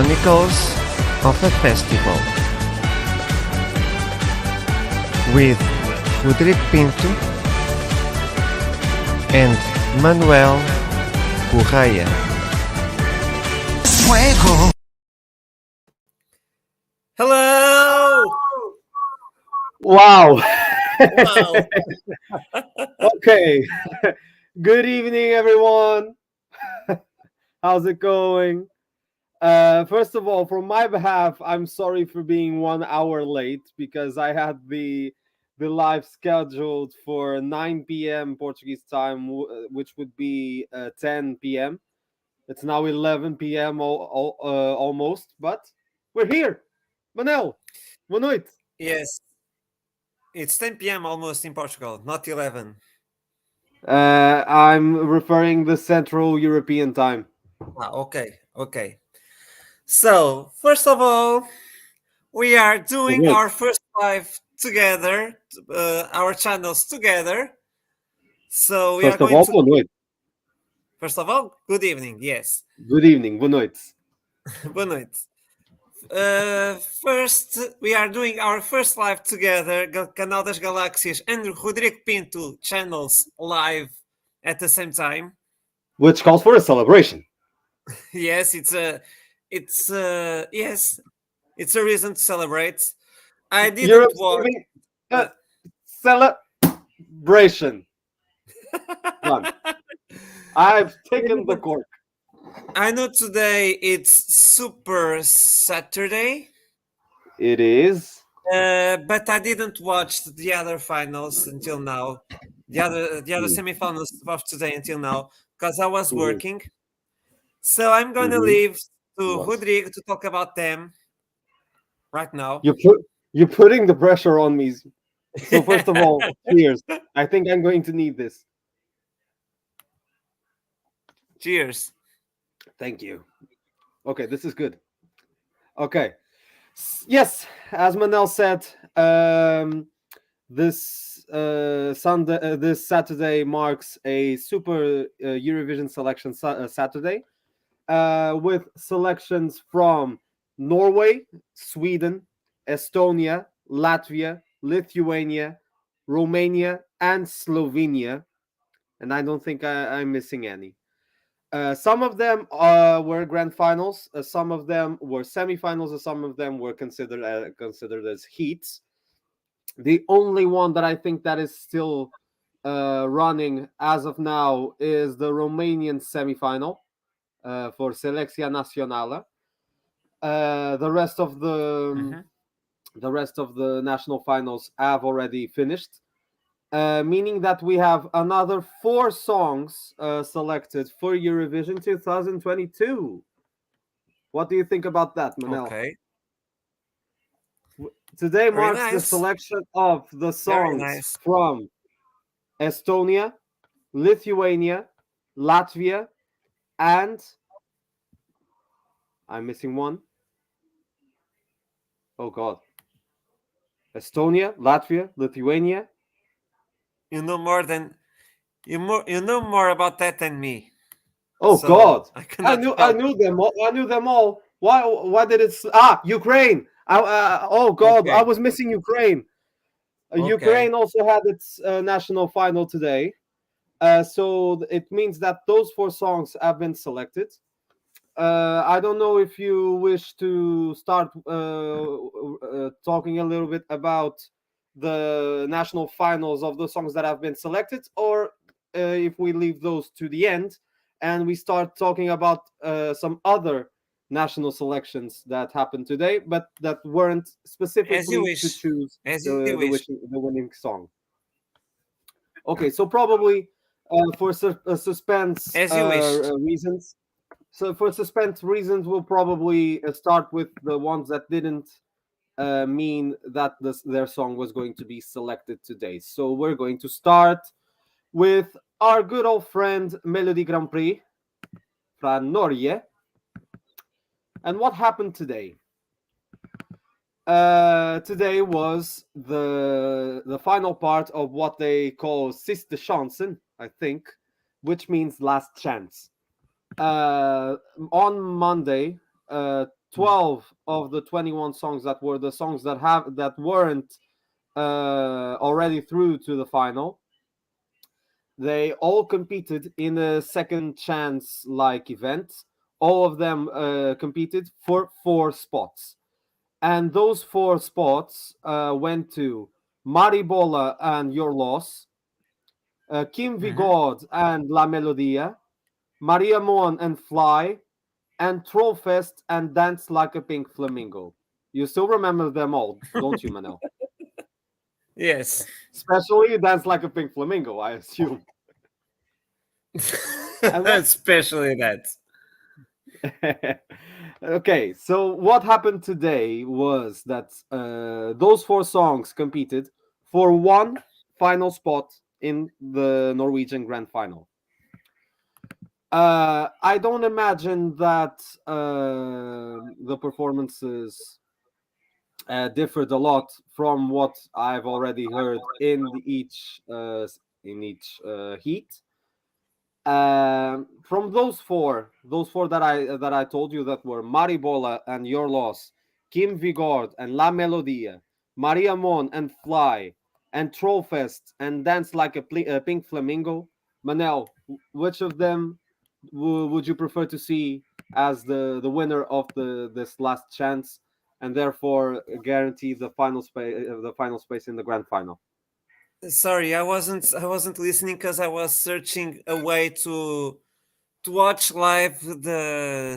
Chronicles of a Festival with Rodrigo Pinto and Manuel Correia. Fuego. Hello! Wow. Wow. Okay. Good evening, everyone. How's it going? First of all, from my behalf, I'm sorry for being 1 hour late because I had the live scheduled for 9 p.m. Portuguese time, which would be 10 p.m. It's now 11 p.m. Almost, but we're here. Manel, boa noite. Yes. It's 10 p.m. almost in Portugal, not 11. I'm referring the Central European time. Okay. So, first of all, we are doing Good. our first live together, our channels together. So, we are First of going all, to. boa noite. First of all, good evening. Yes. Good evening, boa noite. Boa noite. First, we are doing our first live together, Canal das Galáxias and Rodrigo Pinto channels live at the same time. Which calls for a celebration. Yes, it's a reason to celebrate. I You're didn't watch. observing a celebration. Done. I've taken the cork. I know today it's Super Saturday, It is. but I didn't watch the other finals until now. The other semifinals of today until now because I was working. So I'm going to leave to What? Rodrigo to talk about them right now. You're putting the pressure on me. So first of all, cheers. I think I'm going to need this. Cheers. Thank you. Okay, this is good. Okay. Yes, as Manel said, this Sunday, this Saturday marks a Super Eurovision selection Saturday with selections from Norway, Sweden, Estonia, Latvia, Lithuania, Romania, and Slovenia. And I don't think I'm missing any. Some of them were grand finals. Some of them were semifinals, and some of them were considered as heats. The only one that I think that is still running as of now is the Romanian semifinal for Selecţia Națională. The rest of the national finals have already finished. Meaning that we have another 4 songs selected for Eurovision 2022. What do you think about that, Manel? Okay. Today Very marks the nice. selection of the songs nice. from Estonia, Lithuania, Latvia, and I'm missing one. Oh God. Estonia, Latvia, Lithuania. You know more about that than me. Oh So, God! I I knew them all. I knew them all. Why did it? Ukraine. Oh God! Okay. I was missing Ukraine. Okay. Ukraine also had its national final today. So it means that those 4 songs have been selected. I don't know if you wish to start talking a little bit about the national finals of the songs that have been selected, or if we leave those to the end and we start talking about some other national selections that happened today, but that weren't specifically to choose the winning song. Okay, so probably for suspense reasons. So for suspense reasons, we'll probably start with the ones that didn't mean that their song was going to be selected today. So we're going to start with our good old friend Melodi Grand Prix from Norway. And what happened today? Today was the final part of what they call Siste Chansen, I think, which means last chance. On Monday, 12 of the 21 songs that were the songs that weren't already through to the final. They all competed in a second chance like event. All of them competed for 4 spots. And those 4 spots went to Maribola and Your Loss, Kim Vigord and La Melodia, Maria Mon and Fly, and Trollfest and Dance Like a Pink Flamingo. You still remember them all, don't you, Manel? Yes. Especially Dance Like a Pink Flamingo, I assume. Especially that. Okay, so what happened today was that those 4 songs competed for 1 final spot in the Norwegian Grand Final. I don't imagine that the performances differed a lot from what I've already heard in each heat. From those four that I told you that were Maribola and Your Loss, Kim Vigord and La Melodia, Maria Mon and Fly, and Trollfest and Dance Like a Pink Flamingo. Manel, which of them would you prefer to see as the winner of this last chance, and therefore guarantee the final space in the grand final? Sorry, I wasn't listening because I was searching a way to watch live the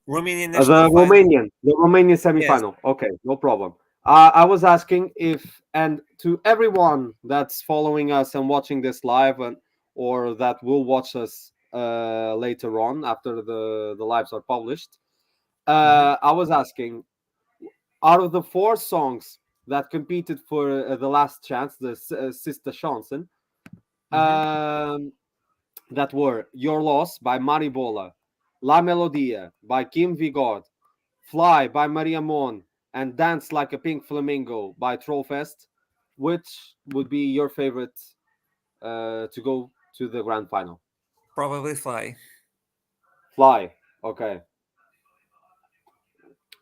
Romanian national final. The Romanian Yes. semifinal. Okay, no problem. I was asking if, and to everyone that's following us and watching this live, or that will watch us later on after the lives are published, I was asking, out of the 4 songs that competed for the last chance, the Sister Chanson, that were Your Loss by Maribola, La Melodia by Kim Vigord, Fly by Maria Mon, and Dance Like a Pink Flamingo by Trollfest, which would be your favorite to go to the grand final? Probably Fly. Fly. Okay.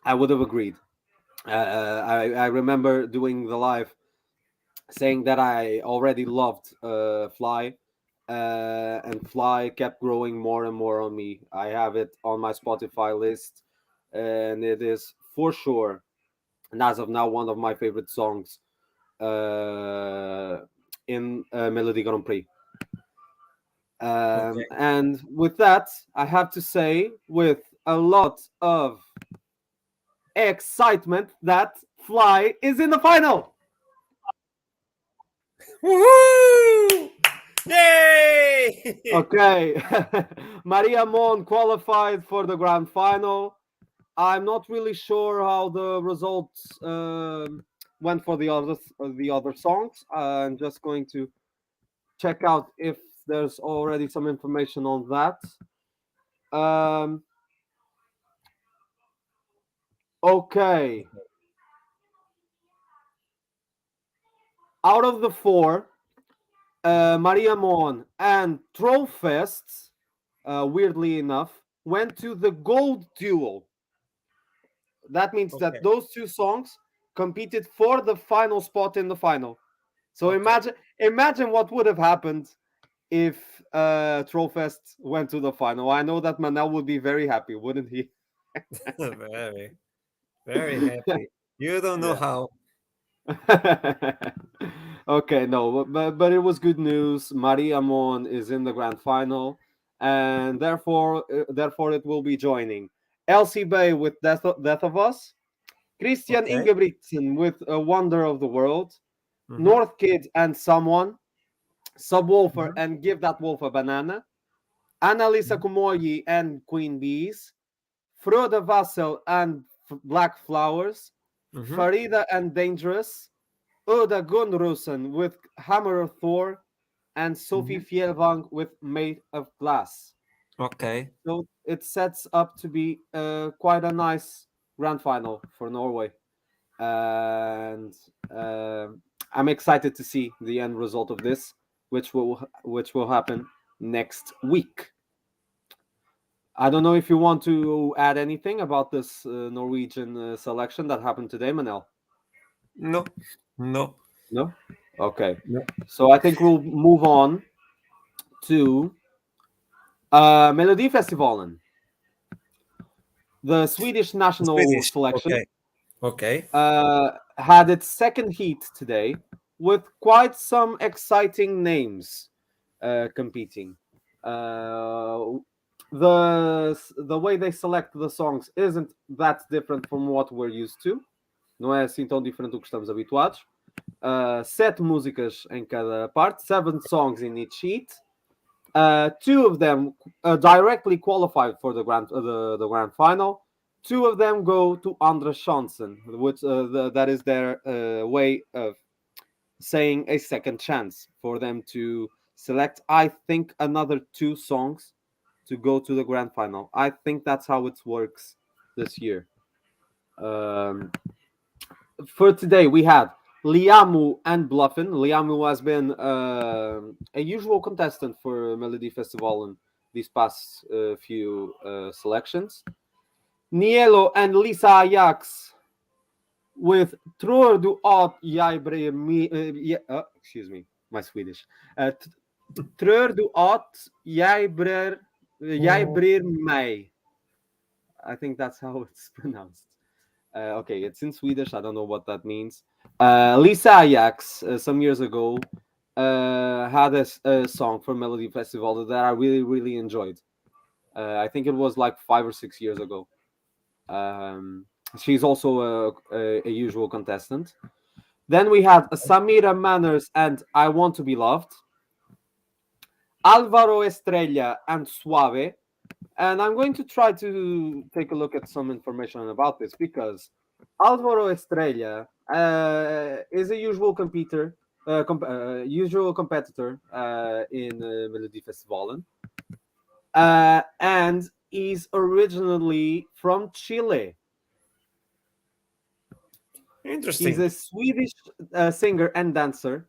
I would have agreed. I remember doing the live saying that I already loved Fly, and Fly kept growing more and more on me. I have it on my Spotify list, and it is for sure, and as of now, one of my favorite songs in Melodi Grand Prix. Okay. And with that, I have to say, with a lot of excitement, that Fly is in the final. Woohoo! Yay! Okay, Maria Mon qualified for the grand final. I'm not really sure how the results went for the other songs. I'm just going to check out if there's already some information on that. Okay. Out of the 4, Maria Mon and Trollfest, weirdly enough, went to the gold duel. That means that those 2 songs competed for the final spot in the final. So imagine what would have happened if Trollfest went to the final. I know that Manel would be very happy, wouldn't he? Very, very happy. You don't know how. Okay, no, but it was good news. Maria Mon is in the grand final, and therefore it will be joining Elsie Bay with Death of Us, Christian Ingebrigtsen with A Wonder of the World, North Kid and Someone, Subwoofer and Give That Wolf a Banana, Annalisa Kumoyi and Queen Bees, Frode Vassel and Black Flowers, Farida and Dangerous, Uda Gunrusen with Hammer of Thor, and Sophie Fjellvang with Made of Glass. Okay. So it sets up to be quite a nice grand final for Norway. And I'm excited to see the end result of this, which will happen next week. I don't know if you want to add anything about this Norwegian selection that happened today, Manel. No, no, No? Okay. no. So I think we'll move on to Melodifestivalen, the Swedish national Swedish. selection. Okay, okay. Had its second heat today with quite some exciting names competing. The way they select the songs isn't that different from what we're used to. Não é assim tão diferente do que estamos habituados. 7 músicas em cada parte, 7 songs in each sheet. 2 of them directly qualified for the grand final. 2 of them go to Andra Chansen, which that is their way of saying a second chance for them to select, I think, another 2 songs to go to the grand final. I think that's how it works this year. For today, we had Liamu and Bluffin. Liamu has been a usual contestant for Melodifestivalen these past few selections. Nielo and Lisa Ajax with Tror du at jeg bryr me. Excuse me, my Swedish. Tror du at jeg bryr mig. I think that's how it's pronounced. Okay, it's in Swedish. I don't know what that means. Lisa Ajax, some years ago, had a song for Melodifestivalen that I really, really enjoyed. I think it was like 5 or 6 years ago. She's also a usual contestant. Then we had Samira Manners and I Want to Be Loved. Alvaro Estrella and Suave. And I'm going to try to take a look at some information about this because Alvaro Estrella is a usual competitor in Melodifestivalen. And he's originally from Chile. Interesting. He's a Swedish singer and dancer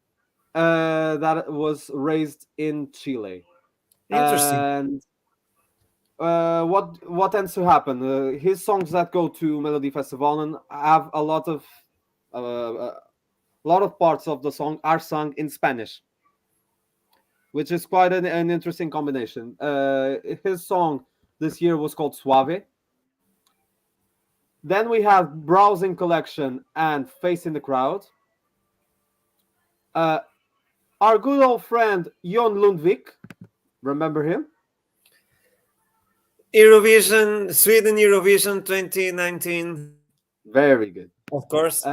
that was raised in Chile. Interesting. And what tends to happen? His songs that go to Melodifestivalen have a lot of parts of the song are sung in Spanish, which is quite an interesting combination. His song this year was called Suave. Then we have Browsing Collection and Face in the Crowd. Our good old friend Jon Lundvik, remember him? Sweden Eurovision 2019. Very good. Of course.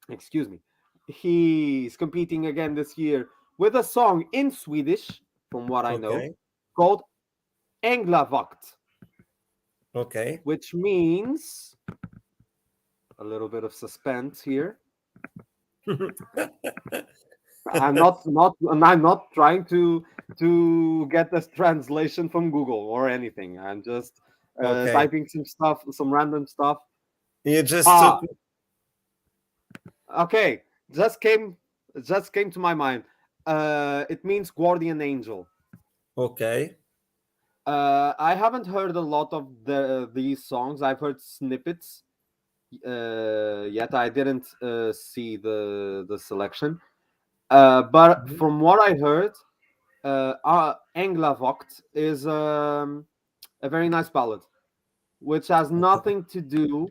Excuse me. He's competing again this year with a song in Swedish, from what I know, called Änglavakt. Okay. Which means a little bit of suspense here. I'm not trying to get this translation from Google or anything. I'm just typing some random stuff. You just okay. Just came to my mind. It means guardian angel. Okay. I haven't heard a lot of these songs. I've heard snippets. Yet I didn't see the selection. But from what I heard, Änglavakt is a very nice ballad, which has nothing to do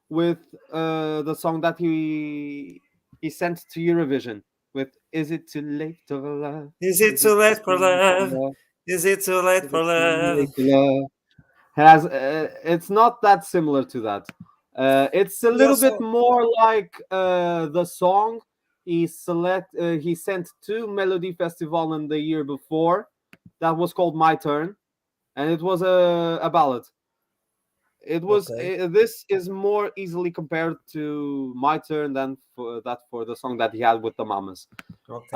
with the song that he sent to Eurovision with "Is it too late for love? Is it too late for love? Is it too late for love?" It's not that similar to that. It's a little bit more like the song he sent to Melodifestivalen the year before. That was called My Turn, and it was a ballad. It was this is more easily compared to My Turn than for the song that he had with the Mamas. Okay.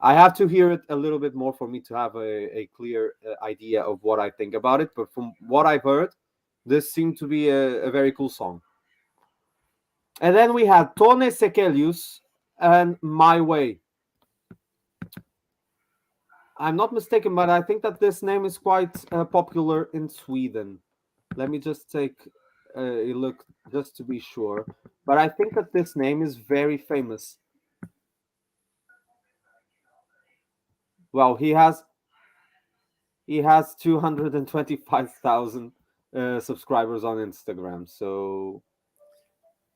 I have to hear it a little bit more for me to have a clear idea of what I think about it. But from what I've heard, this seemed to be a very cool song. And then we had Tone Sekelius and My Way. I'm not mistaken, but I think that this name is quite popular in Sweden. Let me just take a look just to be sure. But I think that this name is very famous. Well, he has 225,000 subscribers on Instagram. So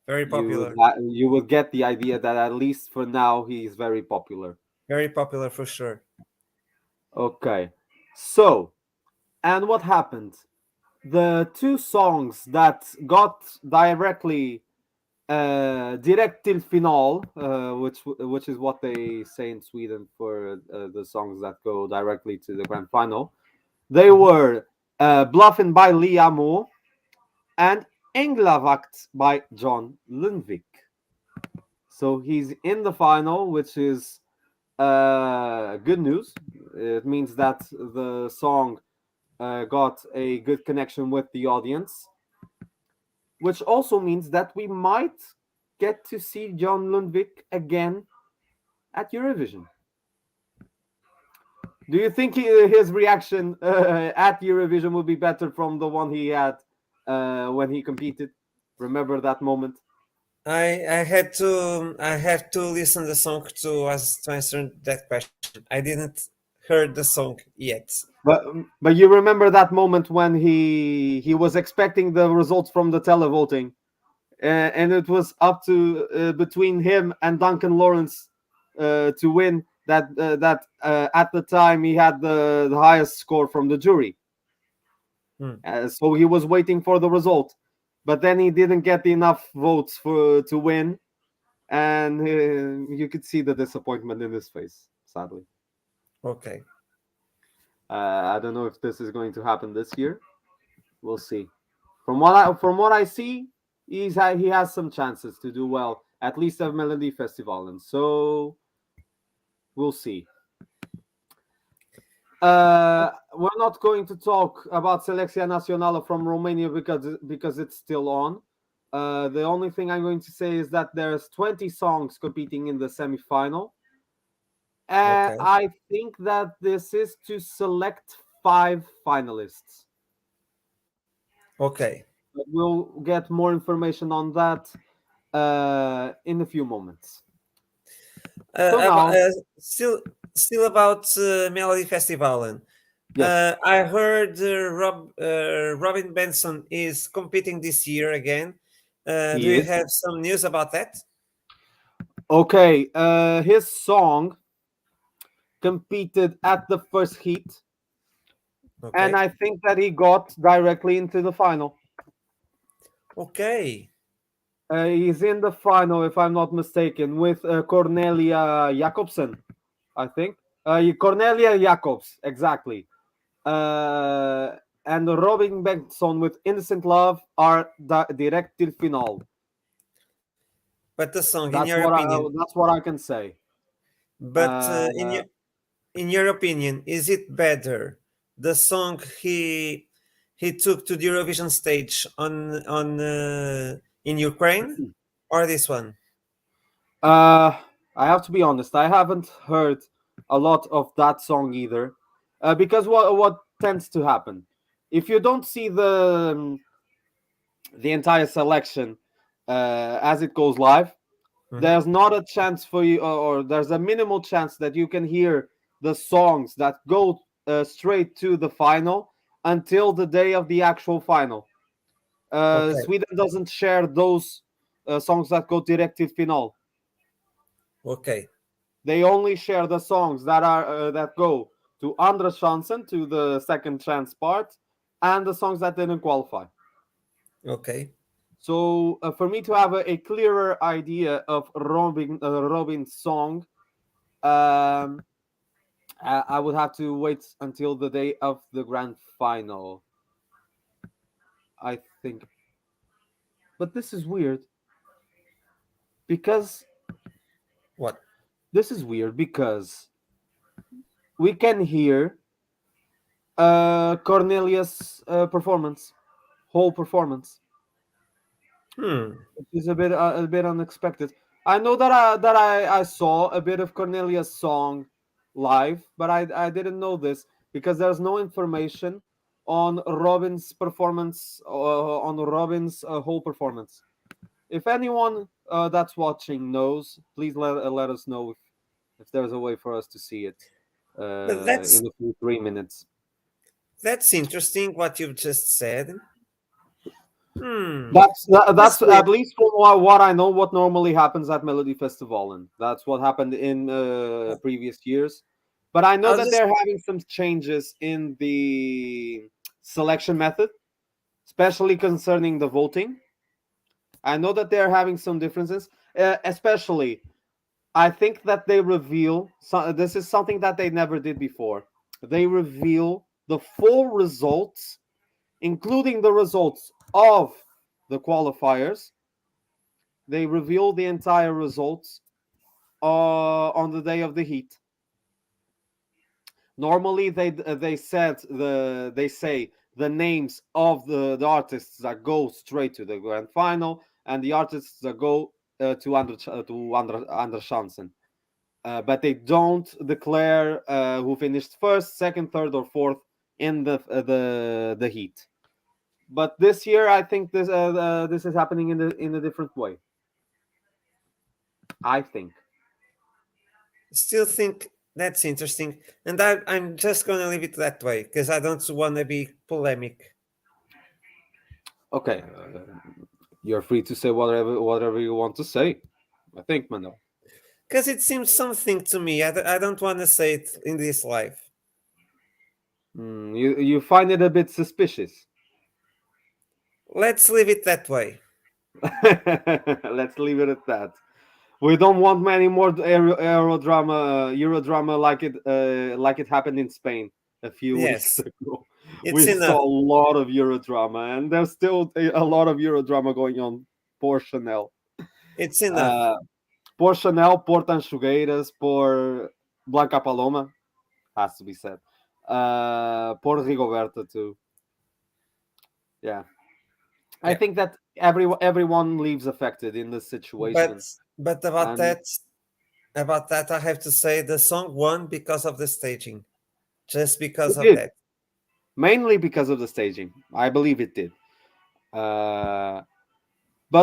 Very popular. you would get the idea that at least for now he's very popular. Very popular for sure. Okay. So, and what happened? The two songs that got directly direct till final, which is what they say in Sweden for the songs that go directly to the grand final. They were Bluffin' by Liamo and Englavakt by John Lundvik. So he's in the final, which is good news. It means that the song got a good connection with the audience, which also means that we might get to see John Lundvik again at Eurovision. Do you think his reaction at Eurovision will be better from the one he had when he competed? Remember that moment? I have to listen the song to answer that question. I didn't heard the song yet. But you remember that moment when he was expecting the results from the televoting, and it was up to between him and Duncan Lawrence to win. That at the time he had the highest score from the jury. So he was waiting for the result, but then he didn't get enough votes to win, and you could see the disappointment in his face. Sadly, Okay. I don't know if this is going to happen this year. We'll see. From what I see, he has some chances to do well, at least at Melodifestivalen. So we'll see. We're not going to talk about Selecția Națională from Romania because it's still on. The only thing I'm going to say is that there's 20 songs competing in the semifinal. And Okay. I think that this is to select 5 finalists. Okay. But we'll get more information on that in a few moments. Still about Melodifestivalen. Yes. I heard Robin Benson is competing this year again. Do you have some news about that? Okay. His song competed at the first heat, Okay. and I think that he got directly into the final. Okay. He's in the final, if I'm not mistaken, with Cornelia Jacobsen, I think. Cornelia Jacobs, exactly. And Robin Bengtsson with Innocent Love are direct till final. But the song, in your opinion, that's what I can say. but in your opinion, is it better the song he took to the Eurovision stage on in Ukraine, or this one? I have to be honest. I haven't heard a lot of that song either, because what tends to happen if you don't see the entire selection as it goes live, there's not a chance for you, or there's a minimal chance that you can hear the songs that go straight to the final until the day of the actual final. Okay. Sweden doesn't share those songs that go direct to final. Okay. They only share the songs that go to Andra Chansen, to the second chance part, and the songs that didn't qualify. Okay. So for me to have a clearer idea of Robin's song, I would have to wait until the day of the grand final, I think. But this is weird because What? This is weird because we can hear Cornelius' whole performance. Which is a bit unexpected. I know that I saw a bit of Cornelius' song live, but I didn't know this because there's no information on Robin's performance, on Robin's whole performance. If anyone that's watching knows, please let us know if there's a way for us to see it But in the full 3 minutes. that's interesting what you've just said. Hmm. That's weird. at least from what I know. What normally happens at Melodifestivalen. That's what happened in previous years. But I know I'll that just they're having some changes in the selection method, especially concerning the voting. I know that they're having some differences, especially. I think that they reveal. This is something that they never did before. They reveal the full results, including the results of the qualifiers. They reveal the entire results on the day of the heat. Normally, they say the names of the artists that go straight to the grand final and the artists that go to Anders Chansen. But they don't declare who finished first, second, third, or fourth in the heat. But this year, I think this is happening in a different way. I think. still think that's interesting, and I'm just going to leave it that way because I don't want to be polemic. Okay, you're free to say whatever you want to say. I think, Manuel. Because it seems something to me. I don't want to say it in this live. You find it a bit suspicious. Let's leave it that way. Let's leave it at that. We don't want many more Eurodrama like it happened in Spain a few weeks Yes, ago. it's We enough. saw a lot of Eurodrama, and there's still a lot of Eurodrama going on. Por Chanel, It's enough. por Chanel, por Tanchugueiras, por Blanca Paloma, has to be said. Por Rigoberta too. Yeah. I Yeah. think that everyone leaves affected in this situation. But And about that, I have to say the song won because of the staging, just because it of did, that. mainly because of the staging. I believe it did. But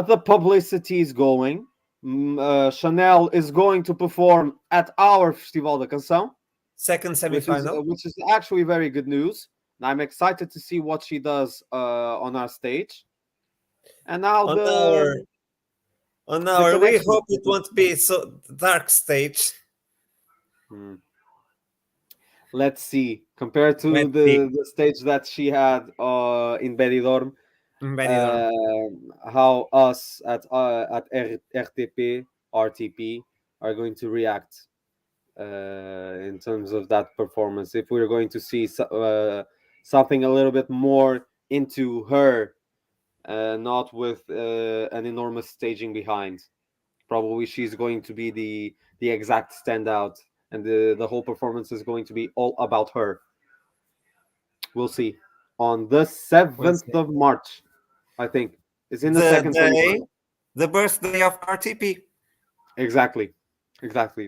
the publicity is going. Chanel is going to perform at our Festival de Canção, Second which is semifinal. actually very good news. And I'm excited to see what she does on our stage. And now On our we connection. hope it won't be so dark stage. Hmm. Let's see. Compared to Let's see. the stage that she had in Benidorm, Benidorm. how us at RTP are going to react in terms of that performance. If we're going to see something a little bit more into her, not with an enormous staging behind. Probably she's going to be the exact standout, and the whole performance is going to be all about her. We'll see. On the 7th of March, I think. It's in the The second day, semifinal. the birthday of RTP. Exactly.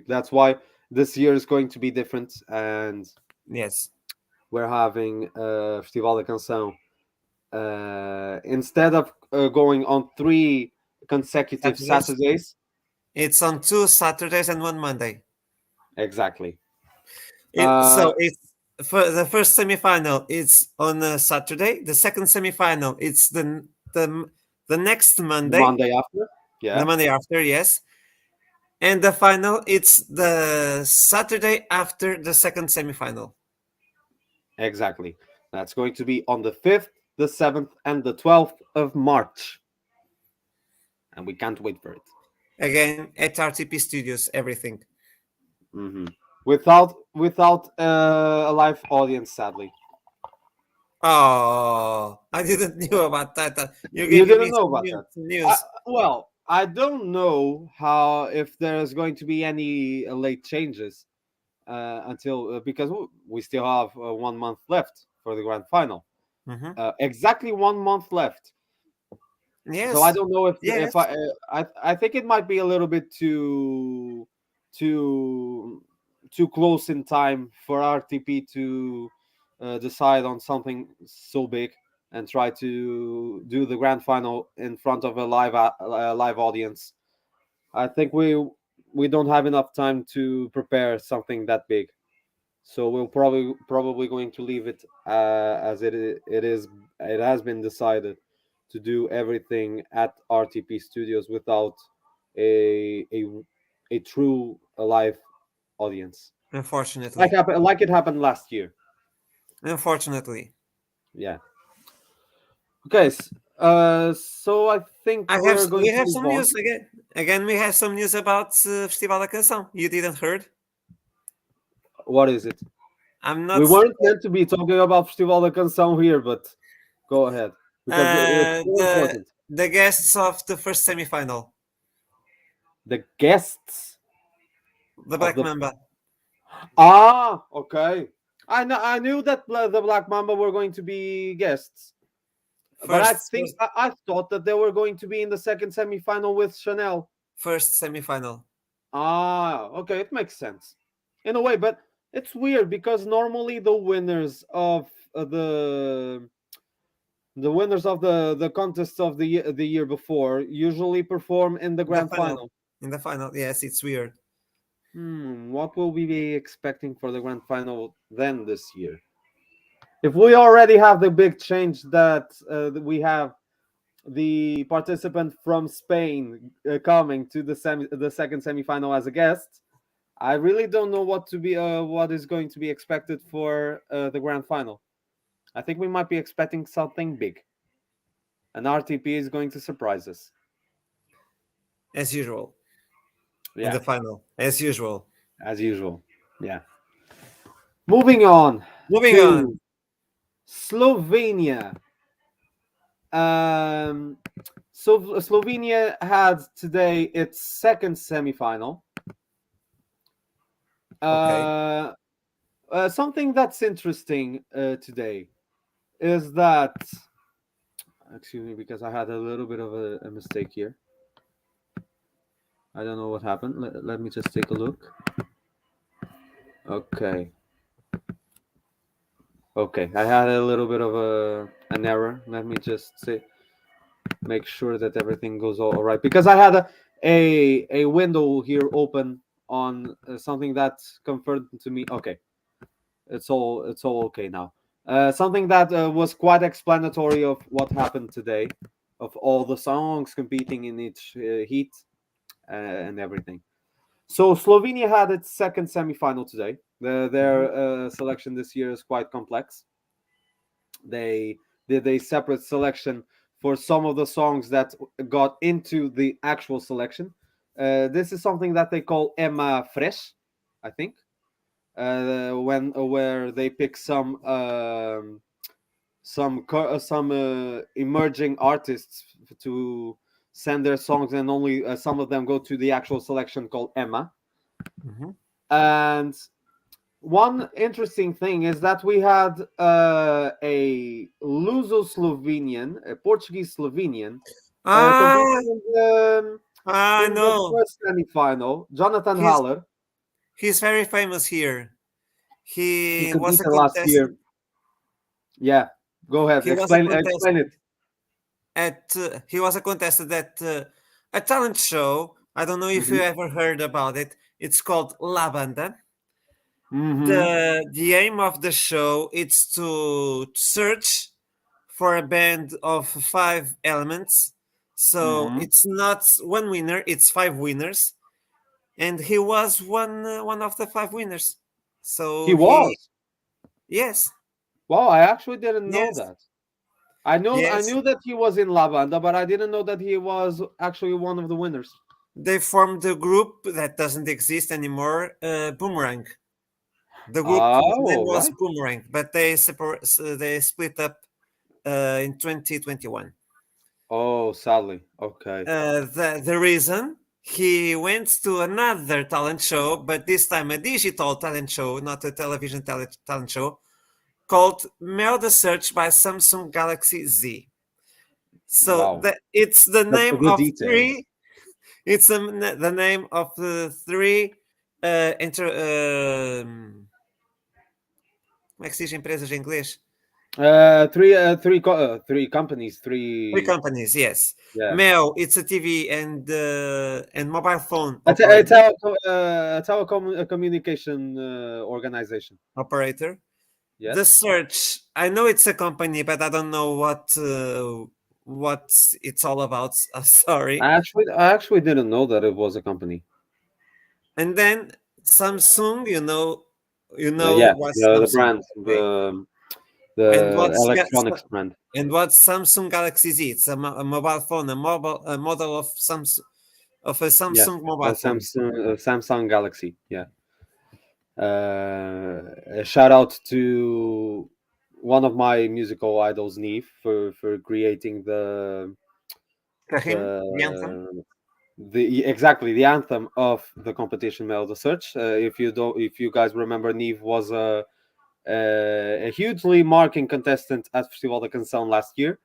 That's why this year is going to be different, and Yes. we're having Festival de Canção. Instead of going on 3 consecutive Saturdays. It's on 2 Saturdays and 1 Monday. Exactly. So it's for the first semifinal. It's on a Saturday. The second semifinal. It's the next Monday. Monday after. Yeah. The Monday after. Yes. And the final. It's the Saturday after the second semifinal. Exactly. That's going to be on the 5th, the 7th, and the 12th of March. And we can't wait for it. Again, at RTP Studios, everything. Mm-hmm. Without a live audience, sadly. Oh, I didn't know about that. You giving didn't me know some about that. news. Well, I don't know how if there's going to be any late changes until because we still have 1 month left for the grand final. Mhm. Exactly 1 month left. Yes. So I don't know if Yes. I think it might be a little bit too too close in time for RTP to decide on something so big and try to do the grand final in front of a live audience. I think we don't have enough time to prepare something that big, so we'll probably going to leave it as it has been decided to do everything at RTP Studios without a true live audience, Unfortunately. like it happened last year. Unfortunately. Yeah. Okay. So I think we're going We to have move some on. news again. Again, we have some news about Festival da Canção. You didn't heard? What is it? I'm not. We weren't meant to be talking about Festival da Canção here, but go ahead because it's so important. The guests of the first semi-final, The guests the of Black the Mamba. Okay. I knew that the Black Mamba were going to be guests, but I thought that they were going to be in the second semi-final with Chanel. First semi-final. Okay, it makes sense in a way, but it's weird because normally the winners of the contests of the year before usually perform in the grand final. In the final, yes, it's weird. What will we be expecting for the grand final then this year? If we already have the big change that we have the participant from Spain coming to the second semi-final as a guest, I really don't know what is going to be expected for the grand final. I think we might be expecting something big. And RTP is going to surprise us. As usual. Yeah. In the final. As usual. As usual. Yeah. Moving on. Slovenia. So Slovenia had today its second semi-final. Okay. Something that's interesting today is that, excuse me, because I had a little bit of a mistake here. I don't know what happened. Let me just take a look. Okay. I had a little bit of an error. Let me just make sure that everything goes all right, because I had a window here open on something that confirmed to me. Okay, it's all okay now. Something that was quite explanatory of what happened today, of all the songs competing in each heat and everything. So Slovenia had its second semi-final today. Their selection this year is quite complex. They did a separate selection for some of the songs that got into the actual selection. This is something that they call Emma Fresh, I think, where they pick some emerging artists to send their songs, and only some of them go to the actual selection called Emma. Mm-hmm. And one interesting thing is that we had a Luso-Slovenian, a Portuguese Slovenian, competing in the first semi-final, Jonathan Haller. He's very famous here. He was a contestant last year. Yeah, go ahead. Explain it. He was a contestant at a talent show. I don't know if you ever heard about it. It's called La Banda. The aim of the show is to search for a band of 5 elements. So it's not one winner; it's 5 winners, and he was one of the 5 winners. So he was. Yes. Wow, I actually didn't know that. I knew that he was in La Banda, but I didn't know that he was actually one of the winners. They formed a group that doesn't exist anymore, Boomerang. The group name was Boomerang, but they split up in 2021. Oh, sadly. Okay. The reason he went to another talent show, but this time a digital talent show, not a television talent show, called Melodi Search by Samsung Galaxy Z. So it's the name of 3. It's the name of the 3 Entre. Como é que se diz empresas em inglês? Three companies, Three companies, yes. yeah. Mel, it's a TV and mobile phone A operator. telecommunication organization. Operator. Yes. The Search. I know it's a company, but I don't know what it's all about. Sorry. I actually didn't know that it was a company. And then Samsung. You know Yeah, what the Samsung. brand, Okay. And the electronics brand. and what Samsung Galaxy Z? It's a mobile phone, a model of Samsung of a Yes, Samsung mobile phone. Samsung Galaxy. Yeah. A shout out to one of my musical idols, Neve, for creating Karim, the anthem. the anthem of the competition Melody Search. If you guys remember, Neve was a hugely marking contestant at Festival da Canção last year.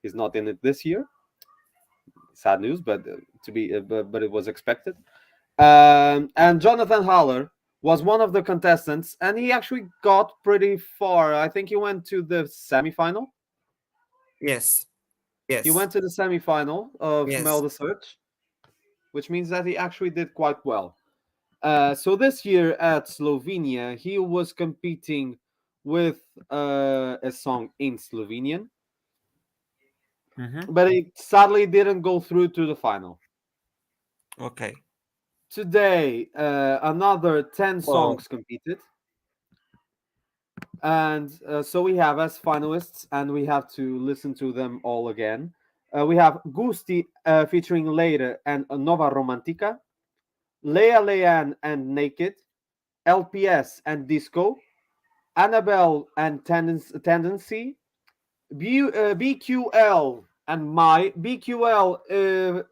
He's not in it this year. Sad news, but but it was expected. And Jonathan Haller was one of the contestants, and he actually got pretty far. I think he went to the semifinal. Yes. He went to the semifinal of Yes. Melody Search, which means that he actually did quite well. So this year at Slovenia, he was competing with a song in Slovenian, but it sadly didn't go through to the final. Okay. Today, another 10 songs competed. And so we have as finalists, and we have to listen to them all again. We have Gusti featuring Leire and Nova Romantica, Lea Leanne and Naked, LPS and Disco, Annabelle and Tendency, BQL and My. BQL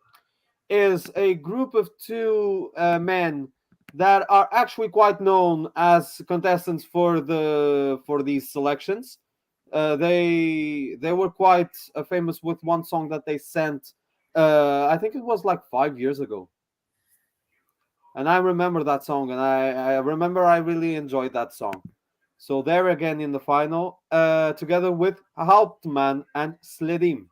is a group of two men that are actually quite known as contestants for these selections. They were quite famous with one song that they sent. I think it was like 5 years ago, and I remember that song, and I remember I really enjoyed that song. So they're again in the final, together with Hauptmann and Sledim.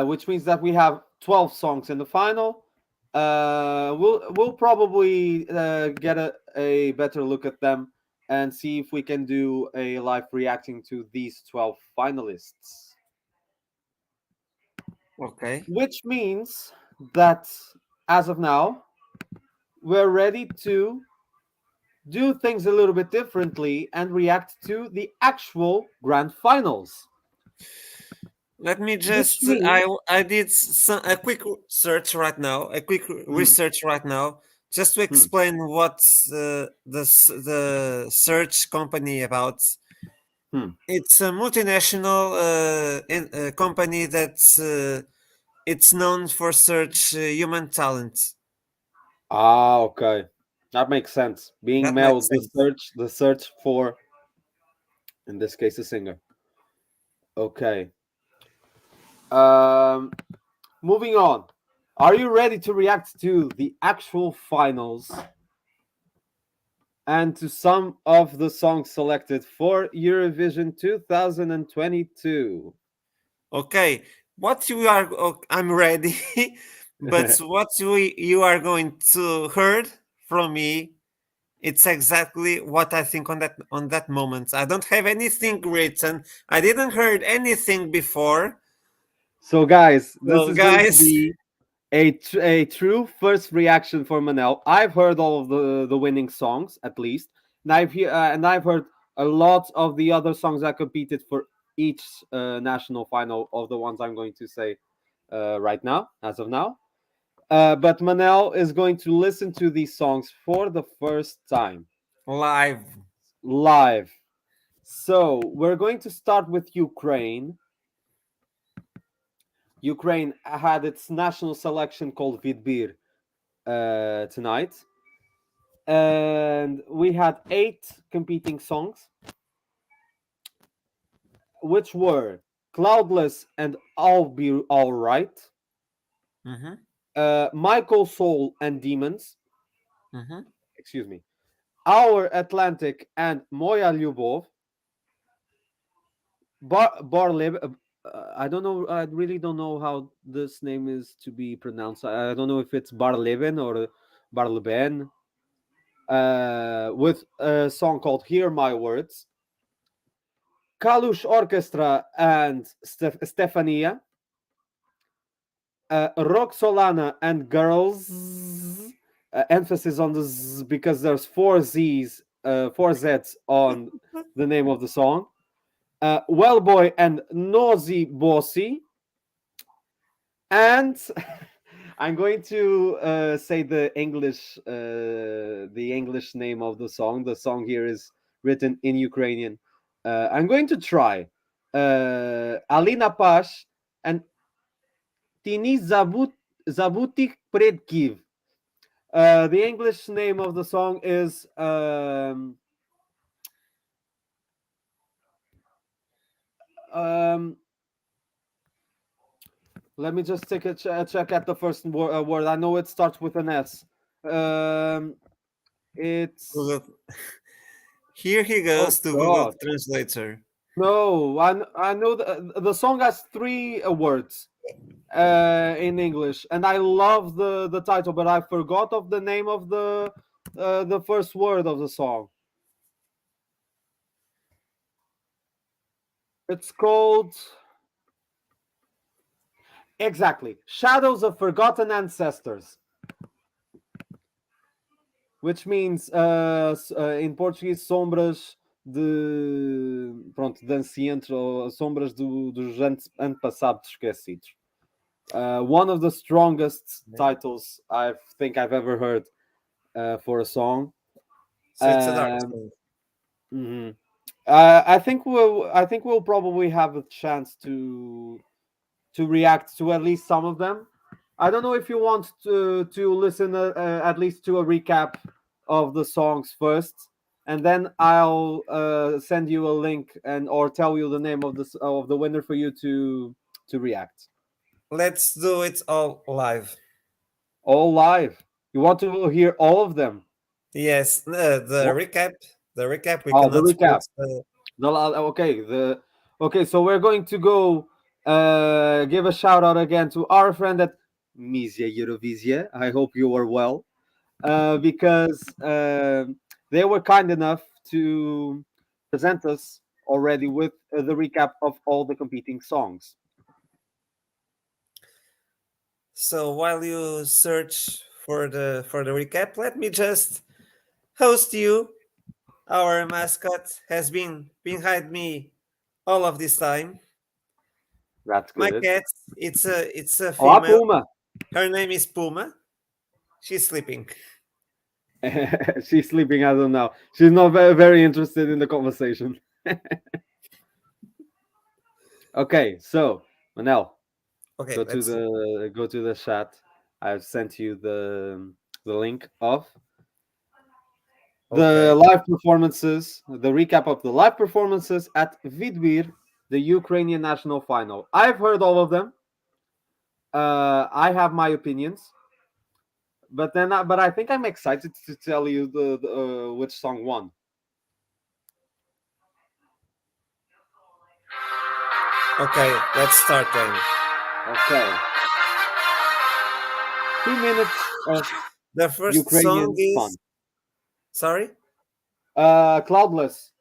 Which means that we have 12 songs in the final. We'll probably get a better look at them and see if we can do a live reacting to these 12 finalists. Okay. Which means that as of now, we're ready to do things a little bit differently and react to the actual grand finals. Let me just. I did a quick search right now. A quick research right now, just to explain what the search company about. It's a multinational company that's it's known for search human talent. Ah, okay, that makes sense. Being Mel, the search for, in this case, a singer. Okay. Moving on. Are you ready to react to the actual finals and to some of the songs selected for Eurovision 2022? Okay, I'm ready, but what you are going to heard from me, it's exactly what I think on that moment. I don't have anything written. I didn't heard anything before. So guys, this is going to be a true first reaction for Manel. I've heard all of the winning songs at least, and I've heard a lot of the other songs that competed for each national final of the ones I'm going to say right now, as of now. But Manel is going to listen to these songs for the first time. Live. So we're going to start with Ukraine. Ukraine had its national selection called Vidbir tonight. And we had 8 competing songs, which were Cloudless and I'll Be Alright, Michael Soul and Demons. Mhm. Excuse me. Our Atlantic and Moja Ljubov. Barlib. I don't know. I really don't know how this name is to be pronounced. I don't know if it's Barleben or Barleben. With a song called "Hear My Words." Kalush Orchestra and Stefania. Rock Solana and Girls. Emphasis on the Z because there's four Z's, four Z's on the name of the song. Wellboy and Nosy Bossy. And I'm going to say the English name of the song. The song here is written in Ukrainian. I'm going to try. Alina Pash and Tini Zabutik Predkiv. The English name of the song is let me just take a check at the first word. I know it starts with an S. It's Here he goes to Google God. Translator. No, I know the song has three words in English, and I love the title, but I forgot of the name of the first word of the song. It's called exactly Shadows of Forgotten Ancestors, which means in Portuguese sombras de ancientes ou sombras dos antepassados esquecidos. One of the strongest titles I think I've ever heard for a song. So it's a dark song. Mm-hmm. I think we'll probably have a chance to react to at least some of them. I don't know if you want to listen at least to a recap of the songs first, and then I'll send you a link or tell you the name of the winner for you to react. Let's do it all live. All live. You want to hear all of them? Yes, the recap. The recap. We Oh, cannot the recap. put, Okay. So we're going to go give a shout out again to our friend at Misia Eurovisia. I hope you are well, because they were kind enough to present us already with the recap of all the competing songs. So while you search for the recap, let me just host you. Our mascot has been behind me all of this time. That's My good. cat, it's a Olá, female. Puma. Her name is Puma. She's sleeping. She's sleeping. I don't know. She's not very interested in the conversation. Okay, so Manel, Okay, go to the chat. I've sent you the link of the live performances, the recap of the live performances at Vidbir, the Ukrainian national final. I've heard all of them. I have my opinions, but I think I'm excited to tell you the which song won. Okay, let's start then. Okay. 2 minutes of The first Ukrainian song is fun. Sorry? Cloudless.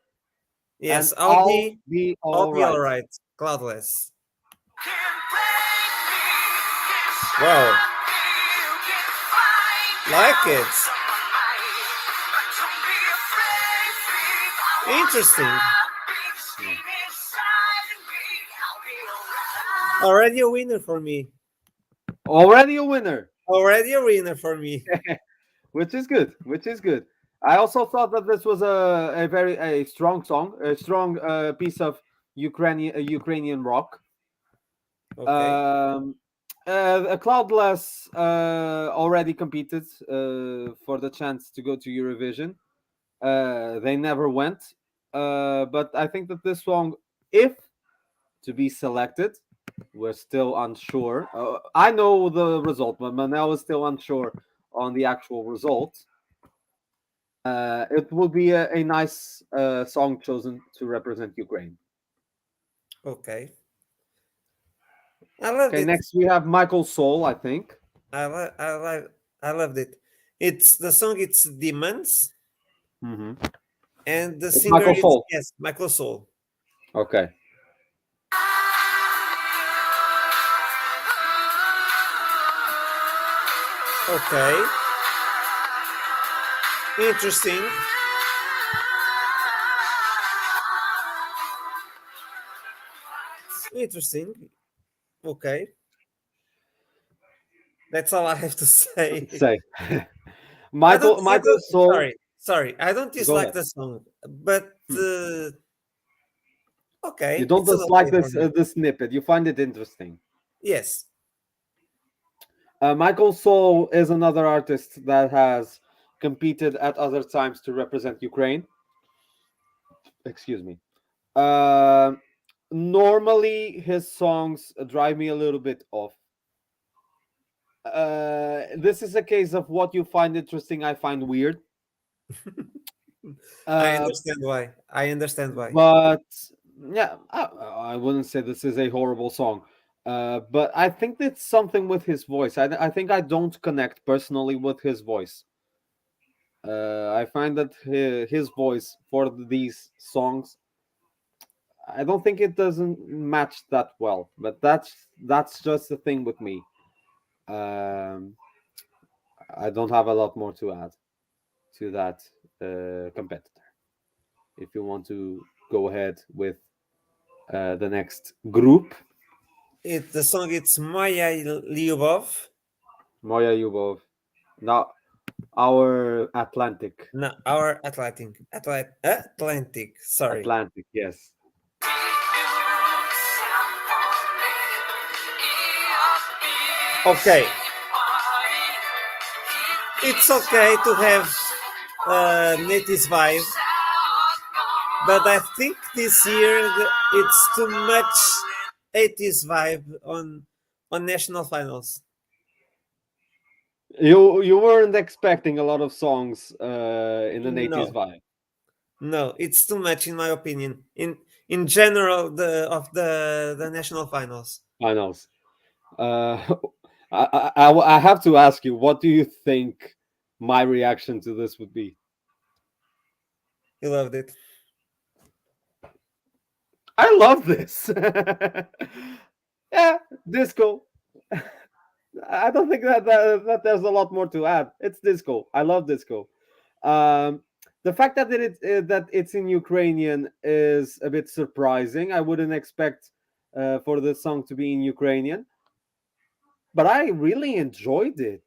Yes, And I'll be all all right. Cloudless. Wow. Like it. Interesting. Already a winner for me. Already a winner. Already a winner for me. Which is good. I also thought that this was a very strong song, a strong piece of Ukrainian rock. Okay. Cloudless already competed for the chance to go to Eurovision. They never went, but I think that this song, if to be selected, We're still unsure. I know the result, but Manel is still unsure on the actual result. It will be a nice song chosen to represent Ukraine. Okay. I loved Okay, it. next we have Michael Soul, I think. I loved it. It's the song. It's Demons, Mm-hmm. and the It's singer Michael is Soul. yes, Michael Soul. Okay. Okay. Interesting. Interesting. Okay. That's all I have to say. Say. I Michael don't. Soul. Sorry. I don't Go dislike ahead. the song, but You okay, don't it's an dislike okay for me. this snippet. You find it interesting. Yes. Michael Soul is another artist that has competed at other times to represent Ukraine. Excuse me. Uh, Normally, his songs drive me a little bit off. This is a case of what you find interesting, I find weird. I Uh, understand why. I understand why. but yeah, I wouldn't say this is a horrible song. But I think it's something with his voice. I think I don't connect personally with his voice. I find that his voice for these songs, I don't think it doesn't match that well. But that's just the thing with me. Um, I don't have a lot more to add to that competitor. If you want to go ahead with the next group, The song it's Maya Lyubov. Moya Yubov, now our Atlantic, No, our Atlantic. Sorry. Atlantic, yes. Okay. It's okay to have native vibe, but I think this year it's too much 80s vibe on national finals. You weren't expecting a lot of songs in the 80s No, vibe. no, it's too much in my opinion. In general, the national finals. Finals. Uh, I have to ask you, what do you think my reaction to this would be? You loved it. I love this. Yeah, disco. I don't think that there's a lot more to add. It's disco. I love disco. Um, the fact that that it's in Ukrainian is a bit surprising. I wouldn't expect for the song to be in Ukrainian, but I really enjoyed it.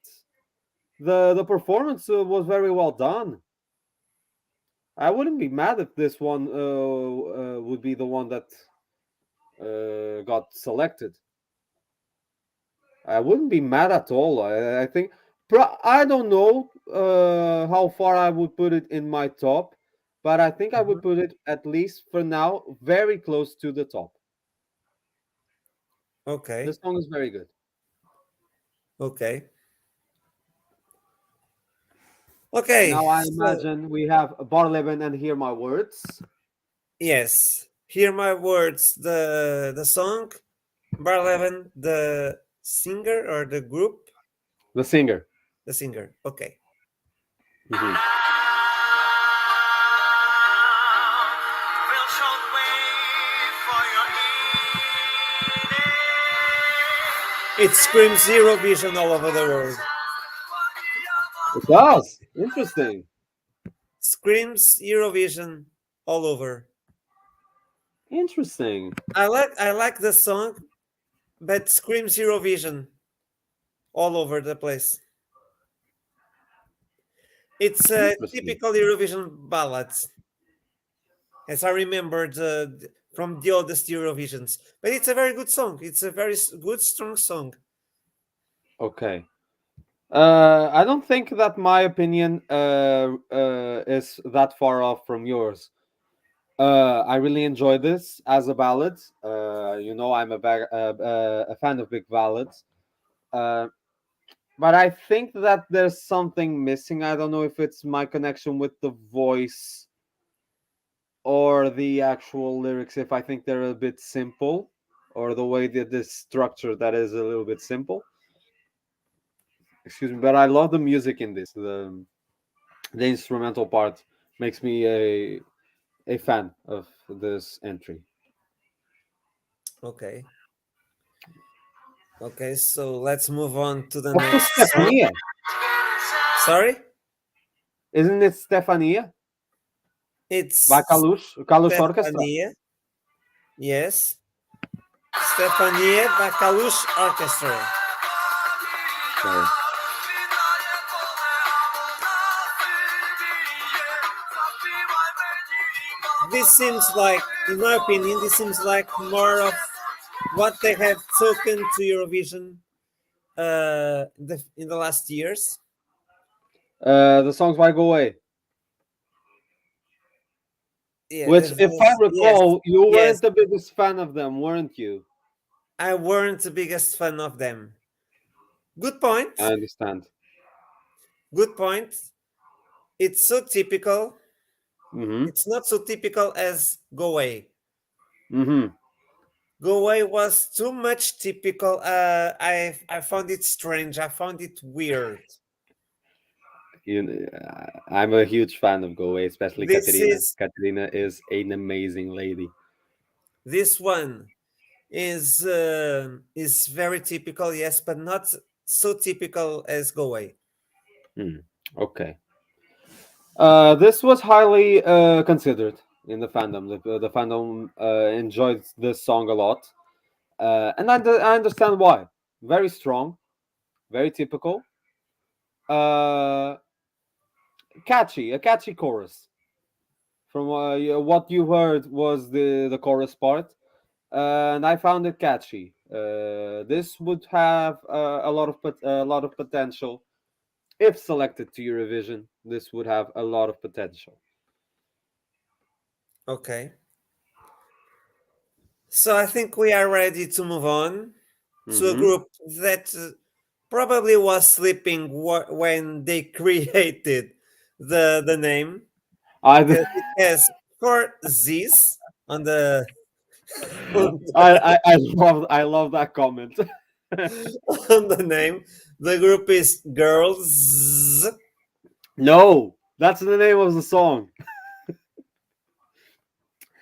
The performance was very well done. I wouldn't be mad if this one would be the one that got selected. I wouldn't be mad at all. I think I don't know how far I would put it in my top, but I think I would put it at least for now very close to the top. Okay, This song is very good. okay, okay. Now I So imagine we have Barleben and Hear My Words. yes, hear my words. The song, Bar 11, the singer or the group, The singer. the singer. Okay. Mhm. It screams Eurovision all over the world. It does. Interesting. Screams Eurovision all over. Interesting. I like the song, but screams Eurovision all over the place. It's a Interesting. typical Eurovision ballad, as I remember from the oldest Eurovisions. But it's a very good song. It's a very good, strong song. Okay. I don't think that my opinion is that far off from yours. I really enjoy this as a ballad. I'm a fan of big ballads. Uh, but I think that there's something missing. I don't know if it's my connection with the voice or the actual lyrics. If I think they're a bit simple, or the way that this structure that is a little bit simple. Excuse me, but I love the music in this. The instrumental part makes me a fan of this entry. Okay. Okay, so let's move on to the What's next song. Stefania? Sorry? Isn't it Stefania It's by Kalush Orchestra? Stefania. Yes. Stefania by Kalush Orchestra. Sorry. This seems like, in my opinion, this seems like more of what they have taken to Eurovision in the last years. The songs by Go Away. Yeah, Which, if I recall, yes, you weren't yes. the biggest fan of them, weren't you? I weren't the biggest fan of them. Good point. I understand. Good point. It's so typical. Mm-hmm. It's not so typical as Go Away. Mm-hmm. Go Away was too much typical. I found it strange. I found it weird. I'm a huge fan of Go Away, especially This Katerina. is Katerina is an amazing lady. this one is very typical, yes, but not so typical as Go Away. Okay. This was highly considered in the fandom. The fandom enjoyed this song a lot, and I understand why. Very strong, very typical, uh, a catchy chorus. From what you heard was the chorus part, and I found it catchy. This would have a lot of potential if selected to Eurovision. This would have a lot of potential. Okay. So I think we are ready to move on to a Mhm. group that probably was sleeping when they created the name, I, because it has 4 Z's on the I love that comment. on the name. The group is Girls. No, that's the name of the song.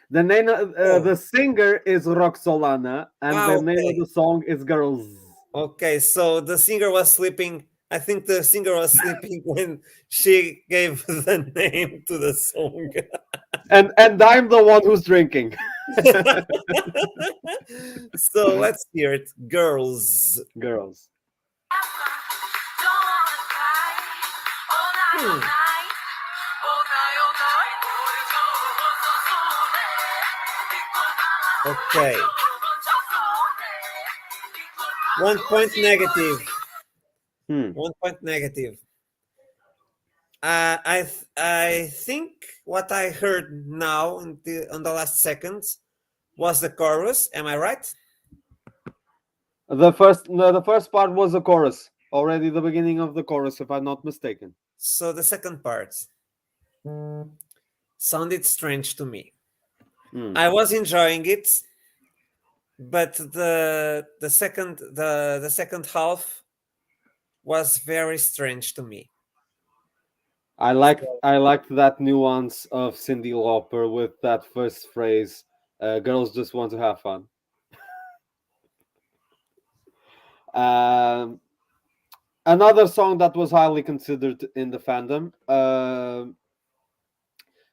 The name the singer is Roxolana, and the name of Okay. the song is Girls. Okay, so the singer was sleeping. I think the singer was sleeping when she gave the name to the song. And I'm the one who's drinking. So let's hear it. Girls. Girls. Hmm. Okay. 1 point negative. 1 point negative. I think what I heard now on the last seconds was the chorus. Am I right? The first part was the chorus. Already the beginning of the chorus, if I'm not mistaken. So the second part sounded strange to me. I was enjoying it, but the second half was very strange to me. I liked that nuance of Cyndi Lauper with that first phrase, girls just want to have fun. Another song that was highly considered in the fandom,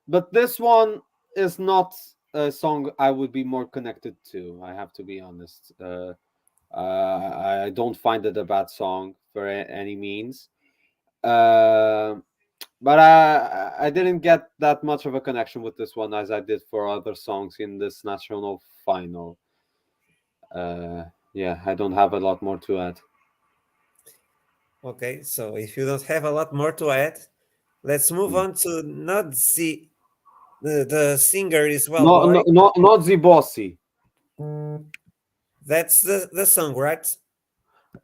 but this one is not a song I would be more connected to. I have to be honest. I don't find it a bad song for any means. But I didn't get that much of a connection with this one as I did for other songs in this national final. Yeah, I don't have a lot more to add. Okay, so if you don't have a lot more to add, let's move on to not the The singer is No, Wellboy. not Zibossi. That's the song, right?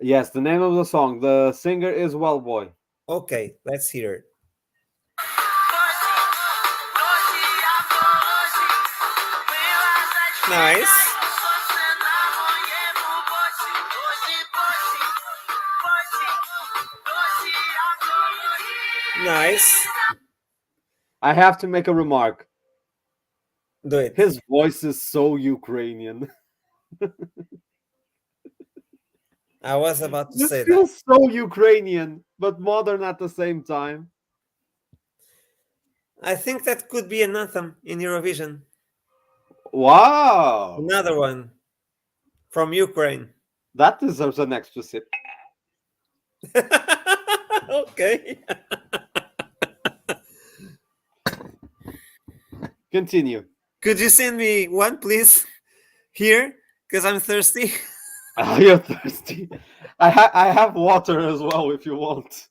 Yes, the name of the song. The singer is Wellboy. Okay, let's hear it. Nice. Nice. I have to make a remark. Do it. His voice is so Ukrainian. I was about to This say that. feels so Ukrainian, but modern at the same time. I think that could be an anthem in Eurovision. Wow, Another one from Ukraine. that deserves an extra sip. Okay. Continue. Could you send me one, please? Here, because I'm thirsty. You're thirsty. I have water as well if you want.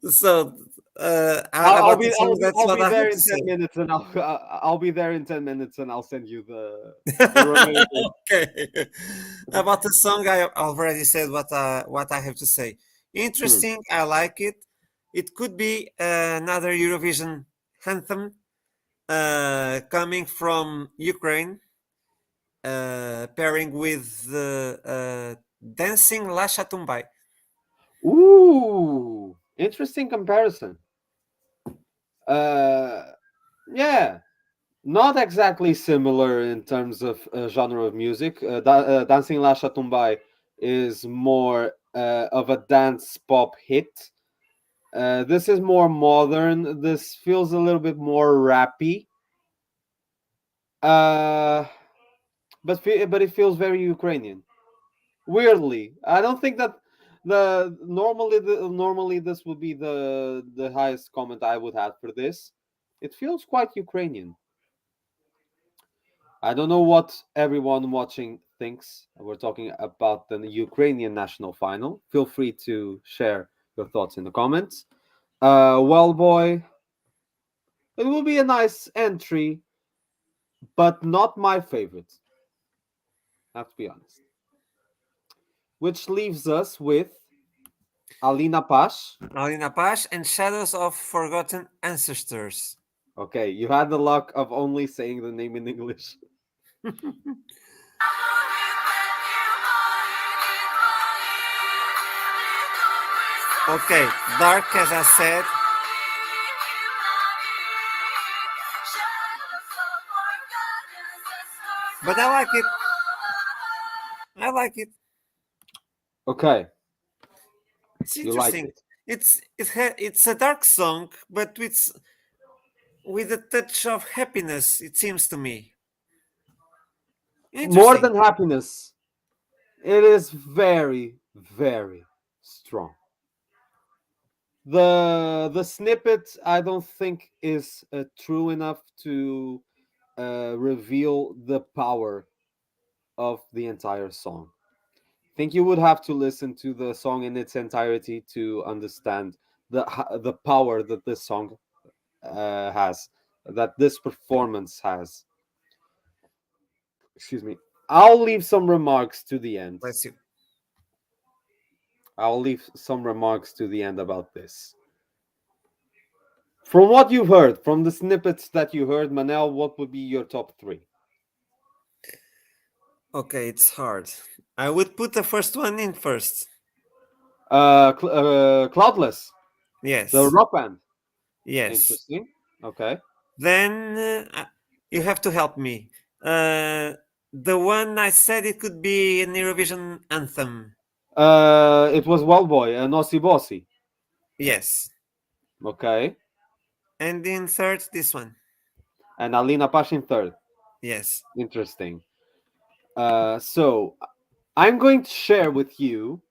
So, I'll be that's what I there have in to 10 say. minutes, and I'll be there in 10 minutes, and I'll send you the remaining. Okay. About the song, I already said what I have to say. Interesting. I like it. It could be another Eurovision anthem coming from Ukraine, pairing with the dancing Lasha Tumbai. Ooh, interesting comparison. Yeah, not exactly similar in terms of genre of music. Dancing Lasha Tumbai is more of a dance pop hit. This is more modern. This feels a little bit more rappy. But it feels very Ukrainian. Weirdly, I don't think that normally this would be the highest comment I would have for this. It feels quite Ukrainian. I don't know what everyone watching thinks. We're talking about the Ukrainian national final. Feel free to share your thoughts in the comments. Well, boy, it will be a nice entry, but not my favorite. I have to be honest. Which leaves us with Alina Pash. Alina Pash and Shadows of Forgotten Ancestors. Okay, you had the luck of only saying the name in English. Okay, dark as I said. But I like it. I like it. Okay, It's you like interesting. it. It's a dark song, but with a touch of happiness. It seems to me. More Interesting. than happiness, it is very, very strong. The snippet I don't think is true enough to reveal the power of the entire song. I think you would have to listen to the song in its entirety to understand the power that this song has, that this performance has. Excuse me. I'll leave some remarks to the end. Bless you. I'll leave some remarks to the end about this. From what you've heard, from the snippets that you heard, Manel, what would be your top three? Okay, it's hard. I would put the first one in first. Cloudless, Yes. the rock band. Yes. Interesting. Okay. Then you have to help me. The one I said it could be an Eurovision anthem. It was Wellboy and Nossi Bossi. Yes. Okay. And in third, this one. And Alina Pash in third. Yes. Interesting. So I'm going to share with you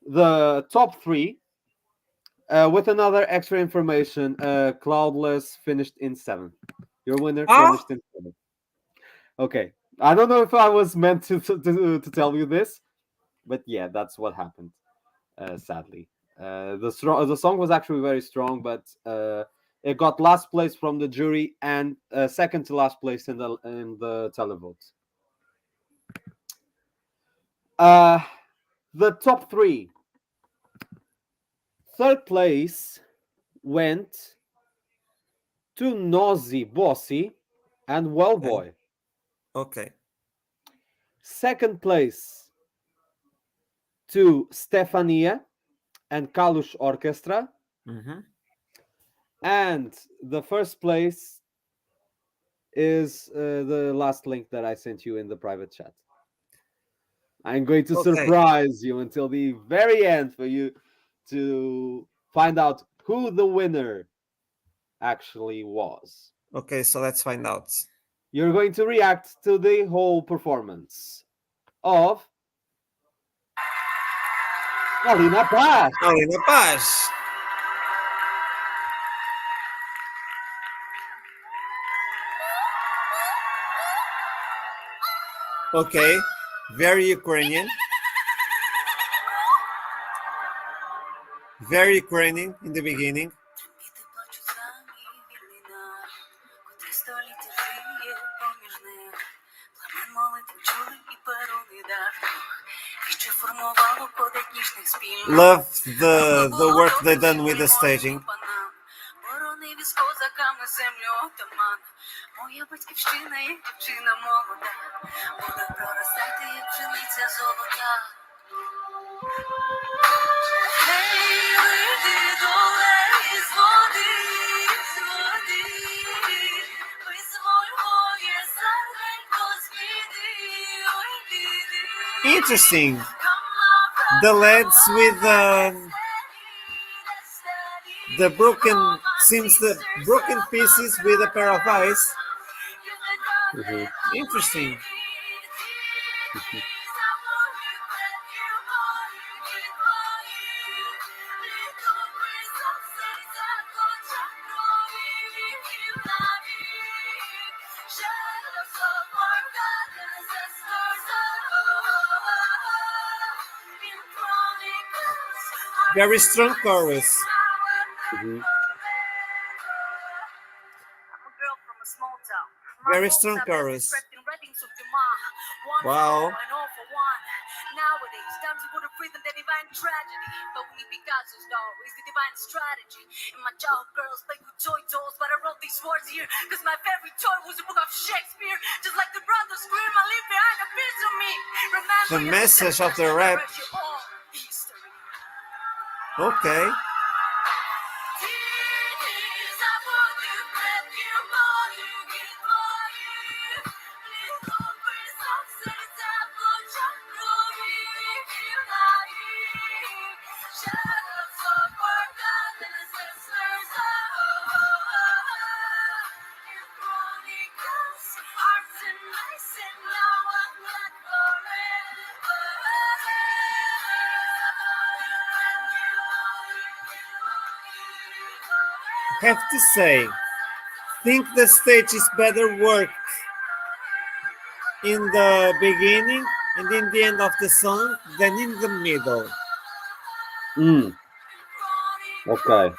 the top three with another extra information. Cloudless finished in seventh. Your winner finished in seventh. Okay. I don't know if I was meant to tell you this, but yeah, that's what happened. Sadly, the song was actually very strong, but It got last place from the jury and second to last place in the televote. The top three. Third place went to Nosy Bossy and Wellboy. Okay. Second place to Stefania and Kalush Orchestra. Mm-hmm. And the first place is the last link that I sent you in the private chat. I'm going to surprise you until the very end for you to find out who the winner actually was. Okay, so let's find out. You're going to react to the whole performance of Alina Paz. Alina Paz. Okay, very Ukrainian. Very Ukrainian in the beginning. Love the work they done with the staging. Моя батьківщина, як дівчина молода, буде проростати, як пшениця золота. Гей, вийди доле із води, визволь моє серденько з біди, ой, біди. Interesting. The lads with the broken, seems the broken pieces with a pair of eyes. Mm-hmm. Interesting. Very strong chorus. Mm-hmm. Very strong chorus. Wow. Nowadays, times you would have breathed in the divine tragedy. But only Picasso's dog is the divine strategy. And my childhood girls played with toy dolls, but I wrote these words here. Cause my favorite toy was a book of Shakespeare. Just like the brothers Grimm, I leave behind a piece of me. Remember The message of the rap. Okay. Have to say, think the stage is better worked in the beginning and in the end of the song than in the middle. Okay.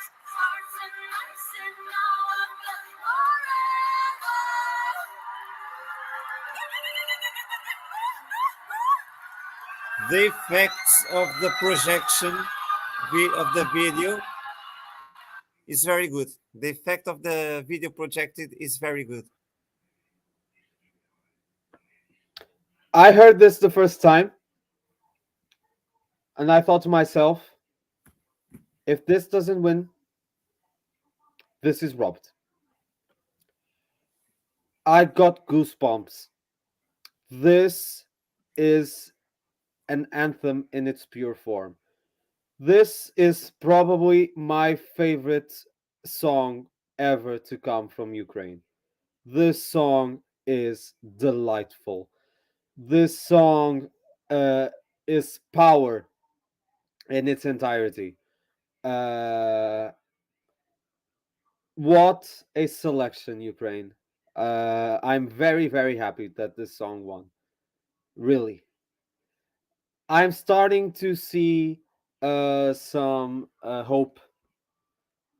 The effects of the projection of the video is very good. The effect of the video projected is very good. I heard this the first time, and I thought to myself, if this doesn't win, this is robbed. I got goosebumps. This is an anthem in its pure form. This is probably my favorite song ever to come from Ukraine. This song is delightful. This song is power in its entirety. What a selection, Ukraine. I'm very, very happy that this song won. Really. I'm starting to see some hope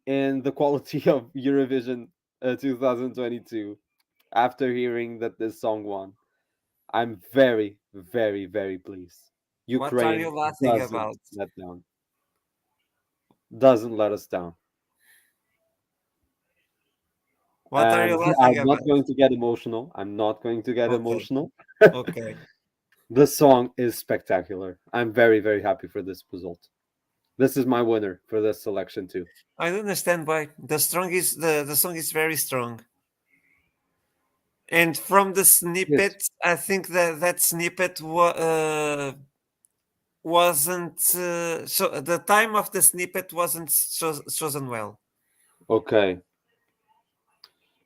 in the quality of Eurovision 2022 after hearing that this song won. I'm very, very, very pleased. What are Ukraine you laughing doesn't about? let down. Doesn't let us down. What are you And laughing I'm not about? going to get emotional. I'm not going to get Okay. emotional. Okay. The song is spectacular. I'm very, very happy for this result. This is my winner for this selection too. I don't understand why the song is very strong. And from the Yes. snippet, I think that snippet wasn't so the time of the snippet wasn't chosen well. Okay.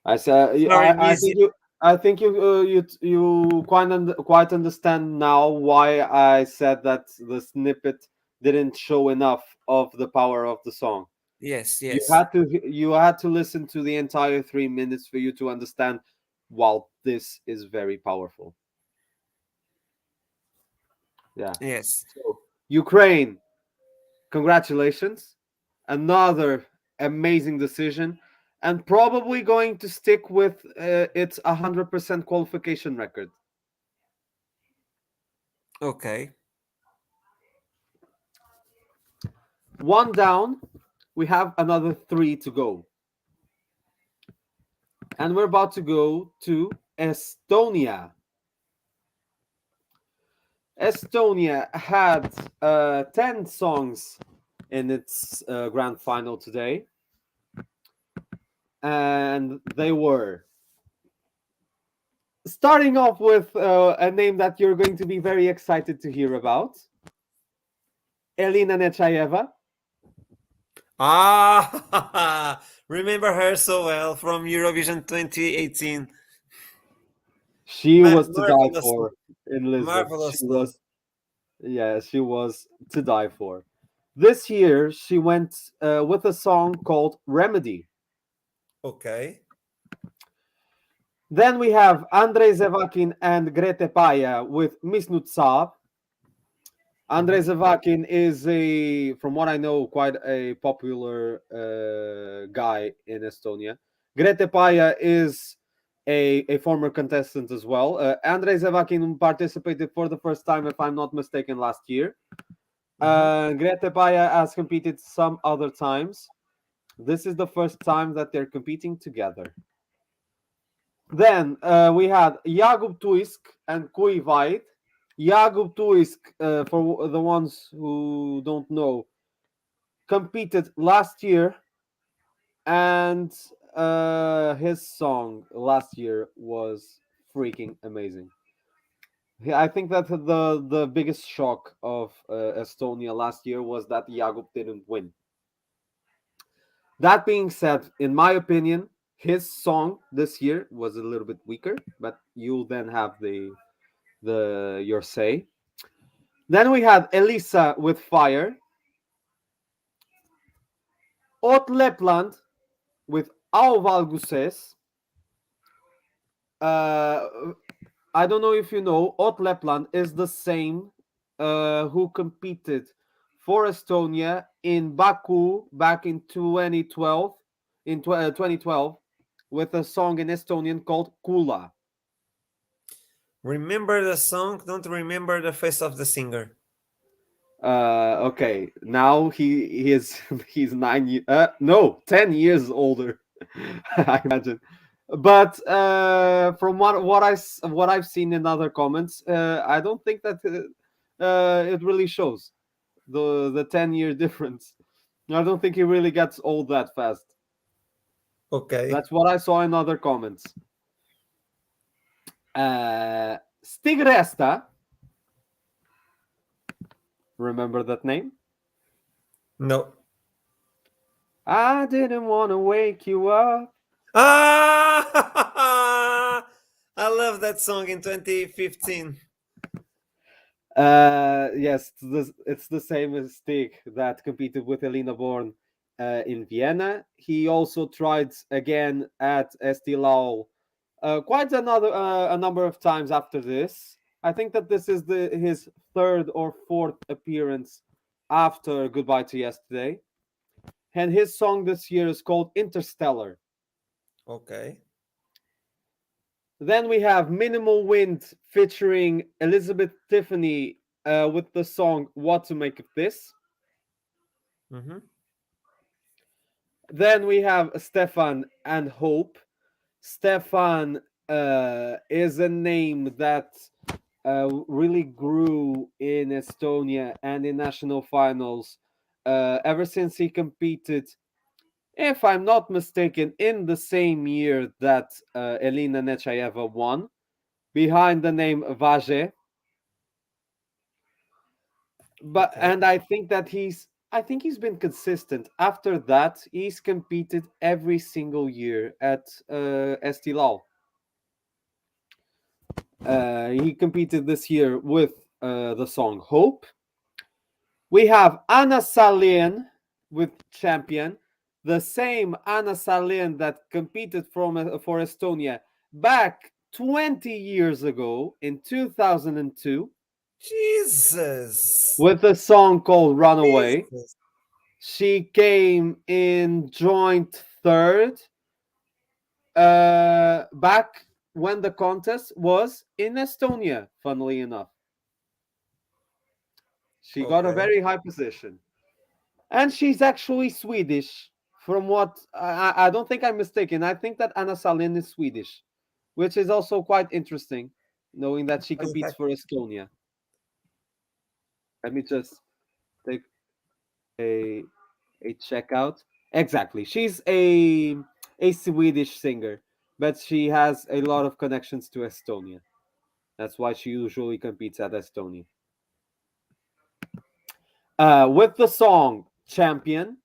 I said. Sorry, I music. think you. I think you quite understand now why I said that the snippet didn't show enough of the power of the song. Yes, You yes, had to listen to the entire 3 minutes for you to understand. Wow, this is very powerful. Yeah. yes. So Ukraine, congratulations! Another amazing decision, and probably going to stick with its 100% qualification record. Okay. One down, we have another three to go. And we're about to go to Estonia. Estonia had 10 songs in its grand final today. And they were starting off with a name that you're going to be very excited to hear about, Elina Nechayeva. Ah, remember her so well from Eurovision 2018. She was to die Marvelous, for in Lisbon. She marvelous song. was, yeah, she was to die for. This year, she went with a song called Remedy. Okay. Then we have Andrei Zevakin and Grete Paya with Misnutsav. Andrei Zevakin is from what I know, quite a popular guy in Estonia. Grete Paya is a former contestant as well. Andrei Zevakin participated for the first time, if I'm not mistaken, last year. Grete Paya has competed some other times. This is the first time that they're competing together. Then we had Jakub Tuisk and Kui Veit. Jakub Tuisk, for the ones who don't know, competed last year, and his song last year was freaking amazing. I think that the biggest shock of Estonia last year was that Jakub didn't win. That being said, in my opinion, his song this year was a little bit weaker, but you'll then have your say. Then we had Elisa with Fire, Ot Lepland with Auvalguses. I don't know if you know, Ot Lepland is the same who competed for Estonia in Baku back in 2012, 2012, with a song in Estonian called Kula. Remember the song, don't remember the face of the singer. Okay, now he is he's 10 years older. I imagine. But from what I've seen in other comments, I don't think that it really shows the 10-year difference. I don't think he really gets old that fast. Okay. That's what I saw in other comments. Stig Resta. Remember that name? No. I didn't want to wake you up. Ah! I love that song in 2015. Yes, it's the same as Stig that competed with Elina Born in Vienna. He also tried again at Eesti Laul quite a number of times after this. I think that this is his third or fourth appearance after Goodbye to Yesterday. and his song this year is called Interstellar. Okay. Then we have Minimal Wind featuring Elizabeth Tiffany with the song What to Make of This. Mm-hmm. Then we have Stefan and Hope. Stefan is a name that really grew in Estonia and in national finals ever since he competed, if I'm not mistaken, in the same year that Elina Nechayeva won, behind the name Vaje. But Okay. and I think he's been consistent. After that, he's competed every single year at Eesti Laul. He competed this year with the song Hope. We have Anna Salin with Champion, the same Anna Salin that competed for Estonia back 20 years ago in 2002 Jesus. with a song called Runaway. Jesus. She came in joint third back when the contest was in Estonia, funnily enough. She got a Okay. very high position. And she's actually Swedish, from what I don't think I'm mistaken. I think that Anna Salin is Swedish, which is also quite interesting, knowing that she competes Okay. for Estonia. Let me just take a check out. Exactly. She's a Swedish singer, but she has a lot of connections to Estonia. That's why she usually competes at Estonia. With the song Champion.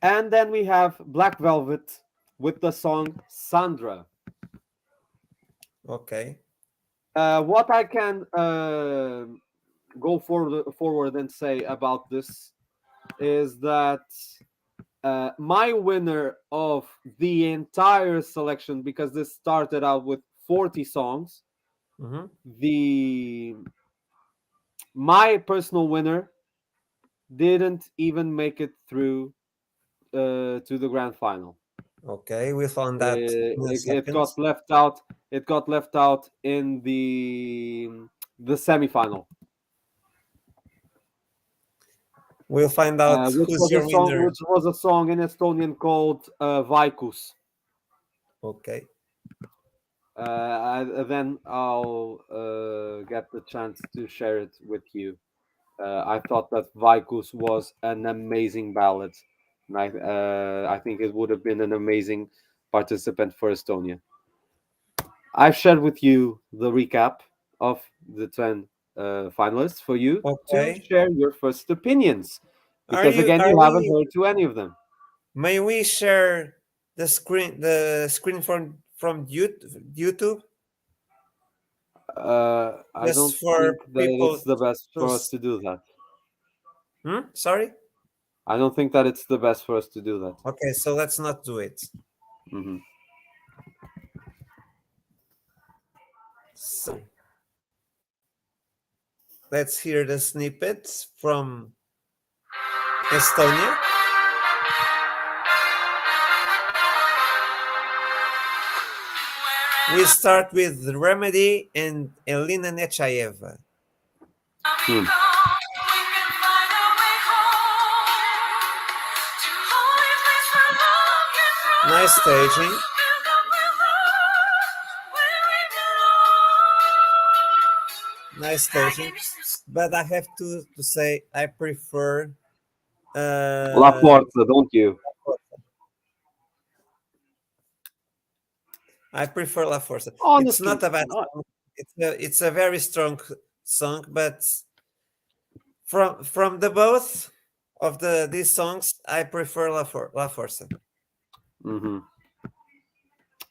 And then we have Black Velvet with the song Sandra. Okay. What I can go forward and say about this is that my winner of the entire selection, because this started out with 40 songs, Mm-hmm. my personal winner didn't even make it through to the grand final. Okay. We found that in a It second. got left out. It got left out in the semifinal, We'll find out which who's was a your song. winner. Which was a song in Estonian called Vaikus. Okay. Then I'll get the chance to share it with you. I thought that Vaikus was an amazing ballad, and I think it would have been an amazing participant for Estonia. I've shared with you the recap of the 10 finalists for you to Okay. share your first opinions, Are because you? again, Are you haven't we? heard to any of them. May we share the screen? The screen from YouTube, I just don't for think that people it's the best to. for us to do that. Sorry. I don't think that it's the best for us to do that. Okay. So let's not do it. Mhm. So let's hear the snippets from Estonia. We start with Remedy and Elina Nechayeva. Hmm. Nice staging. Nice staging. But I have to say I prefer La Forza, don't you? I prefer La Forza. It's Honestly, not a bad song. It's a very strong song, but from the both of these songs, I prefer La Forza. hmm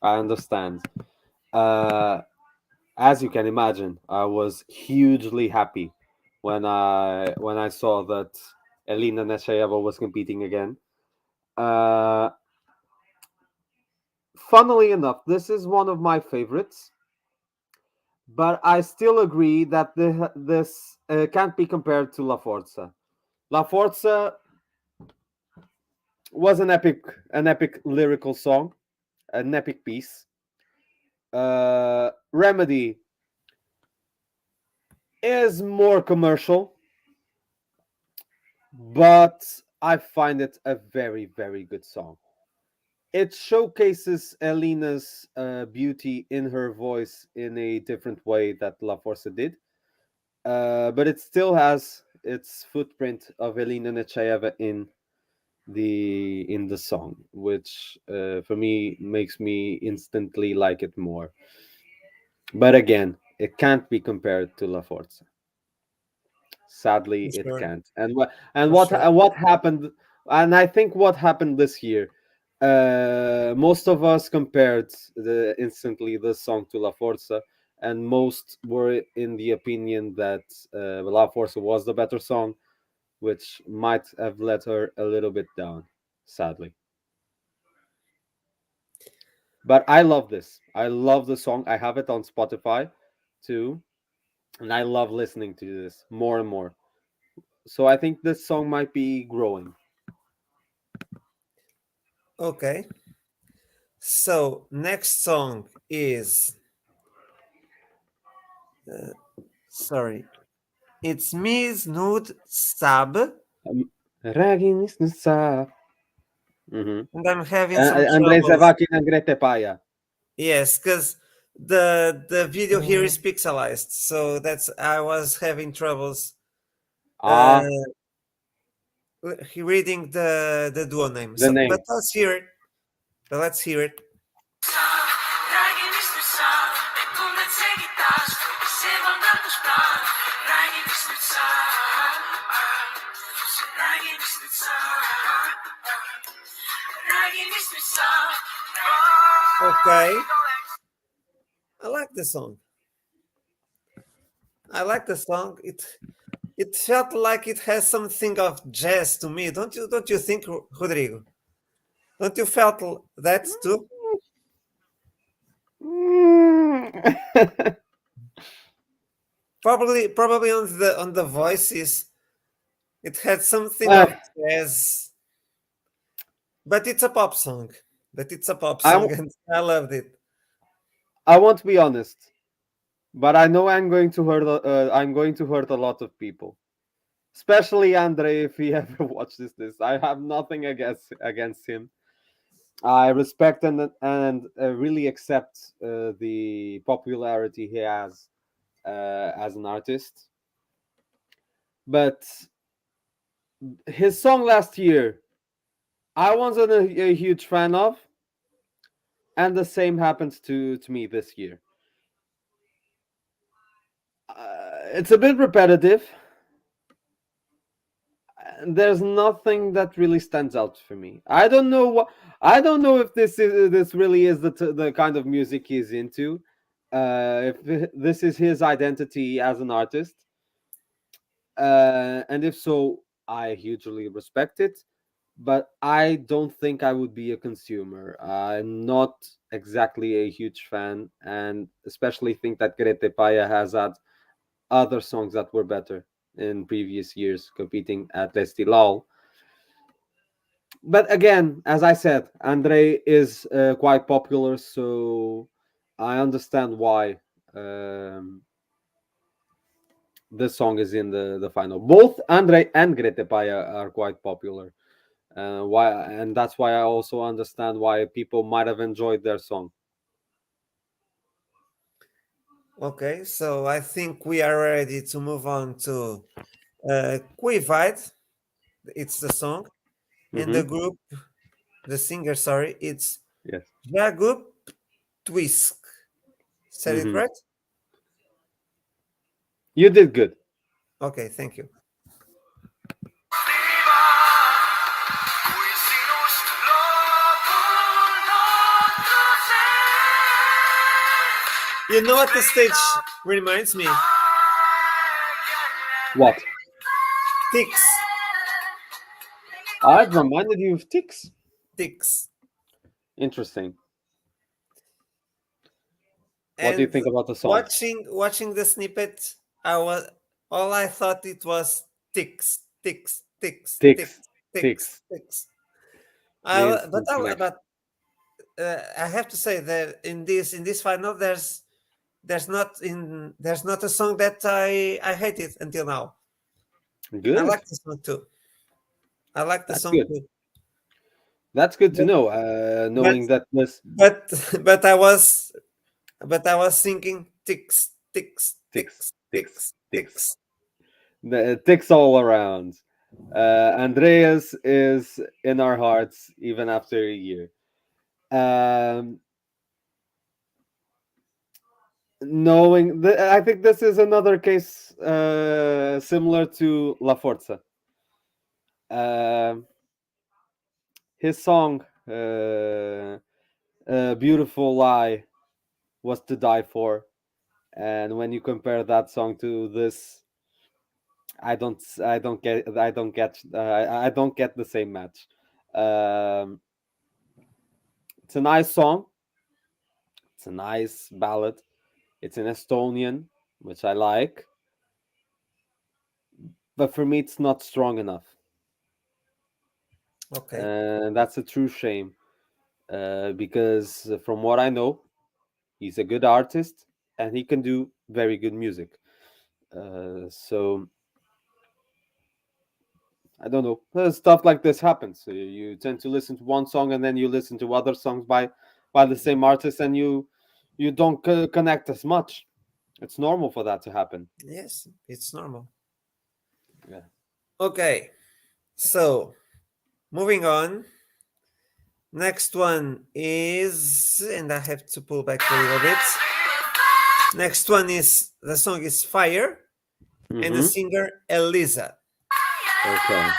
I understand. Uh, as you can imagine, I was hugely happy when I saw that Elina Neshayeva was competing again. Uh, Funnily enough, this is one of my favorites, but I still agree that this can't be compared to La Forza. La Forza was an epic lyrical song, an epic piece. Remedy is more commercial, but I find it a very, very good song. It showcases Elina's beauty in her voice in a different way that La Forza did, but it still has its footprint of Elina Nechayeva in the song, which for me makes me instantly like it more. But again, it can't be compared to La Forza. Sadly, For it sure. can't. And For sure. what happened? And I think what happened this year, most of us compared instantly this song to La Forza, and most were in the opinion that La Forza was the better song, which might have let her a little bit down, sadly. But I love this. I love the song. I have it on Spotify too, and I love listening to this more and more. So I think this song might be growing. Okay. So next song is sorry. It's Miss Nude Sab, Ragin Snsa. and I'm having some Andrei troubles. Zavakin and Grete Paia. Yes, because the video here is pixelized, so that's I was having troubles uh Ah, reading the duo name. the So, but name. let's hear it. Let's hear it. Okay, I like the song. I like the song. It felt like it has something of jazz to me. Don't you think, Rodrigo? Don't you felt that too? Probably on the voices, it had something Uh, of jazz, but it's a pop song. But it's a pop I, song, w- and I loved it. I won't be honest, but I know I'm going to hurt a lot of people, especially Andre if he ever watches this. I have nothing against him. I respect and really accept the popularity he has as an artist. But his song last year, I wasn't a huge fan of, and the same happened to me this year. It's a bit repetitive. And there's nothing that really stands out for me. I don't know what. I don't know if this really is the kind of music he's into. If this is his identity as an artist, and if so, I hugely respect it. But I don't think I would be a consumer. I'm not exactly a huge fan, and especially think that Grete Paya has had other songs that were better in previous years, competing at Eesti Laul. But again, as I said, Andre is quite popular, so I understand why um, this song is in the final. Both Andre and Grete Paya are quite popular. And that's why I also understand why people might have enjoyed their song. Okay, so I think we are ready to move on to Quivide. It's the song, and Hmm. the singer, sorry, it's Yes. Jagup Twisk. Said it Hmm. right? You did good. Okay, thank you. You know what the stage reminds me? What? Ticks. I've reminded you of Ticks. Ticks. Interesting. What do you And think about the song? watching the snippet, I was all I thought it was ticks, ticks, ticks, ticks, Ticks. ticks, Ticks. ticks. Instant connection. but I have to say that in this final, there's not a song that I hated until now. I Good. like the song too. I like the That's song good. too. That's good to But know. but Knowing that this but but I was thinking ticks ticks ticks, ticks ticks, ticks ticks, ticks. the ticks all around. Andreas is in our hearts even after a year. Um, I think this is another case similar to La Forza. Um his song, "Beautiful Lie," was to die for, and when you compare that song to this, I don't get the same match. Um, it's a nice song. It's a nice ballad. It's in Estonian, which I like, but for me, it's not strong enough, Okay. and that's a true shame. Because from what I know, he's a good artist and he can do very good music. So I don't know. Stuff like this happens. You tend to listen to one song and then you listen to other songs by the same artist, and you don't connect as much. It's normal for that to happen. Yes, it's normal. Yeah. Okay. So moving on. Next one is, and I have to pull back a little bit. Next one is the song is Fire, and the Mm-hmm. singer Elisa. Okay.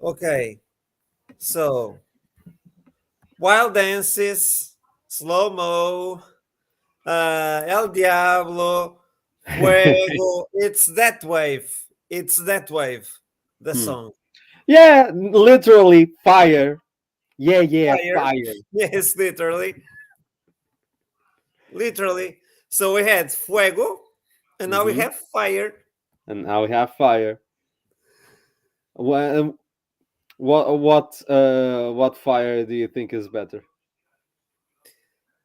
Okay, so wild dances, slow mo, El Diablo, Fuego. It's that wave. It's that wave. The Hmm. song Yeah, literally fire. Yeah, yeah, Fire. fire. Yes, literally, literally. So we had Fuego, and now we Mm-hmm. have Fire. And now we have fire. Well, what fire do you think is better?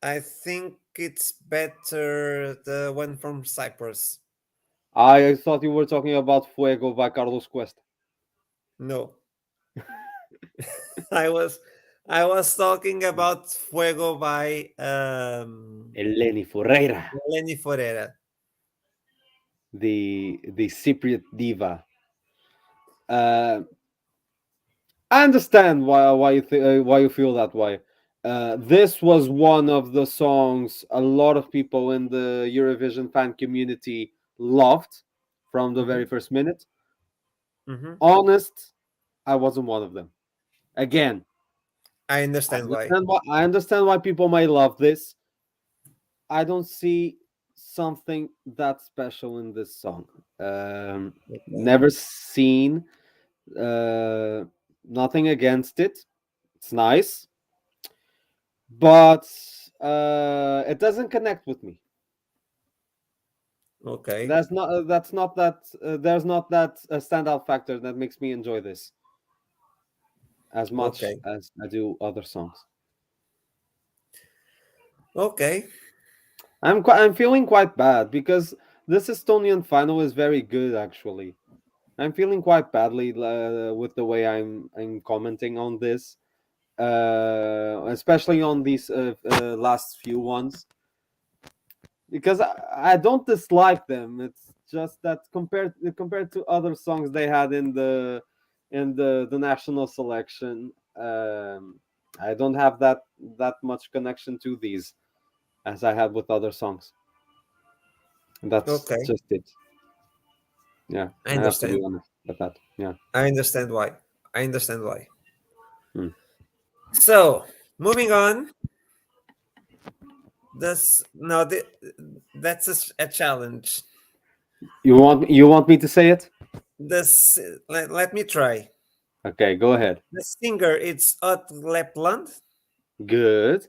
I think it's better the one from Cyprus. I thought you were talking about Fuego by Carlos Cuesta. No, I was I was talking about Fuego by Eleni Ferreira, Lenny Forera. the Cypriot diva. Uh, I understand why you feel that way. This was one of the songs a lot of people in the Eurovision fan community loved from the very Mhm, first minute. mhm. Honest, I wasn't one of them. Again, I understand why. I understand why people may love this. I don't see something that special in this song. Okay. Never seen. Uh, Nothing against it. It's nice, but it doesn't connect with me. Okay. That's not. That's not that. There's not that standout factor that makes me enjoy this as much Okay. as I do other songs. Okay. I'm feeling quite bad because this Estonian final is very good actually. I'm feeling quite badly with the way I'm commenting on this, especially on these last few ones, because I don't dislike them. It's just that compared to other songs they had in the national selection, I don't have that much connection to these as I had with other songs. That's Okay. just it. Yeah, I I have to be understand. honest with that. Yeah. I understand why. I understand why. Hmm. So moving on. This no, that's a challenge. You want me to say it? This let me try. Okay, go ahead. The singer it's Ot Lepland, Good.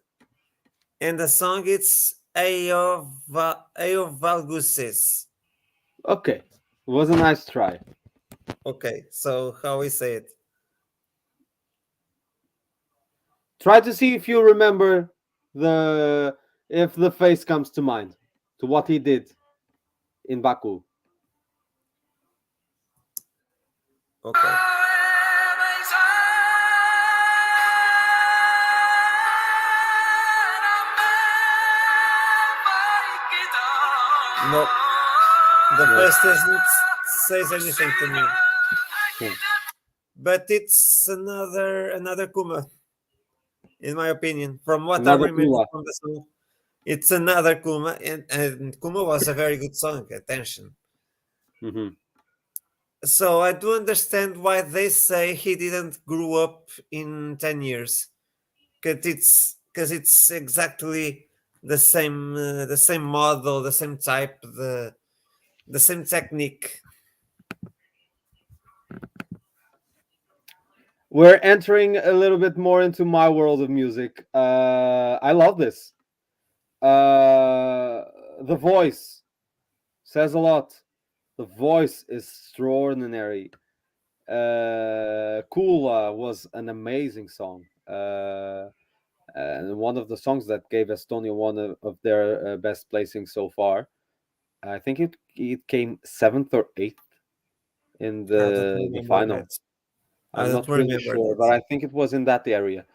And the song it's Eo Valguses. Okay. It was a nice try. Okay, so how we say it? Try to see if you remember if the face comes to mind to what he did in Baku. Okay. No, the face doesn't says anything to me. Hmm. But it's another Kuma, in my opinion. From what I Another remember Kula. from the song, it's another Kuma, and Kuma was a very good song. Attention. Hmm. So I do understand why they say he didn't grow up in 10 years, because it's exactly the same model, the same type, the same technique. We're entering a little bit more into my world of music. I love this. The voice says a lot. The voice is extraordinary. Kula was an amazing song. And one of the songs that gave Estonia one of their best placings so far. I think it came seventh or eighth in I don't the remember final. that. I I'm don't not really remember sure, that. but I think it was in that area.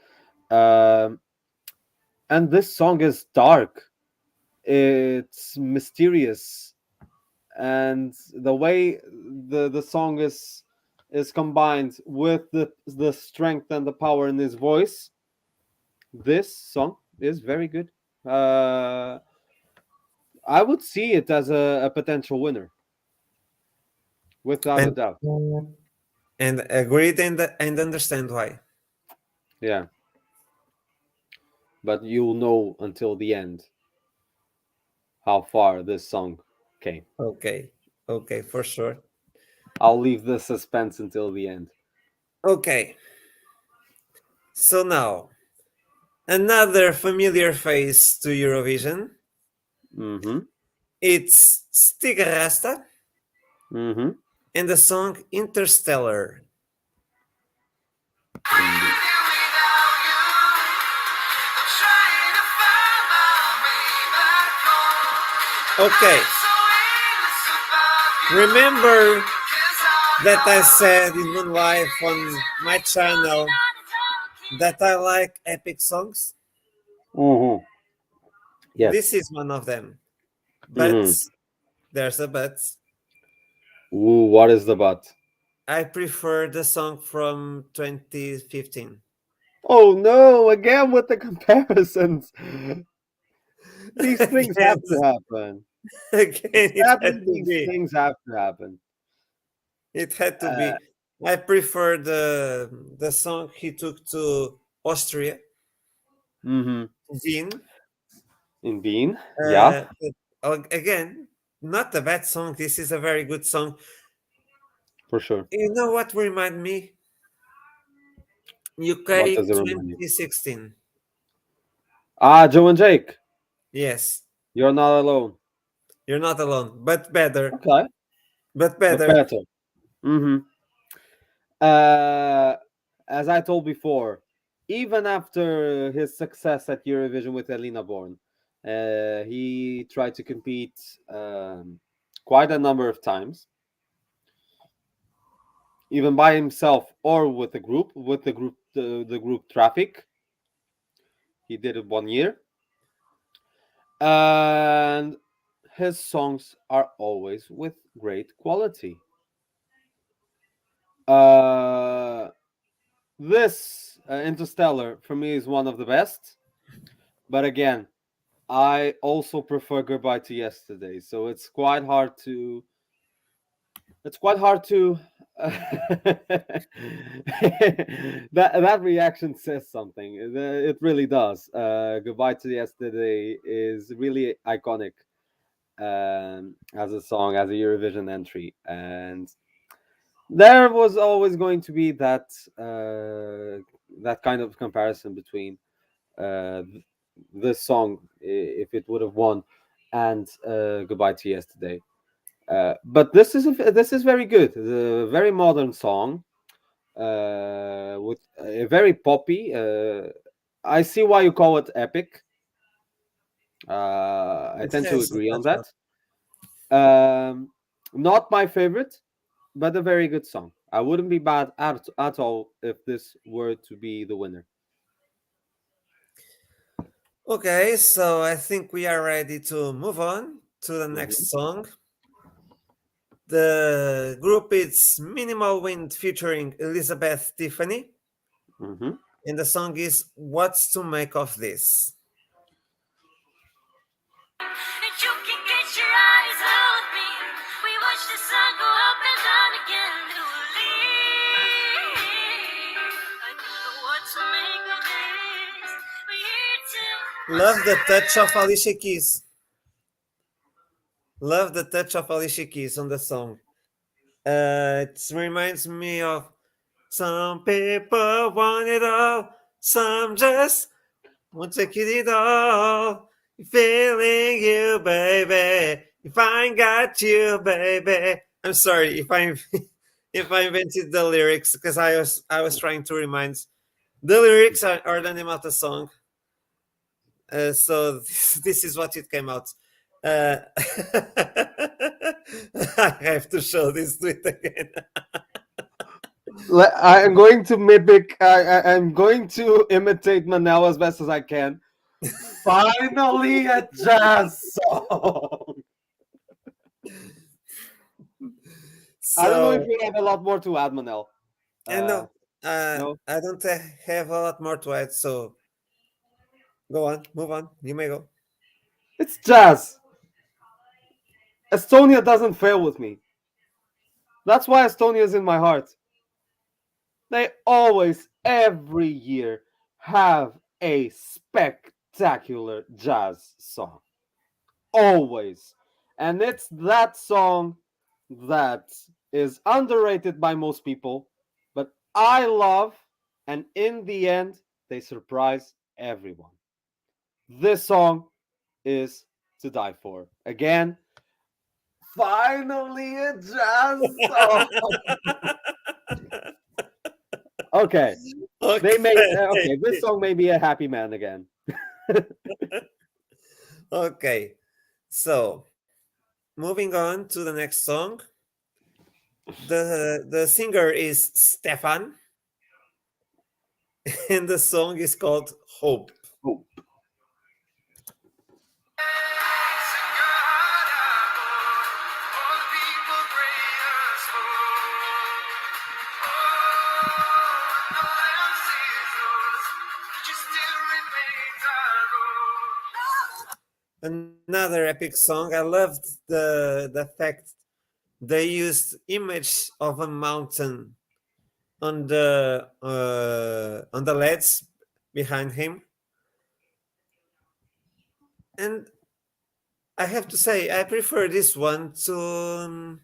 Um, and this song is dark. It's mysterious, and the way the song is combined with the strength and the power in his voice, this song is very good. I would see it as a potential winner, without a And doubt. agreed and understand why. Yeah, but you'll know until the end how far this song came. Okay. Okay, for sure. I'll leave the suspense until the end. Okay. So now another familiar face to Eurovision. Mm-hmm. It's Stiga Rasta Mm-hmm. and the song Interstellar. Indeed. Okay. Remember that I said in one live on my channel that I like epic songs? Mm-hmm. Yes. This is one of them. But Mm-hmm. there's a but. Ooh, what is the but? I prefer the song from 2015. Oh no, again with the comparisons. These things have Again, to happen. again, it Sadly, had to these be. things have to happen. It had to Uh, be. I prefer the song he took to Austria, mm-hmm. Wien. In Bean, yeah, Uh, Again, not a bad song. This is a very good song. for sure. You know what remind me? What UK does it remind you? 2016. Ah, Joe and Jake, Yes, you're not alone. you're not alone, but better, Okay, but but better. better. Mm-hmm. Uh, as I told before, even after his success at Eurovision with Elina Born, he tried to compete quite a number of times, even by himself or with a group. With the group Traffic, he did it 1 year, and his songs are always with great quality. Uh, this Interstellar for me is one of the best, but again, I also prefer Goodbye to Yesterday, so it's quite hard to. It's quite hard to. That reaction says something. It really does. Goodbye to Yesterday is really iconic as a song, as a Eurovision entry, and there was always going to be that kind of comparison between this song if it would have won, and Goodbye to Yesterday. But this is very good. The very modern song with a very poppy. I see why you call it epic. I tend to Yes, agree on that's what. that. Not my favorite, but a very good song. I wouldn't be bad at all if this were to be the winner. Okay, so I think we are ready to move on to the Mhm. next song. The group is Minimal Wind featuring Elizabeth Tiffany, Mhm. and the song is What's to Make of This? And you can get your eyes off me. We watch the sun go up and down again. I don't know what to make of this. We're here till Love the touch of Alicia Keys. Love the touch of Alicia Keys on the song. It reminds me of some people want it all, some just won't take it all. Feeling you, baby. If I ain't got you, baby. I'm sorry if I if I invented the lyrics because I was trying to remind. The lyrics are the name of the song. So this is what it came out. Uh, I have to show this tweet again. I am going to mimic. I'm going to imitate Manel as best as I can. Finally, a jazz song. I don't know if So you have a lot more to add, Manel. and no, No, I don't have a lot more to add. So go on, move on. You may go. it's jazz. Estonia doesn't fail with me. That's why Estonia is in my heart. They always, every year, have a spectacular jazz song. Always. And it's that song that is underrated by most people, but I love, and in the end, they surprise everyone. This song is to die for. Again, finally a jazz song. Okay, they made Okay. okay. This song may be a happy man again. Okay. So moving on to the next song. The singer is Stefan, and the song is called Hope. Oh, Another epic song. I loved the fact they used image of a mountain on the LEDs behind him, and I have to say I prefer this one to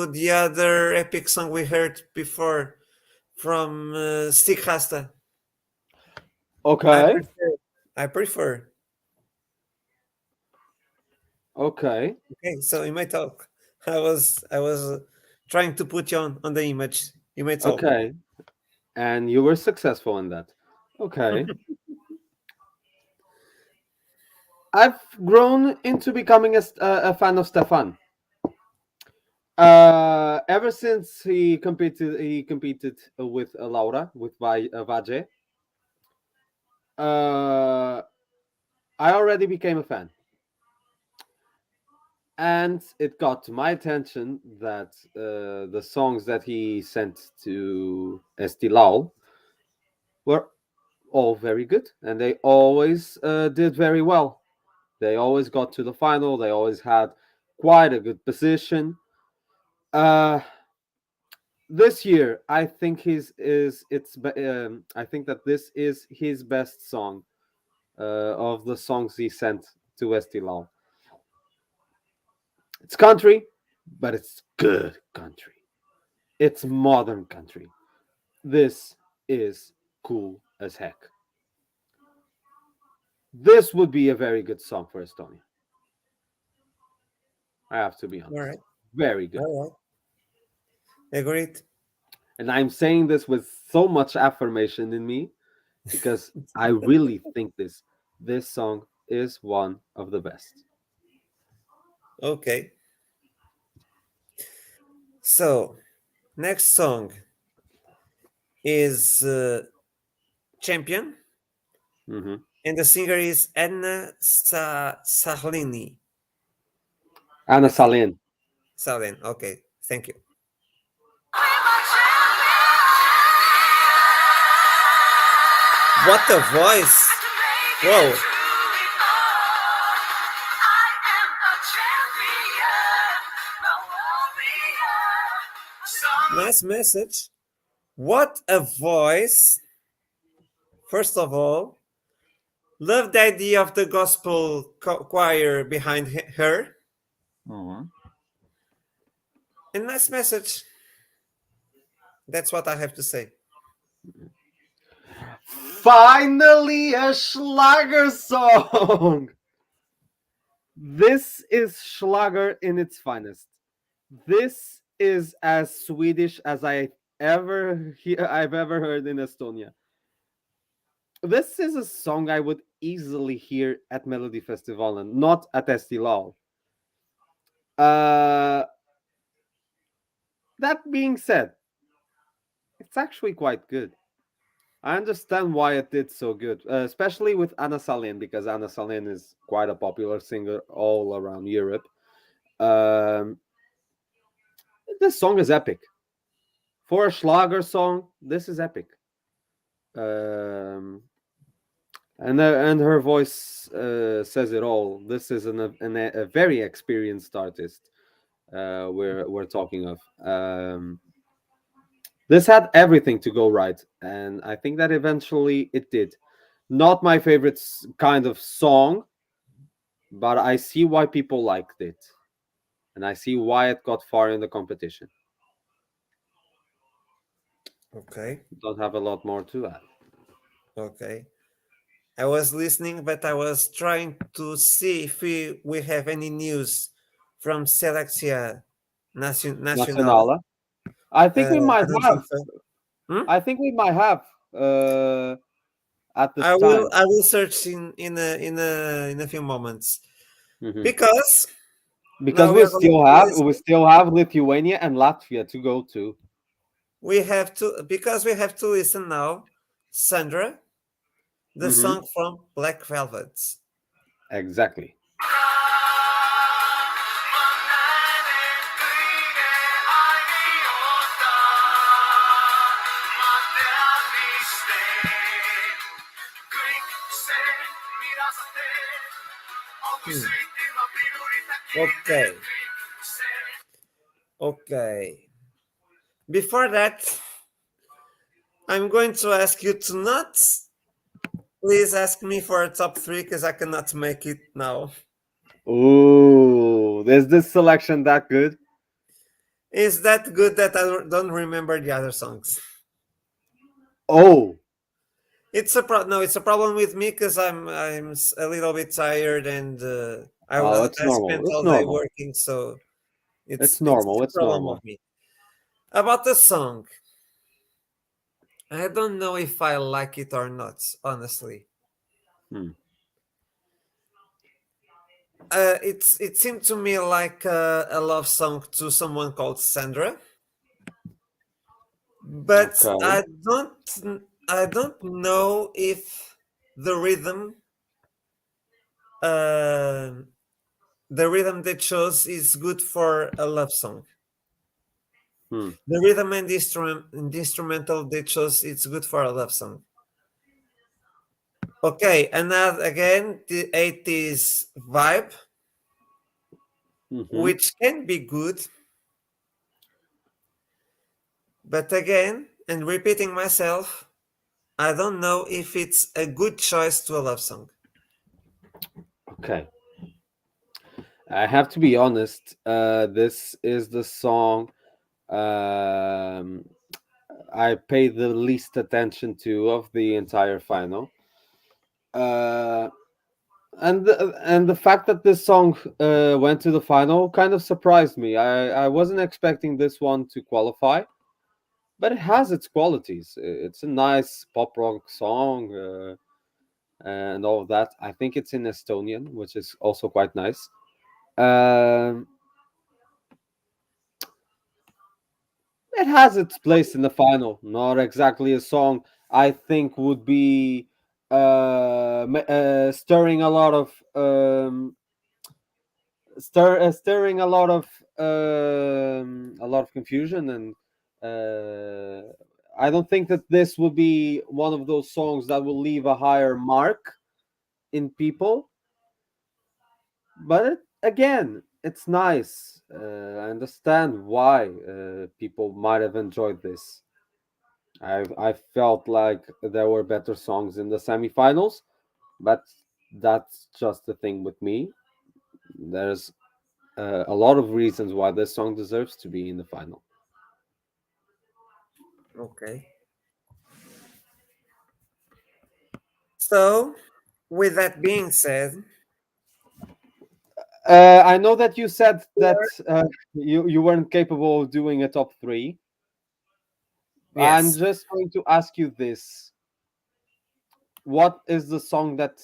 the other epic song we heard before from Stig Hasta. I okay, prefer. I prefer. okay, Okay, so you may talk. I was trying to put you on the image. You may talk. okay. And you were successful in that. Okay. I've grown into becoming a fan of Stefan. Ever since he competed with Laura with Vaje. Uh, I already became a fan, and it got to my attention that the songs that he sent to Eesti Laul were all very good, and they always did very well. They always got to the final. They always had quite a good position. Uh, this year, I think I think that this is his best song of the songs he sent to Estilal. It's country, but it's good country. It's modern country. This is cool as heck. this would be a very good song for Estonia. I have to be honest. All right. Very good. All right. Agreed. And I'm saying this with so much affirmation in me because I really think this song is one of the best. Okay. So, next song is Champion, Mhm. and the singer is Anna Sahlini. Anna I think- Salin. Salin. Okay. Thank you. What a voice! Whoa. Nice message. What a voice! First of all, love the idea of the gospel choir behind her. Mhm. And nice message. That's what I have to say. Finally, a Schlager song. This is Schlager in its finest. This is as Swedish as I've ever heard in Estonia. This is a song I would easily hear at Melodifestivalen, not at Eesti Laul. That being said, it's actually quite good. I understand why it did so good, especially with Anna Salin, because Anna Salin is quite a popular singer all around Europe. Um, this song is epic. For a Schlager song, this is epic. And her voice says it all. This is a very experienced artist. We're talking of. This had everything to go right, and I think that eventually it did. Not my favorite kind of song, but I see why people liked it, and I see why it got far in the competition. Okay. Don't have a lot more to add. Okay. I was listening, but I was trying to see if we have any news from Selecţia Națională. Națională. I think we might I don't have. think so. Hmm? I think we might have at this I time. will search in a few moments Mhm. because Because now we are going still to have listen. we still have Lithuania and Latvia to go to. We have to listen now, Sandra, the Mhm. song from Black Velvets. Exactly. Okay. Okay. Before that, I'm going to ask you to not please ask me for a top three because I cannot make it now. Ooh, is this selection that good? Is that good that I don't remember the other songs? Oh, It's a it's a problem with me because I'm a little bit tired and it's I normal. spent It's all day normal. working, so It's it's normal. a It's problem of normal. me. About the song, I don't know if I like it or not, honestly. Hmm. It seemed to me like a love song to someone called Sandra, but Okay. I don't know if the uh, rhythm they chose is good for a love song. Hmm. The rhythm and the instrumental they chose it's good for a love song. Okay, and now again the 80s vibe, Mhm. which can be good, but again, and repeating myself, I don't know if it's a good choice to a love song. Okay. I have to be honest. This is the song I paid the least attention to of the entire final. Uh, And the fact that this song went to the final kind of surprised me. I wasn't expecting this one to qualify, but it has its qualities. It's a nice pop rock song and all of that. I think it's in Estonian, which is also quite nice. Um, it has its place in the final. Not exactly a song I think would be stirring a lot of stirring a lot of confusion, and I don't think that this will be one of those songs that will leave a higher mark in people. But again, it's nice. I understand why people might have enjoyed this. I felt like there were better songs in the semifinals, but that's just the thing with me. There's a lot of reasons why this song deserves to be in the final. Okay. So, with that being said, I know that you said that you weren't capable of doing a top three. I'm yes. just going to ask you this: what is the song that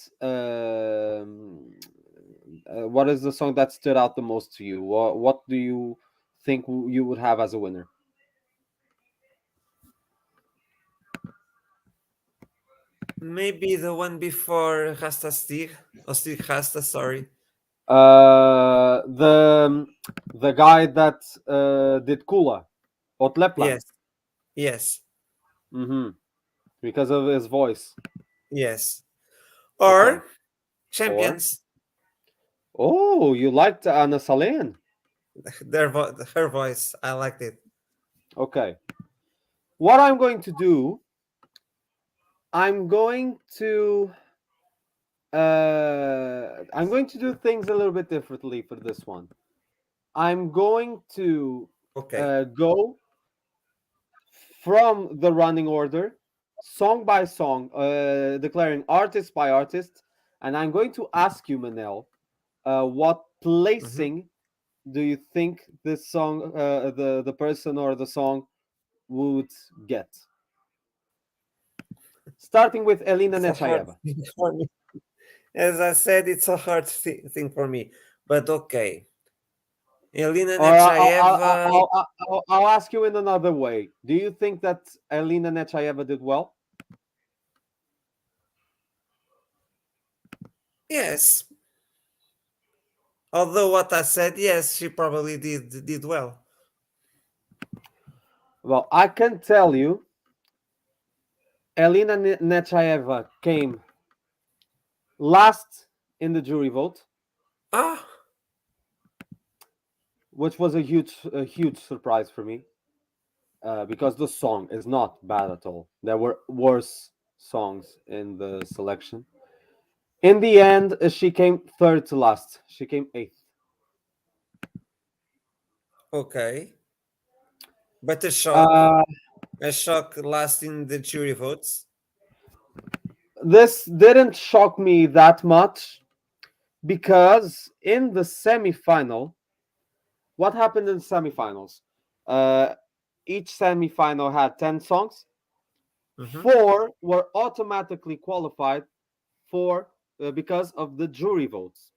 what is the song that stood out the most to you? What do you think you would have as a winner? Maybe the one before Rasta Stig, or Stig Rasta, sorry. The guy that did Kula, Otleplan. Yes, yes, Mm-hmm. Because of his voice. yes. Okay. Or Or Champions, oh, you liked Anna Salen. her voice. I liked it. Okay. What I'm going to do, I'm going to I'm going to do things a little bit differently for this one. I'm going to Okay. go from the running order, song by song, declaring artist by artist, and I'm going to ask you, Manel, what Mhm. placing do you think this song, the person or the song would get? Starting with Elina It's a hard Nechayeva. thing for me. As I said, it's a hard thing for me. But okay. Elena Or Nechayeva, I'll ask you in another way. Do you think that Elina Nechayeva did well? yes. Although what I said, yes, she probably did well. Well, I can tell you, Elina Nechayeva came last in the jury vote, Ah, which was a huge surprise for me because the song is not bad at all. There were worse songs in the selection. In the end, she came third to last. She came eighth. okay. But Uh, a shock last in the jury votes. this didn't shock me that much because in the semifinal, what happened in the semifinals? Uh, each semifinal had 10 songs. Hmm. Four were automatically qualified for because of the jury votes.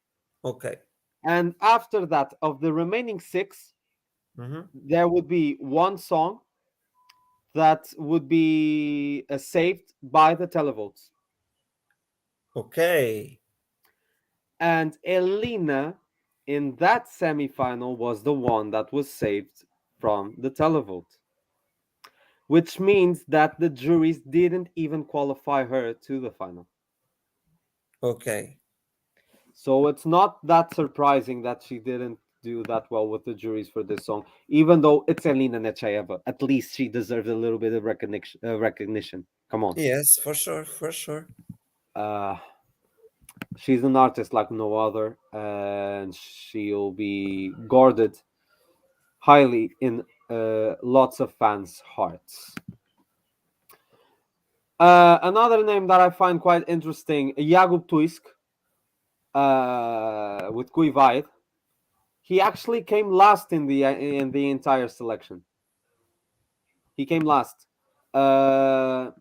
Okay. And after that, of the remaining six, Hmm. there would be one song that would be saved by the televotes. Okay. And Elena, in that semifinal, was the one that was saved from the televote, which means that the juries didn't even qualify her to the final. Okay. So it's not that surprising that she didn't do that well with the juries for this song, even though it's Elena Nechayeva. At least she deserves a little bit of recognition. Recognition. Come on. Yes, for sure, for sure. Uh, she's an artist like no other, and she'll be guarded highly in lots of fans' hearts. Another name that I find quite interesting, Jakub Tuisk. with Kuwait, he actually came last in the entire selection. He came last. Not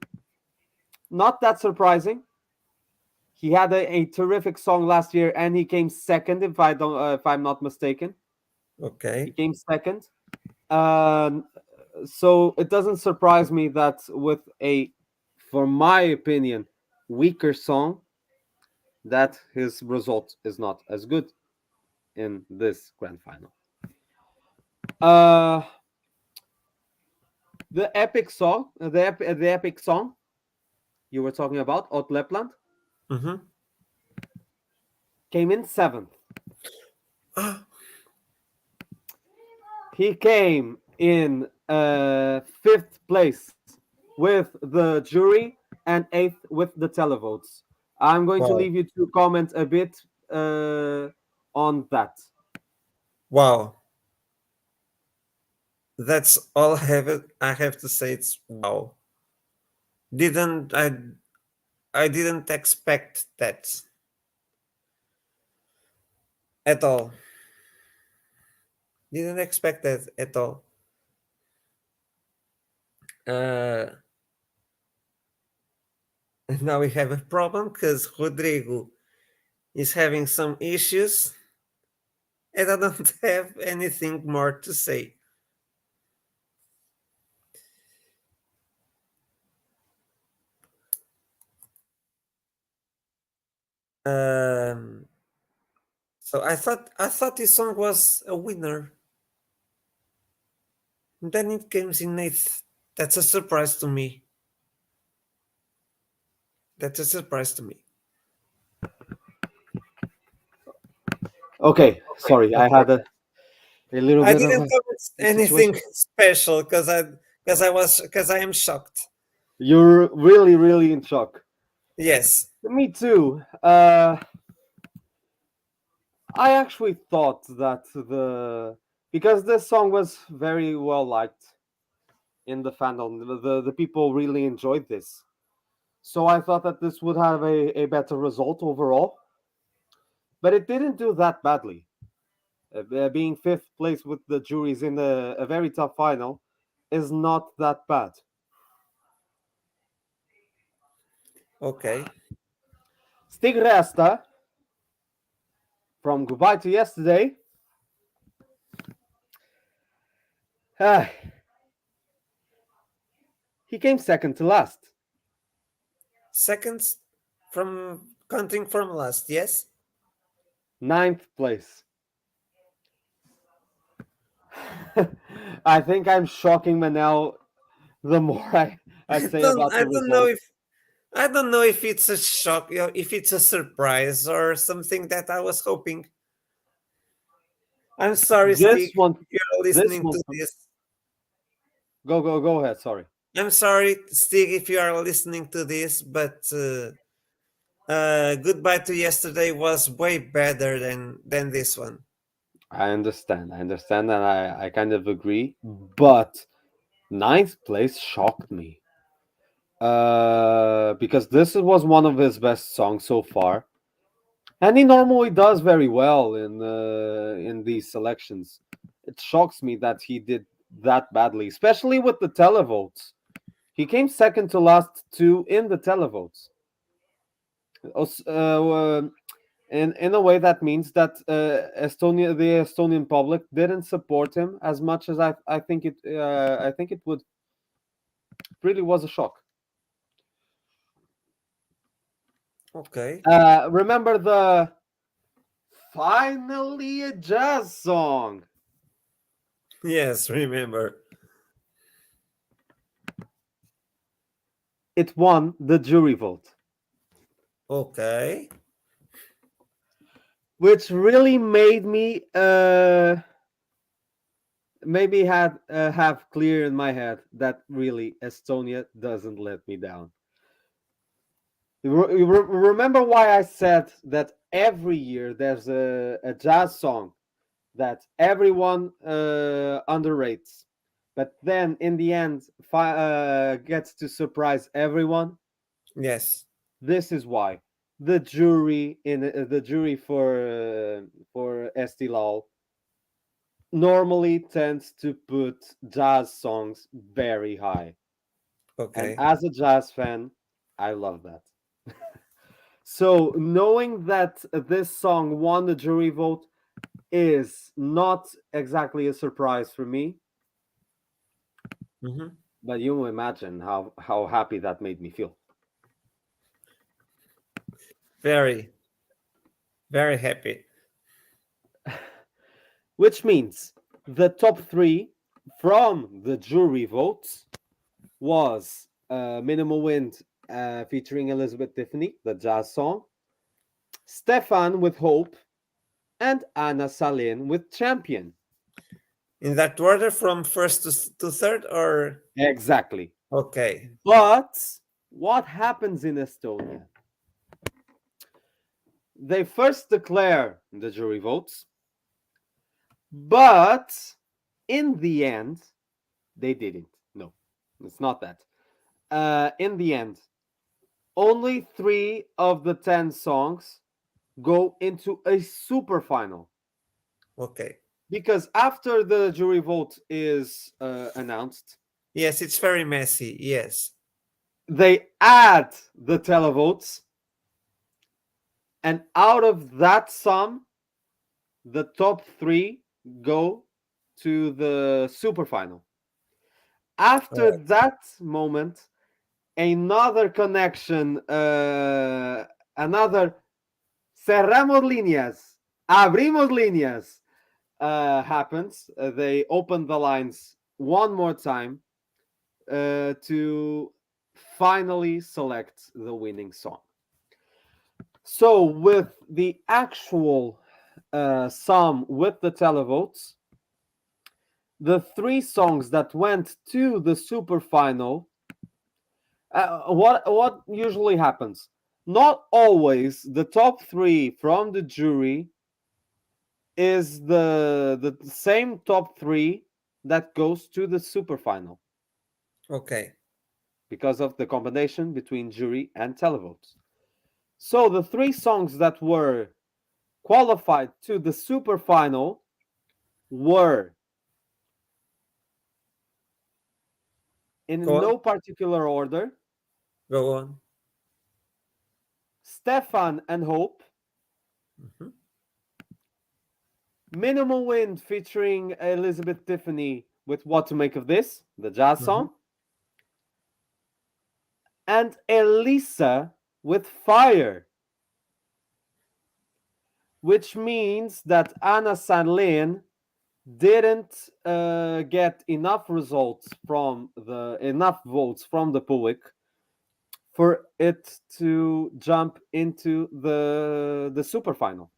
that surprising. He had a terrific song last year, and he came second. If I'm not mistaken, he Okay. came second. So it doesn't surprise me that with for my opinion, weaker song, that his result is not as good in this grand final. The epic song, the epic song you were talking about, Ot Lepland, Mm-hmm. came in seventh. He came in fifth place with the jury and eighth with the televotes. I'm going to Wow. leave you to comment a bit on that. Wow. That's all I have to say. It's wow. Didn't I didn't expect that at all. Didn't expect that at all. And now we have a problem because Rodrigo is having some issues, and I don't have anything more to say. Um, so I thought this song was a winner. And then it comes in eighth. That's a surprise to me. That's a surprise to me. Okay, sorry, I had a little I bit of didn't a comment anything situation. special because I am shocked. You're really, really in shock. Yes. Me too. I actually thought that because this song was very well liked in the fandom, the people really enjoyed this. So I thought that this would have a better result overall, but it didn't do that badly. Being fifth place with the juries in a very tough final is not that bad. Okay. Stig Resta from Goodbye to Yesterday. Ah, he came second to last. Seconds from counting from last, yes? Ninth place. I think I'm shocking Manel the more I say about I the don't know result. if I don't know if it's a shock, if it's a surprise or something that I was hoping. I'm sorry, This Stig, one, if you're this listening one. to this. Go ahead. Sorry. I'm sorry, Stig, if you are listening to this, but Goodbye to Yesterday was way better than this one. I understand, and I kind of agree. But ninth place shocked me. Because this was one of his best songs so far, and he normally does very well in these selections. It shocks me that he did that badly, especially with the televotes. He came second to last two in the televotes. In a way, that means that the Estonian public didn't support him as much as I think it would. Really was a shock. Okay. Remember the finally a jazz song? Yes, remember. It won the jury vote, Okay. which really made me maybe have clear in my head that really Estonia doesn't let me down. Remember why I said that every year there's a jazz song that everyone underrates, but then in the end gets to surprise everyone? Yes. This is why. the jury for Eesti Laul normally tends to put jazz songs very high. And Okay. as a jazz fan, I love that. So knowing that this song won the jury vote is not exactly a surprise for me, Mhm. but you imagine how happy that made me feel. Very, very happy. Which means the top three from the jury votes was Minimal Wind featuring Elizabeth Tiffany, the jazz song, Stefan with Hope, and Anna Salin with Champion. In that order from first to third, or Exactly. okay. But what happens in Estonia? They first declare the jury votes, but in the end, they didn't. No, it's not that. In the end, only 3 of the 10 songs go into a super final. Okay. Because after the jury vote is announced, Yes, it's very messy. Yes. they add the televotes, and out of that sum, the top 3 go to the super final. After Right. that moment, another connection, another cerramos líneas, abrimos líneas happens. They open the lines one more time to finally select the winning song. So, with the actual sum with the televotes, the 3 songs that went to the super final, what usually happens? Not always the top 3 from the jury is the same top 3 that goes to the super final Okay. because of the combination between jury and televotes. So the 3 songs that were qualified to the super final were, in Go on. no particular order, Go on. Stefan and Hope, Mhm. Minimal Wind featuring Elizabeth Tiffany with What to Make of This, the jazz song, and Elisa with Fire, which means that Anna Sanlin didn't get enough votes from the public for it to jump into the super final.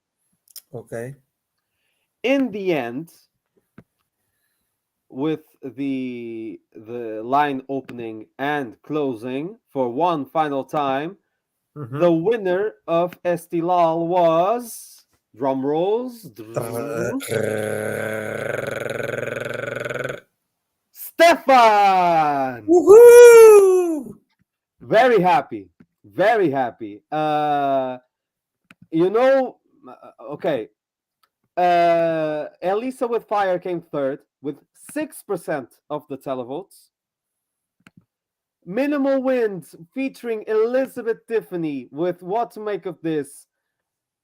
Okay. In the end, with the line opening and closing for one final time, Mhm. the winner of Eesti Laul was, drum rolls, Stefan. Woohoo! Very happy, very happy. You know, okay. Elisa with Fire came third with 6% of the televotes. Minimal Wind featuring Elizabeth Tiffany with What to Make of This.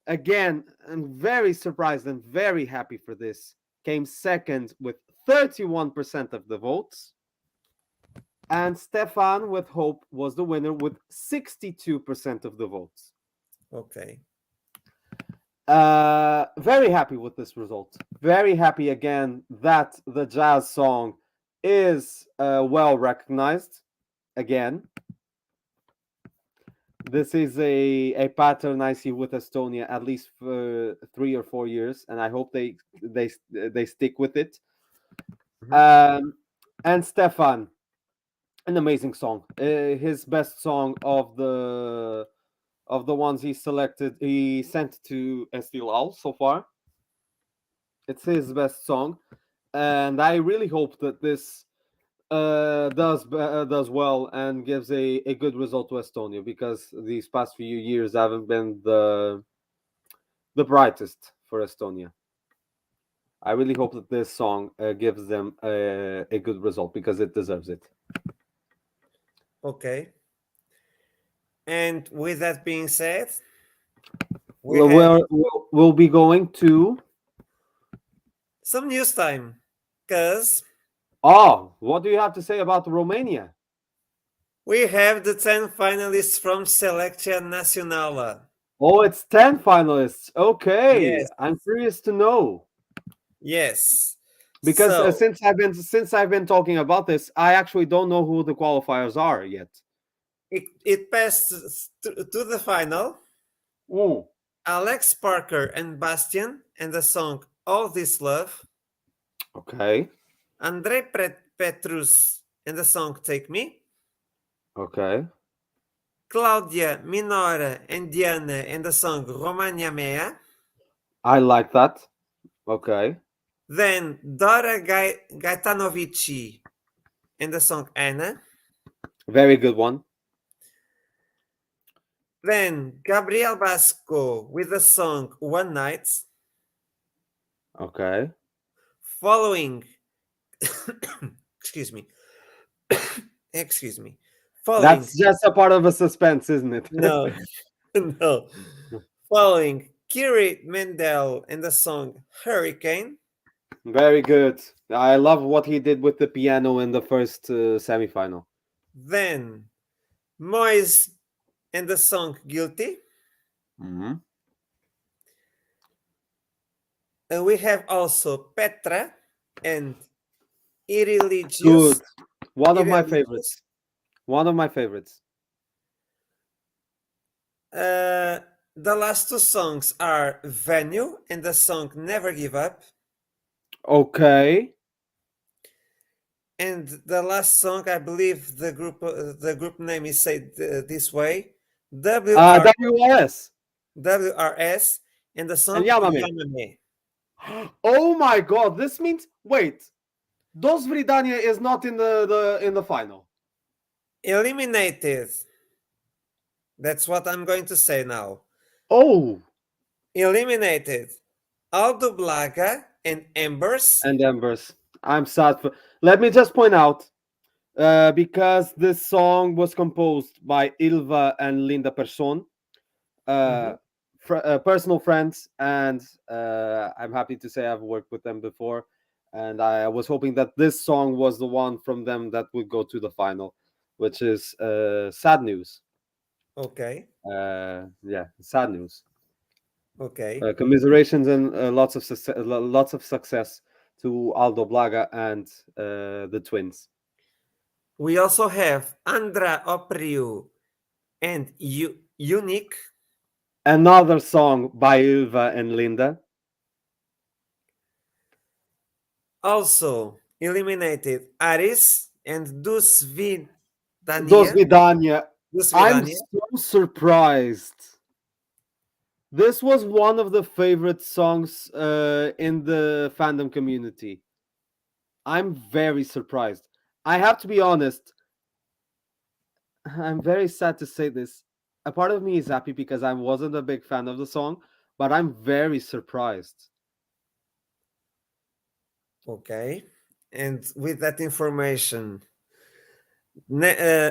Again, I'm very surprised and very happy for this. Came second with 31% of the votes. And Stefan with Hope was the winner with 62% of the votes. Okay. Very happy with this result. Very happy again that the jazz song is well recognized again. This is a pattern I see with Estonia at least for 3 or 4 years, and I hope they stick with it. And Stefan, an amazing song. His best song of the ones he sent to Eesti Laul so far. It's his best song, and I really hope that this does well and gives a good result to Estonia, because these past few years haven't been the brightest for Estonia. I really hope that this song gives them a good result, because it deserves it. Okay. And with that being said, we have We'll be going to. some news time. Because Oh, what do you have to say about Romania? we have the 10 finalists from Selecţia Națională. Oh, it's 10 finalists. Okay, Yes. I'm curious to know, Yes. because So, since I've been talking about this, I actually don't know who the qualifiers are yet. it passed to the final. Mm. Alex Parker and Bastian and the song All This Love. Okay. Andrei Petrus and the song Take Me. Okay. Claudia Minora and Diana and the song Romania Mea. I like that. Okay. Then Dora Gaetanovici and the song Anna. Very good one. Then Gabriel Basco with the song One Night. Okay. Following, excuse me, excuse me. Following, That's just a part of a suspense, isn't it? no, no. Following Kiri Mendel and the song Hurricane. Very good. I love what he did with the piano in the first semifinal. Then Moise and the song Guilty. Mm-hmm. And we have also Petra and Irreligious. Good. One of my Irreligious. favorites. One of my favorites. The last two songs are Venue and the song Never Give Up. Okay. And the last song, I believe the group name is said this way: WRS. WRS, and the song And Yamame. Yamame. Oh my god, this means, wait. Dos Vridania is not in the final. Eliminated. That's what I'm going to say now. Oh. Eliminated. Aldo Blaga and Embers. And Embers. I'm sad for. Let me just point out, because this song was composed by Ilva and Linda Persson, personal friends, and I'm happy to say I've worked with them before, and I was hoping that this song was the one from them that would go to the final, which is sad news. Okay. Yeah, sad news. Okay. Commiserations and lots of success to Aldo Blaga and the twins. We also have Andra Opriu and Unique. Another song by Ilva and Linda. Also eliminated Aris and Dos Vidania. I'm so surprised. This was one of the favorite songs in the fandom community. I'm very surprised. I have to be honest. I'm very sad to say this. A part of me is happy because I wasn't a big fan of the song, but I'm very surprised. Okay. And with that information,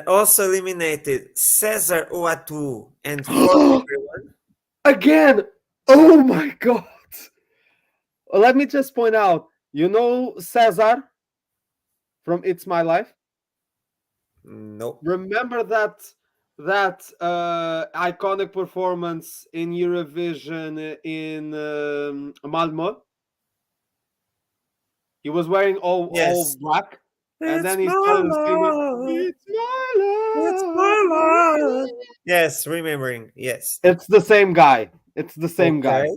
also eliminated Cesar Oatu and everyone. Again! Oh my god! Let me just point out, you know Cesar from It's My Life? No. Remember that iconic performance in Eurovision in Malmö? He was wearing all black, and then he started screaming, "It's my love! It's my love!" Yes, remembering. Yes, it's the same guy. It's the same guy.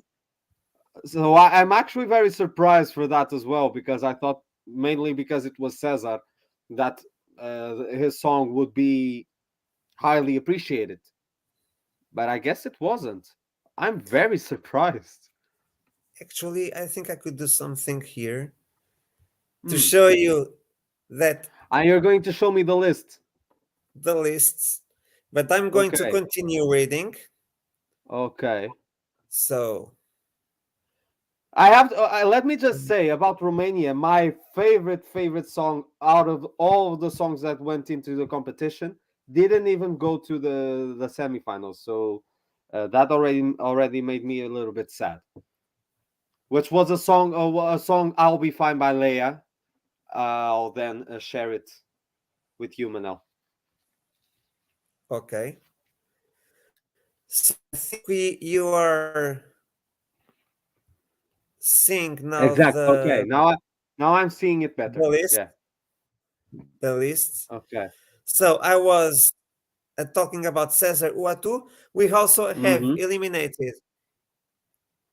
So I'm actually very surprised for that as well, because I thought, mainly because it was Cesar, that his song would be highly appreciated, but I guess it wasn't. I'm very surprised. Actually, I think I could do something here to show you that And you're going to show me the list. the lists, but I'm going to Okay. continue reading. Okay. So I have to, let me just say about Romania, my favorite song out of all of the songs that went into the competition didn't even go to the semifinals. So that already made me a little bit sad. Which was a song "I'll Be Fine" by Leia. I'll then share it with you, Manel. okay. So I think you are seeing now Exact. Okay. Now I'm seeing it better. the list. Yeah. The lists. Okay. So I was talking about Cesar Uatu. We also have Mm-hmm. eliminated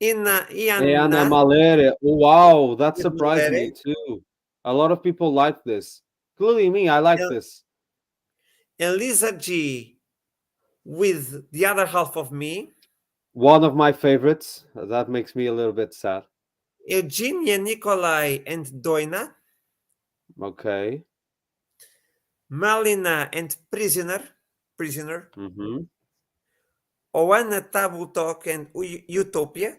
Ana Iana Malere. Oh, wow, that surprised Malere, me too. A lot of people like this, including me. I like and this. Lisa G with the other half of me, One of my favorites. That makes me a little bit sad. Eugenia Nicolai and Doina, Okay. Malina and Prisoner, Mm-hmm. Oana Tabutok and Utopia,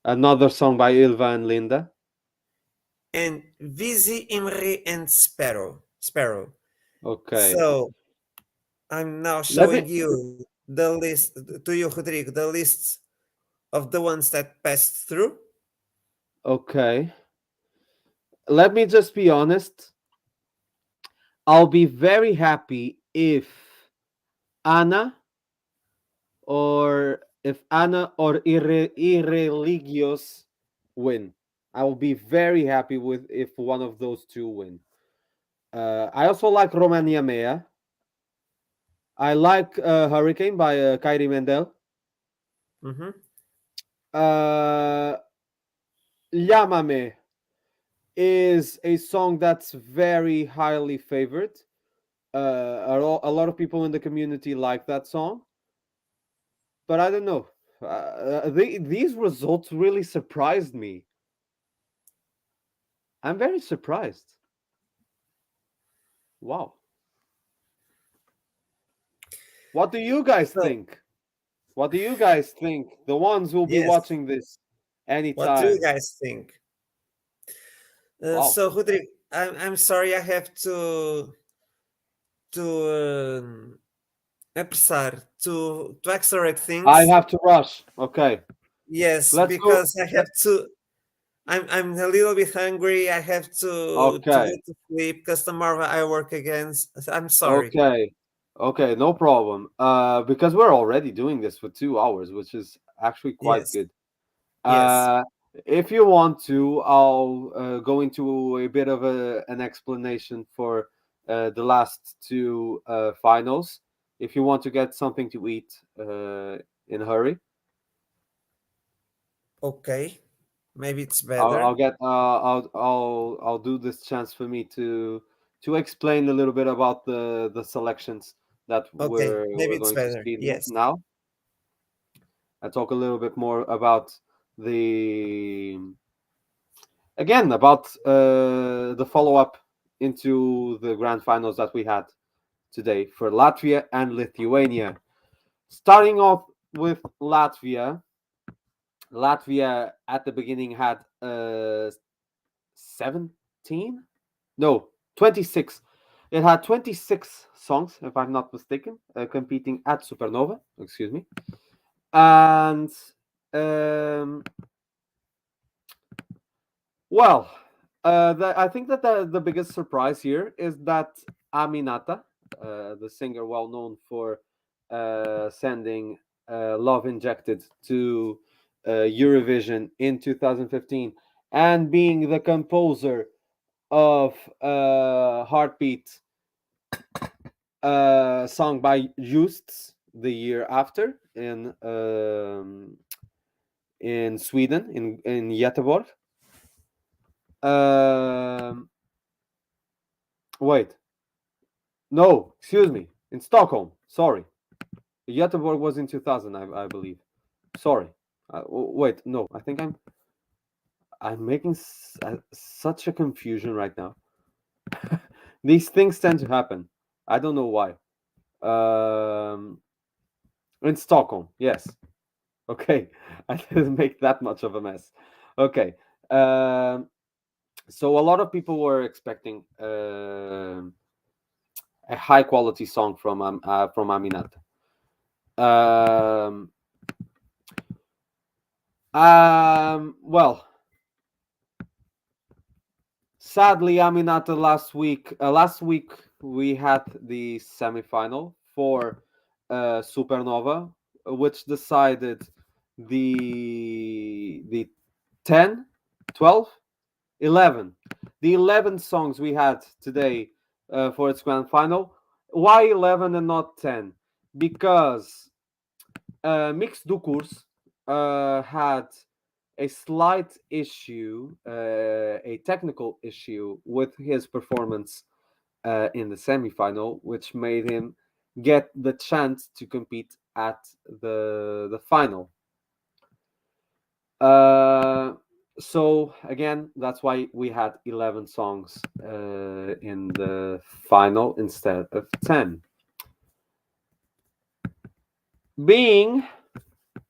Another song by Ilva and Linda. and Vizi Imri and Sparrow. Okay. So I'm now Let me. showing you the list to you, Rodrigo, the lists of the ones that passed through. Okay. Let me just be honest. I'll be very happy if Anna or Irreligios win. I will be very happy with if one of those two win. I also like Romania Mea. I like Hurricane by Kairi Mendel. Mm-hmm. Llámame is a song that's very highly favored. A lot of people in the community like that song, but I don't know. These results really surprised me. I'm very surprised. Wow. What do you guys So, think? What do you guys think? The ones who will be yes, watching this what do you anytime. guys think? Wow. So, Rodrigo, I'm sorry I have to apressar, to accelerate I things. have to rush. Okay. Yes, Let's go. because I have to. I'm a little bit hungry. I have to go Okay. to sleep because tomorrow I work again. I'm sorry. Okay. Okay, no problem. Because we're already doing this for 2 hours, which is actually quite Yes, good. yes. Uh, if you want to, I'll go into a bit of an explanation for the last two finals. If you want to get something to eat in a hurry, Okay, maybe it's I'll better. get I'll do this chance for me to explain a little bit about the selections that Okay, maybe we're it's going to better. see Yes. now. I talk a little bit more about the again about the follow up into the grand finals that we had today for Latvia and Lithuania. Starting off with Latvia. Latvia at the beginning had 17? No, 26. It had 26 songs, if I'm not mistaken, competing at Supernova. Excuse me. And well, I think that the biggest surprise here is that Aminata, the singer well known for sending Love Injected to Eurovision in 2015 and being the composer of Heartbeat, sung by Justs the year after in Sweden, in Göteborg. Um, Wait, no, excuse me, in Stockholm. Sorry, Göteborg was in 2000, I believe. Sorry. Wait, no, I think I'm making such a confusion right now. These things tend to happen. I don't know why. In Stockholm, yes. Okay, I didn't make that much of a mess. Okay, so a lot of people were expecting a high quality song from Aminata. Well, sadly, Aminata last week we had the semifinal for Supernova, which decided the 10, 12, 11, the 11 songs we had today for its grand final. Why 11 and not 10? Because Mix Dukurs had a slight issue, a technical issue with his performance in the semifinal, which made him get the chance to compete at the final. So again, that's why we had 11 songs in the final instead of 10. Being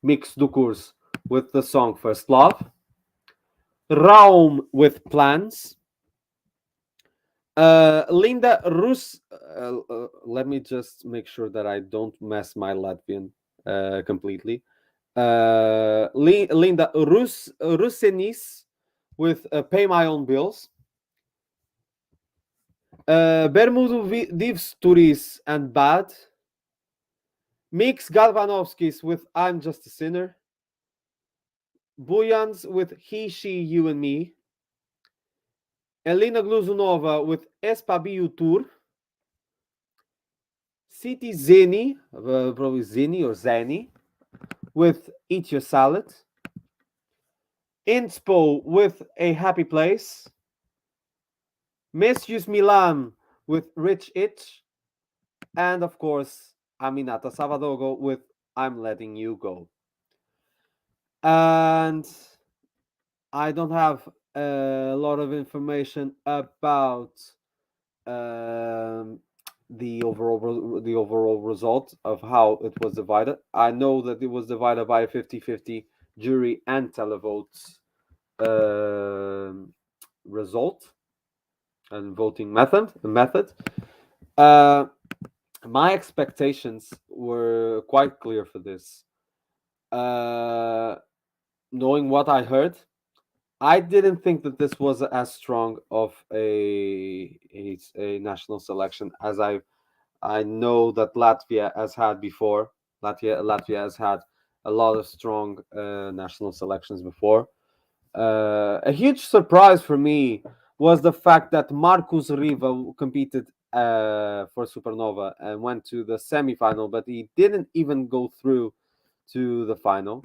Mix Dukurs with the song First Love, Raum with Plans, Linda Rus. Let me just make sure that I don't mess my Latvian completely. Linda Rusenis with Pay My Own Bills. Bermudu Divs Turis and Bad. Mix Galvanovskis with I'm Just a Sinner. Bujans with He, She, You and Me. Elena Gluzunova with Espabiu Tour. City Zeni, probably Zeni or Zani, with Eat Your Salad. Inspo with A Happy Place. Misuse Milan with Rich Itch. And of course, Aminata Savadogo with I'm Letting You Go. And I don't have a lot of information about the overall result of how it was divided. I know that it was divided by a 50-50 jury and televotes result and voting method. My expectations were quite clear for this. Knowing what I heard, I didn't think that this was as strong of a national selection as I know that Latvia has had before. Latvia has had a lot of strong national selections before. A huge surprise for me was the fact that Marcus Riva competed for Supernova and went to the semi-final, but he didn't even go through to the final,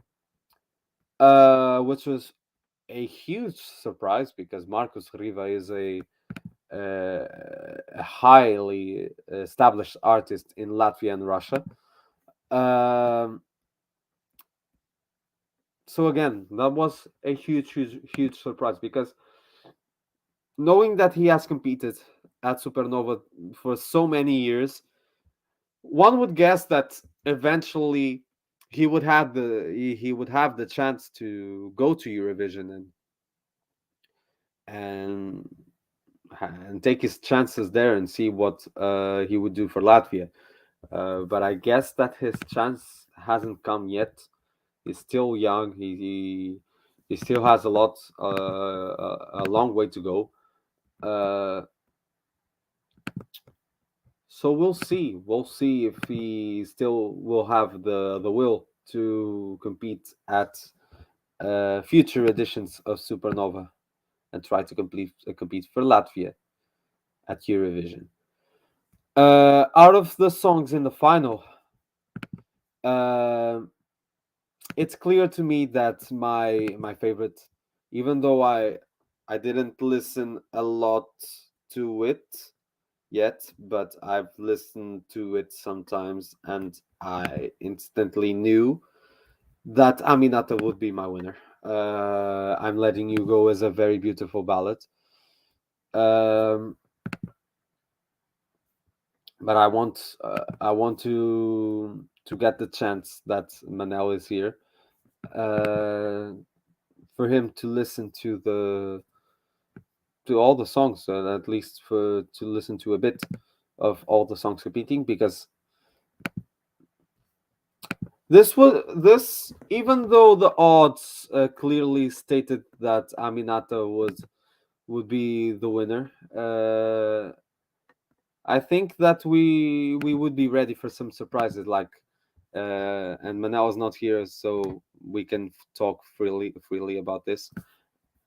which was a huge surprise because Marcus Riva is a highly established artist in Latvia and Russia. So again, that was a huge surprise because knowing that he has competed at Supernova for so many years, one would guess that eventually he would have the chance to go to Eurovision and take his chances there and see what he would do for Latvia. But I guess that his chance hasn't come yet. He's still young. He still has a long way to go. So we'll see. We'll see if he still will have the will to compete at future editions of Supernova and try to compete for Latvia at Eurovision. Out of the songs in the final, it's clear to me that my favorite, even though I didn't listen a lot to it yet, but I've listened to it sometimes and I instantly knew that Aminata would be my winner. I'm Letting You Go is a very beautiful ballad. but I want to get the chance that Manel is here, for him to listen to all the songs, at least to listen to a bit of all the songs competing, because this, even though the odds clearly stated that Aminata would be the winner, I think that we would be ready for some surprises, like and Manel is not here, so we can talk freely about this.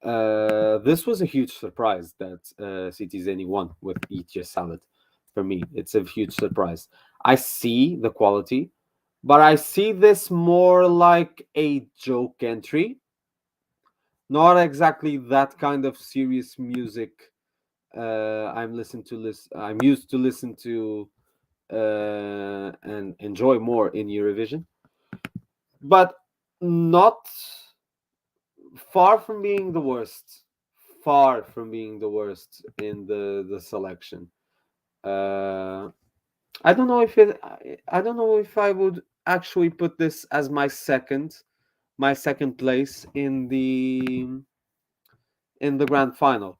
This was a huge surprise that Citizeni won with Eat Your Salad. For me, it's a huge surprise. I see the quality, but I see this more like a joke entry, not exactly that kind of serious music I'm used to listen to and enjoy more in Eurovision, but not far from being the worst. Far from being the worst in the selection. I don't know if I don't know if I would actually put this as my second place in the grand final,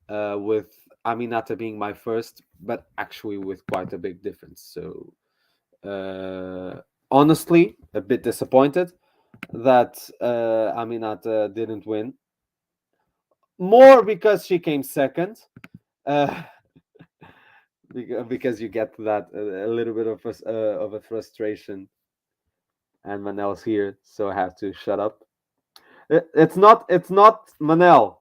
with Aminata being my first, but actually with quite a big difference. So honestly, a bit disappointed that Aminata didn't win. More because she came second, uh, because you get that a little bit of a frustration. And Manel's here, so I have to shut up. It's not Manel.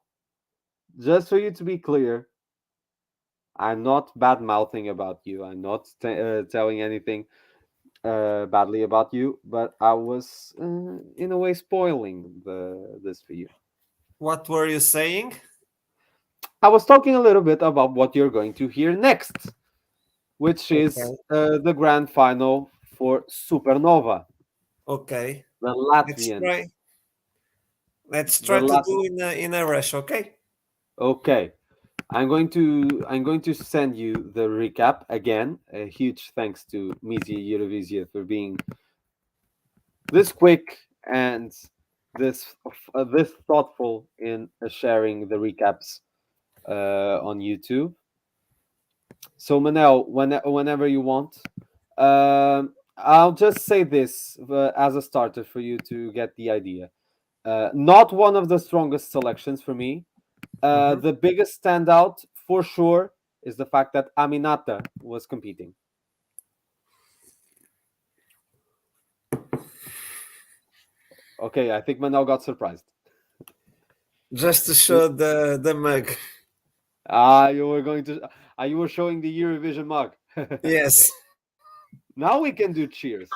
Just for you to be clear, I'm not bad mouthing about you. I'm not telling anything badly about you, but I was in a way spoiling this for you. What were you saying? I was talking a little bit about what you're going to hear next, which is Okay. the grand final for Supernova, Okay. the Let's Latvians. try. Let's The try to Lat. do in a rush. Okay. Okay, I'm going to send you the recap again. A huge thanks to Mizia Eurovisia for being this quick and this thoughtful in sharing the recaps on YouTube. So Manel, whenever you want, I'll just say this as a starter for you to get the idea. Not one of the strongest selections for me. Mhm. The biggest standout for sure is the fact that Aminata was competing. Okay, I think Manel got surprised. Just to show the mug. You were going to. You were showing the Eurovision mug. Yes. Now we can do cheers.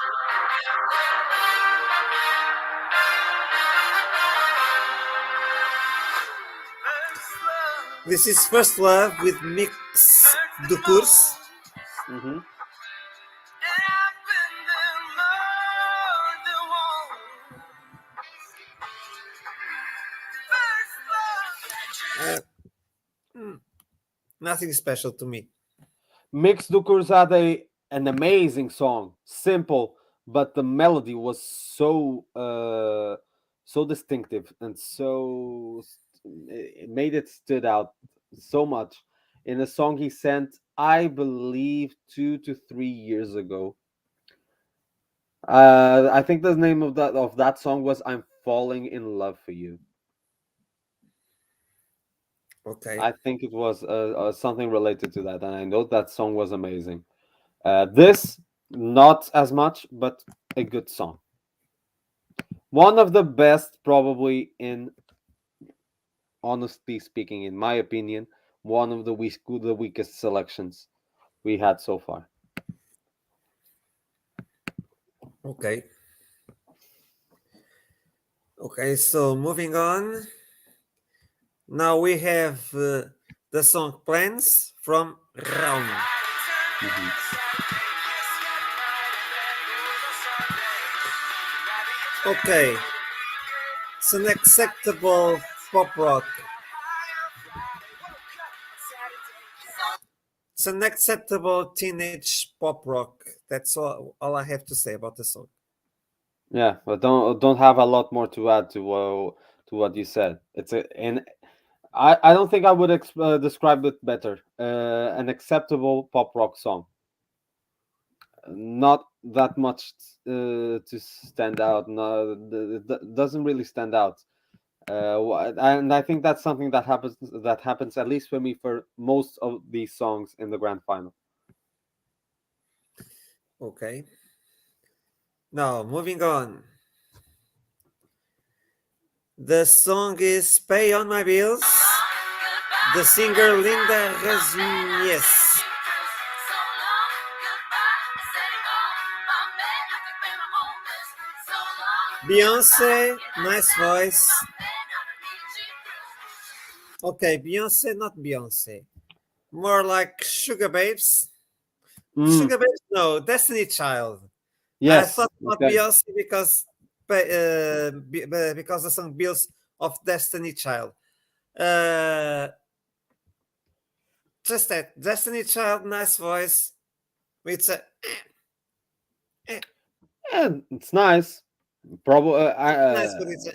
This is First Love with Mix do Curso. Hmm. Uh, Nothing special to me. Mix Dukurs had an amazing song, simple, but the melody was so distinctive and it made it stood out so much in a song he sent, I believe, 2 to 3 years ago. I think the name of that song was "I'm Falling in Love for You." Okay. I think it was something related to that, and I know that song was amazing. This, not as much, but a good song. One of the best, probably, in honestly speaking, in my opinion, one of the weakest selections we had so far. Okay. Okay. So moving on. Now we have the song Plans from Raum. Mhm. Okay. It's an acceptable pop rock. It's an acceptable teenage pop rock. That's all I have to say about the song. Yeah, but don't have a lot more to add to what you said. And I don't think I would describe it better. An acceptable pop rock song. Not that much to stand out. No, it doesn't really stand out. And I think that's something that happens at least for me for most of these songs in the grand final. Okay. Now, moving on. The song is Pay on My Bills. The singer Linda Razumyes. Beyonce, nice voice. Okay, Beyonce, not Beyonce. More like Sugar Babes. Sugar Babes, no, Destiny Child. Yes. I thought about okay. Beyonce because the song Bills of Destiny Child. Just that Destiny Child, nice voice. It's a Yeah, it's nice. Probably. nice, but it's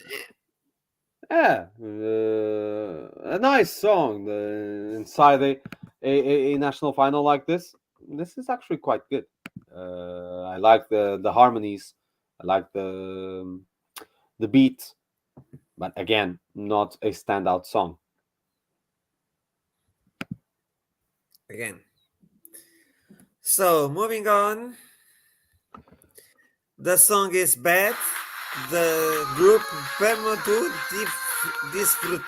Yeah, a nice song. Inside a national final like this is actually quite good. I like the harmonies. I like the beat, but again, not a standout song. again. So moving on. The song is Bad. The group Permodu Disfrutiris.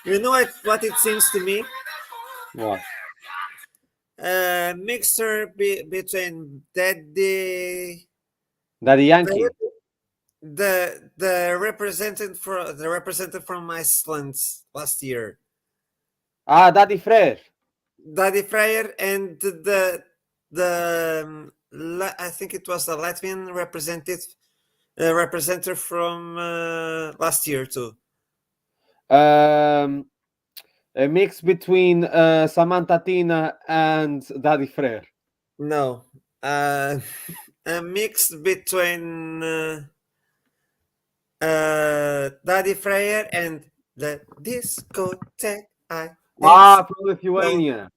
You know what it seems to me? What? A mixture between Daddy Yankee. the representative from Iceland last year. Daddy Freyr. Daddy Freyr and I think it was the Latvian representative from last year too. A mix between Samantha Tina and Daddy Freyr. No, a mix between Daddy Freyr and the discotheque. From Lithuania.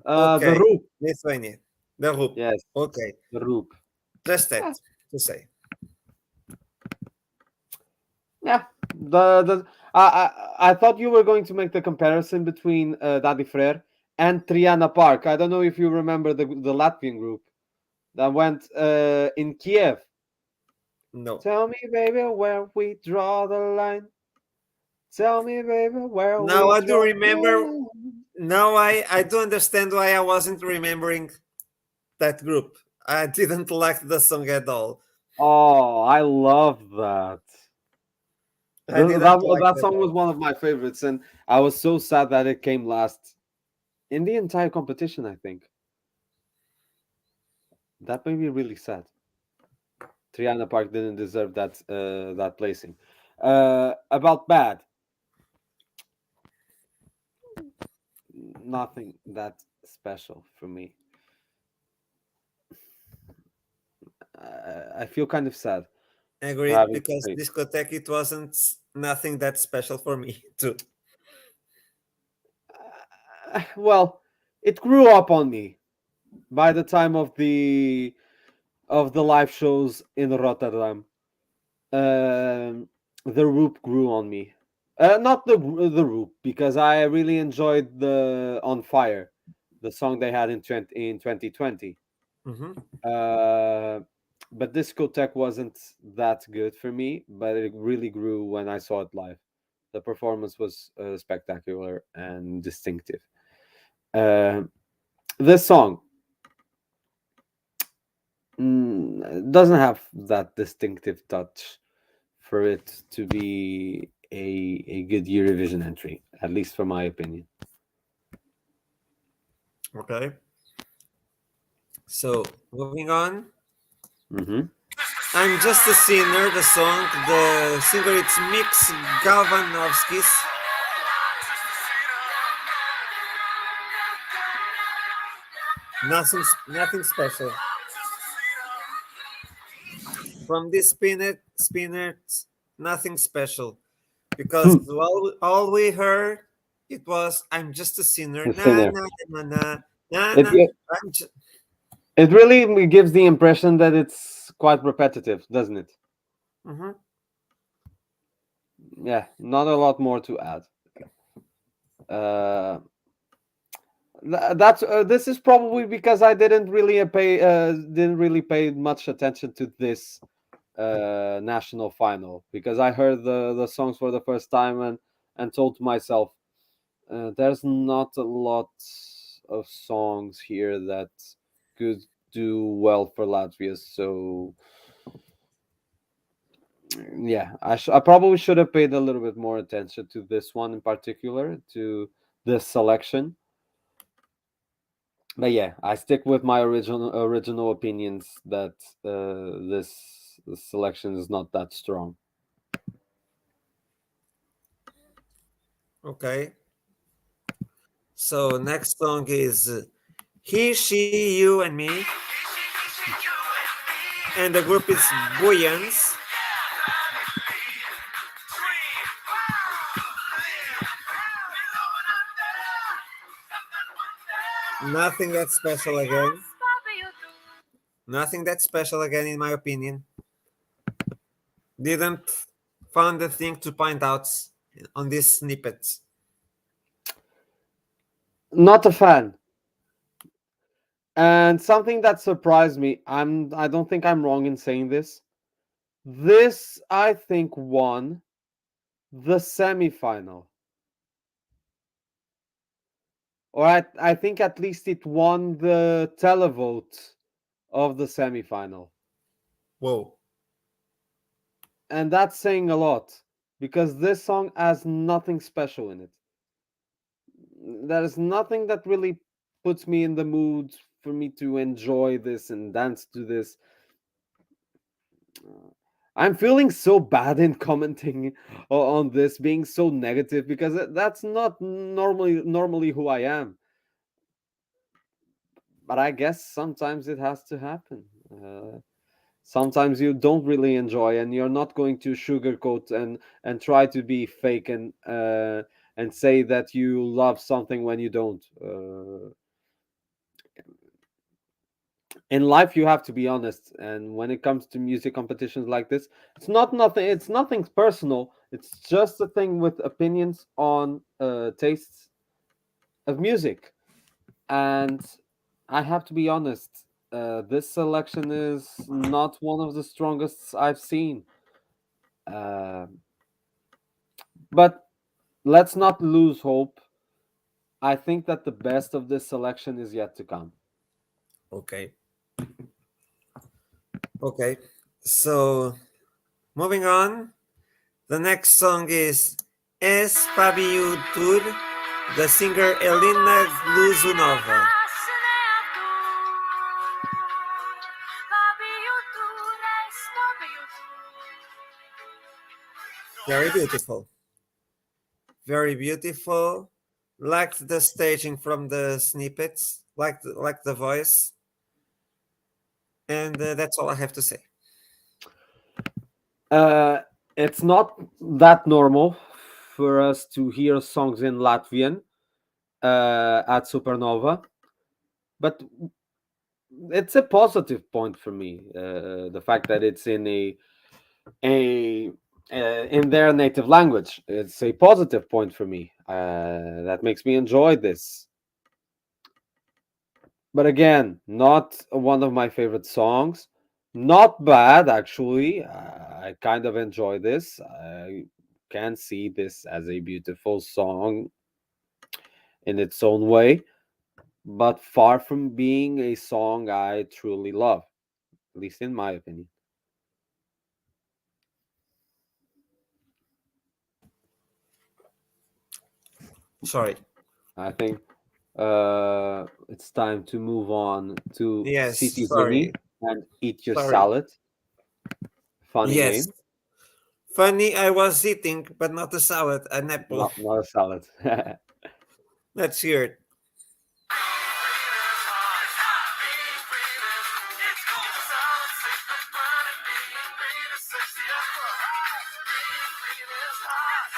Okay. The Roop. Lithuania. The Roop. Yes. Okay. The Roop. Just that to say. Yeah. I thought you were going to make the comparison between Daddy Freyr and Triana Park. I don't know if you remember the Latvian group that went in Kiev. No. Tell me, baby, where we draw the line. Tell me, baby, where now we I do remember. Now I do understand why I wasn't remembering that group. I didn't like the song at all. Oh, I love that. That song was one of my favorites, and I was so sad that it came last in the entire competition. I think that made me really sad. Triana Park didn't deserve that placing. About Bad, nothing that special for me. I feel kind of sad. Agreed, because discotheque it wasn't nothing that special for me too. Well, it grew up on me by the time of the live shows in Rotterdam. The Roop grew on me. Not the Roop, because I really enjoyed the On Fire, the song they had in 2020. Mm-hmm. But Discotheque wasn't that good for me, but it really grew when I saw it live. The performance was spectacular and distinctive. This song doesn't have that distinctive touch for it to be a good Eurovision entry, at least for my opinion. Okay. So moving on. Mm-hmm. I'm Just a Sinner, the song. The singer it's Mix Galvanovskis. Nothing special. From this spinners, nothing special. Because all we heard it was I'm just a sinner. The Na singer. na na na na It, na. it I'm ju- it really gives the impression that it's quite repetitive, doesn't it? Mhm. Yeah, not a lot more to add. Uh, that's this is probably because I didn't really pay much attention to this national final, because I heard the songs for the first time and told myself there's not a lot of songs here that could do well for Latvia. So yeah, I probably should have paid a little bit more attention to this one in particular, to this selection. But yeah, I stick with my original opinions that this selection is not that strong. Okay. So next song is He, She, You, and Me. And the group is Buyans. Nothing that special again. Nothing that special again, in my opinion. Didn't find a thing to point out on these snippets. Not a fan. And something that surprised me, I don't think I'm wrong in saying this. This, I think, won the semifinal. Or I think at least it won the televote of the semifinal. Whoa. And that's saying a lot, because this song has nothing special in it. There's nothing that really puts me in the mood for me to enjoy this and dance to this. I'm feeling so bad in commenting on this, being so negative, because that's not normally who I am. But I guess sometimes it has to happen. Sometimes you don't really enjoy, and you're not going to sugarcoat and try to be fake and say that you love something when you don't. In life you have to be honest, and when it comes to music competitions like this, it's nothing personal. It's just a thing with opinions on tastes of music. And I have to be honest, this selection is not one of the strongest I've seen. uh, but let's not lose hope. I think that the best of this selection is yet to come. Okay. Okay. So moving on. The next song is Es Pabiutur, the singer Elena Gluzunova. Very beautiful. Very beautiful. Liked the staging from the snippets. Liked the voice. And that's all I have to say. It's not that normal for us to hear songs in Latvian at Supernova, but it's a positive point for me. The fact that it's in a in their native language, it's a positive point for me. That makes me enjoy this. But again, not one of my favorite songs. Not bad, actually. I kind of enjoy this. I can see this as a beautiful song in its own way, but far from being a song I truly love, at least in my opinion. Sorry. I think it's time to move on to Yes, City sorry. Honey and Eat Your Sorry. Salad. Funny Yes. name. Funny, I was eating, but not a salad, an apple. Not a salad. Let's hear it.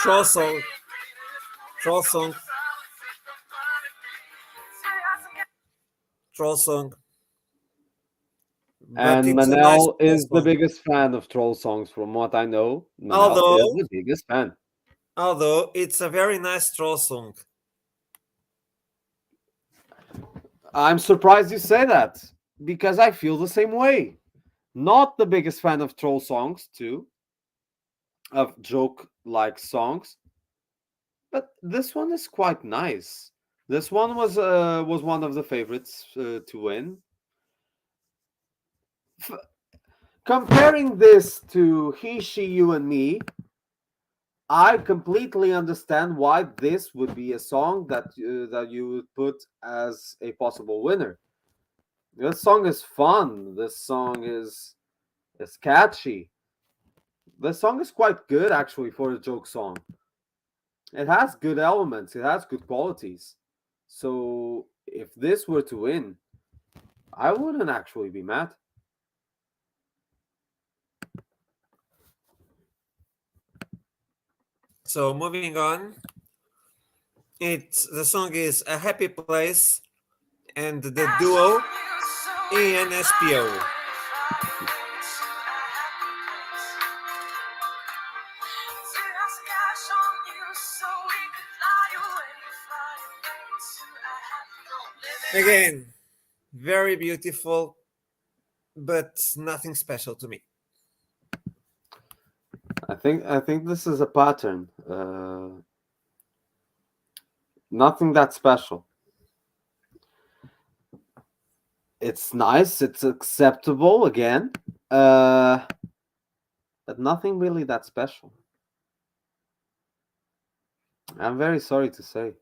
Troll song. Troll song. Troll song. But And it's a nice Manel troll is the song. biggest fan of troll songs, from what I know. Manel is Although, the biggest fan. although it's a very nice troll song. I'm surprised you say that, because I feel the same way. Not the biggest fan of troll songs, too, of joke-like songs, but this one is quite nice. This one was one of the favorites to win. Comparing this to He, She, You, and Me, I completely understand why this would be a song that you would put as a possible winner. This song is fun. This song is catchy. This song is quite good actually for a joke song. It has good elements. It has good qualities. So if this were to win, I wouldn't actually be mad. So moving on, the song is A Happy Place and the duo ENSPO. Again, very beautiful, but nothing special to me. I think this is a pattern. Nothing that special. It's nice. It's acceptable again, but nothing really that special. I'm very sorry to say,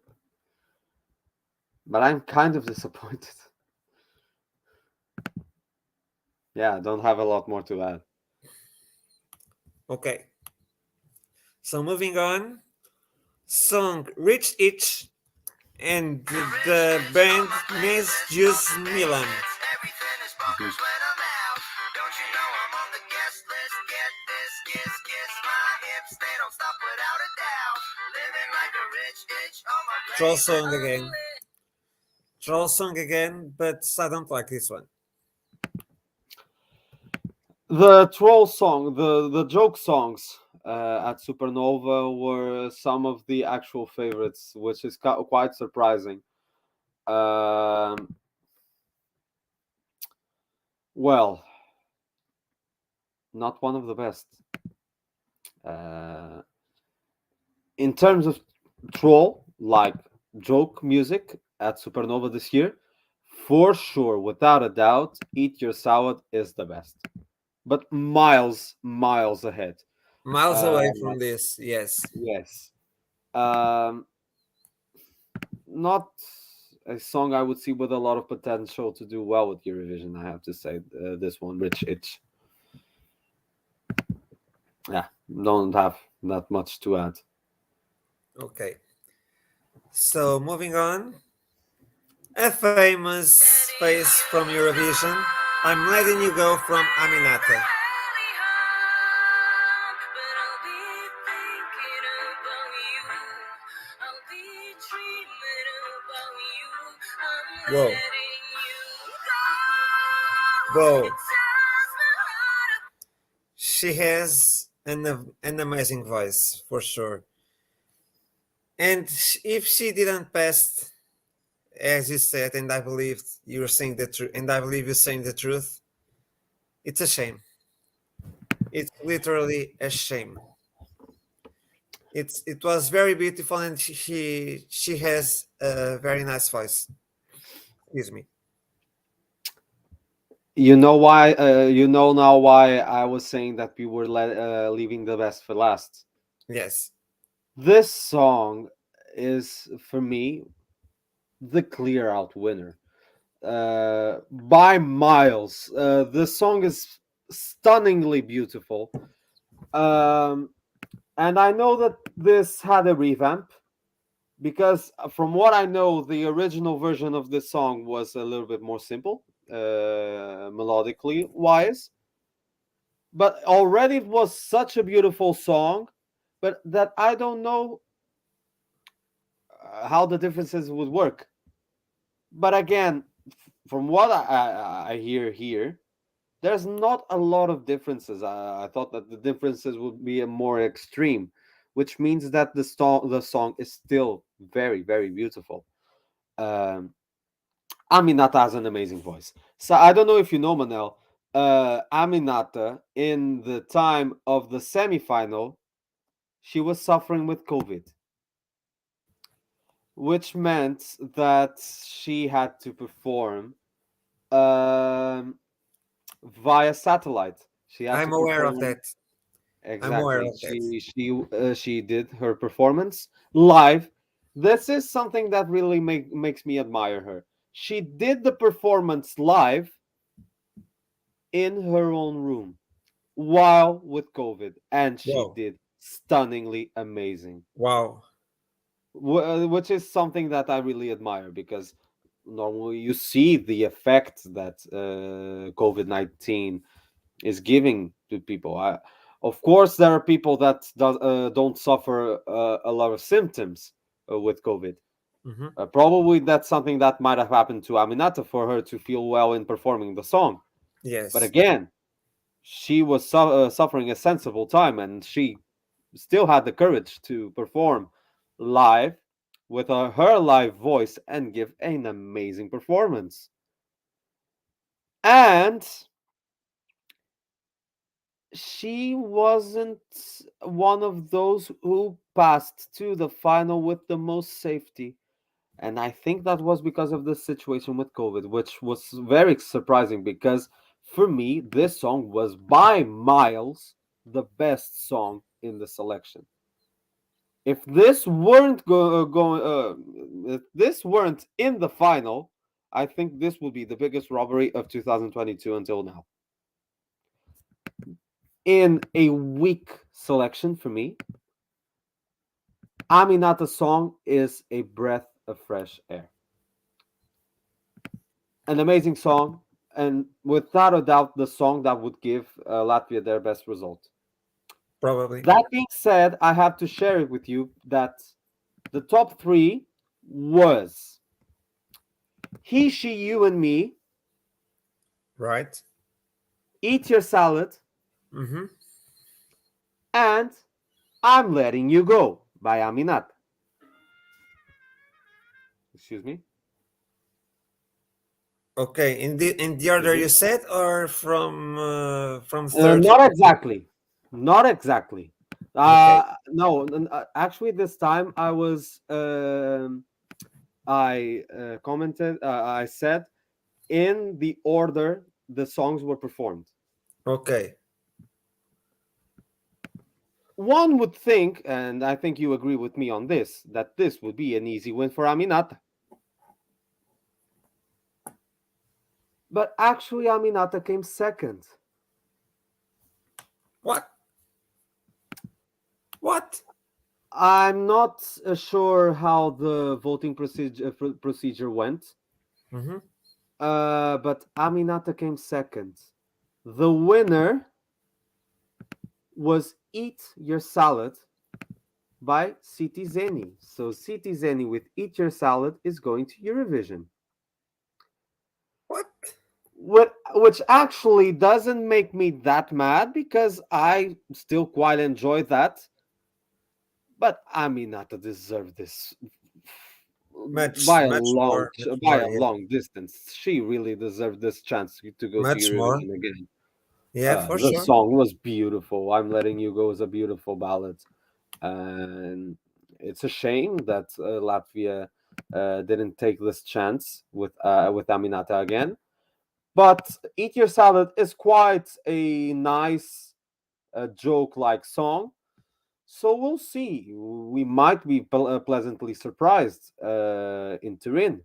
but I'm kind of disappointed. Yeah, I don't have a lot more to add. Okay. So moving on, song Rich Itch and the band Nes Jus Milan. Troll song again. Troll song again, but I don't like this one. The troll song, the joke songs at Supernova were some of the actual favorites, which is quite surprising. Well, not one of the best. In terms of troll, like joke music at Supernova this year, for sure, without a doubt, Eat Your Salad is the best. But miles ahead. Miles away from this, yes. Yes. Not a song I would see with a lot of potential to do well with Eurovision, I have to say. This one, Rich Itch. Yeah, don't have that much to add. Okay. So moving on, a famous face from Eurovision, I'm Letting You Go from Aminata. Whoa. Whoa. She has an amazing voice, for sure. And if she didn't pass, as you said, and I believe you're saying the truth, and I believe you're saying the truth, it's a shame. It's literally a shame. It was very beautiful, and she has a very nice voice. Excuse me. You know why? You know now why I was saying that we were leaving the best for last. Yes. This song is, for me, the clear out winner by miles. The song is stunningly beautiful. Um, and I know that this had a revamp because, from what I know, the original version of this song was a little bit more simple, melodically wise. But already it was such a beautiful song, but that I don't know how the differences would work. But again, from what I hear here, there's not a lot of differences. I thought that the differences would be a more extreme, which means that the song is still very, very beautiful. Um, Aminata has an amazing voice. So I don't know if you know, Manel. Aminata, in the time of the semifinal, she was suffering with COVID, which meant that she had to perform um, via satellite. She had to I'm aware of perform that. I'm aware exactly. of that. She did her performance live. This is something that really makes me admire her. She did the performance live in her own room while with COVID, and she Wow. did stunningly amazing. Wow. Which is something that I really admire because normally you see the effect that COVID-19 is giving to people. Of course, there are people that don't suffer a lot of symptoms with COVID. Hmm. Probably that's something that might have happened to Aminata for her to feel well in performing the song. But Yes. again, she was suffering a sensible time, and she still had the courage to perform live with her live voice and give an amazing performance. And she wasn't one of those who passed to the final with the most safety. And I think that was because of the situation with COVID, which was very surprising because for me, this song was by miles the best song in the selection. If this weren't going, if this weren't in the final, I think this would be the biggest robbery of 2022 until now. In a weak selection for me, Aminata's song is a breath of fresh air. An amazing song, and without a doubt, the song that would give Latvia their best result. Probably. That being said, I have to share it with you that the top three was He, She, You, and Me, Right. Eat Your Salad, Hmm. and I'm Letting You Go by Aminata. Excuse me. Okay. In the order Excuse you me. said, or from third Not to fifth? exactly. Not exactly. Okay. No, actually, this time I commented, I said in the order the songs were performed. Okay. One would think, and I think you agree with me on this, that this would be an easy win for Aminata. But actually, Aminata came second. What? What? I'm not sure how the voting procedure went, Hmm. but Aminata came second. The winner was Eat Your Salad by City Zeni. So City Zeni with Eat Your Salad is going to Eurovision. What? Which actually doesn't make me that mad because I still quite enjoy that. But Aminata deserved this Much, much more, much by more. a Yeah. long distance. She really deserved this chance to go to Much more. Eurovision again. Yeah, for The sure. song was beautiful. I'm Letting You Go is a beautiful ballad, and it's a shame that Latvia didn't take this chance with Aminata again. But Eat Your Salad is quite a nice joke-like song. So we'll see. We might be pleasantly surprised in Turin.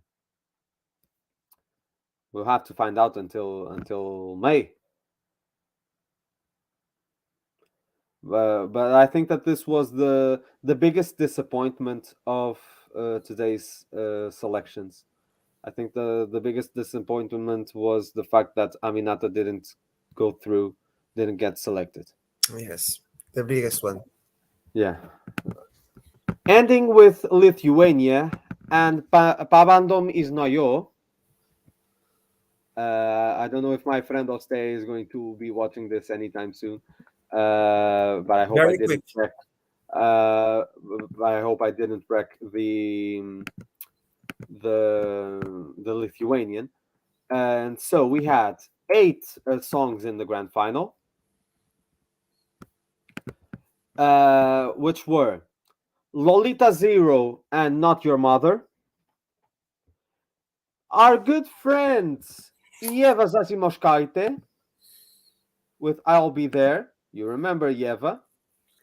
We'll have to find out until May. But I think that this was the biggest disappointment of today's selections. I think the biggest disappointment was the fact that Aminata didn't go through, didn't get selected. Yes, the biggest one. Yeah. Ending with Lithuania and Pabandom is naujo. I don't know if my friend Oste is going to be watching this anytime soon, but I hope I Very quick. didn't wreck. Uh, I hope I didn't wreck the Lithuanian. And so we had 8 songs in the grand final, which were Lolita Zero and Not Your Mother. Our good friends Yeva Zasimoshkaite with I'll Be There. You remember Yeva?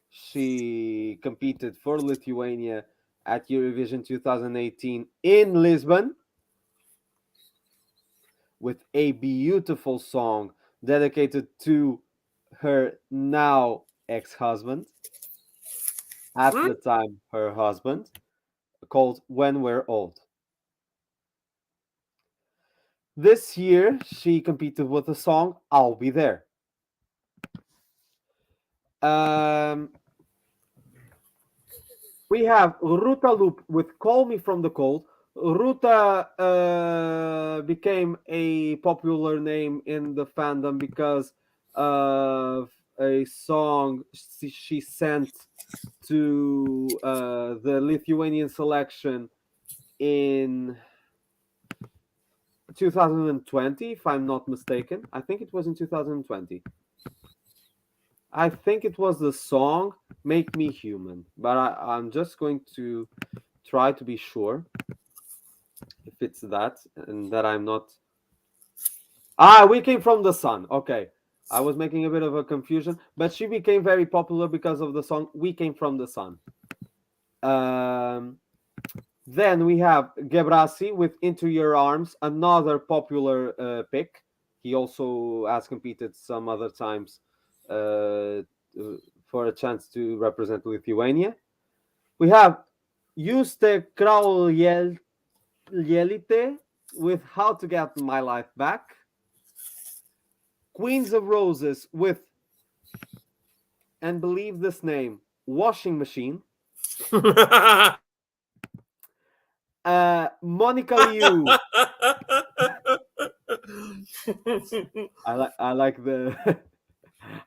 She competed for Lithuania at Eurovision 2018 in Lisbon with a beautiful song dedicated to her now ex-husband, at the time her husband, called When We're Old. This year, she competed with the song I'll Be There. We have Ruta Loop with Call Me From the Cold. Ruta became a popular name in the fandom because of a song she sent to the Lithuanian selection in 2020, if I'm not mistaken. I think it was in 2020. I think it was the song Make Me Human, but I'm just going to try to be sure if it's that and that I'm not. We Came From the Sun. Okay. I was making a bit of a confusion, but she became very popular because of the song We Came From the Sun. Then we have Gebrasi with Into Your Arms, another popular pick. He also has competed some other times for a chance to represent Lithuania. We have Juste Krauljelite with How to Get My Life Back. Queens of Roses with, and believe this name, Washing Machine. Monica Liu. I like the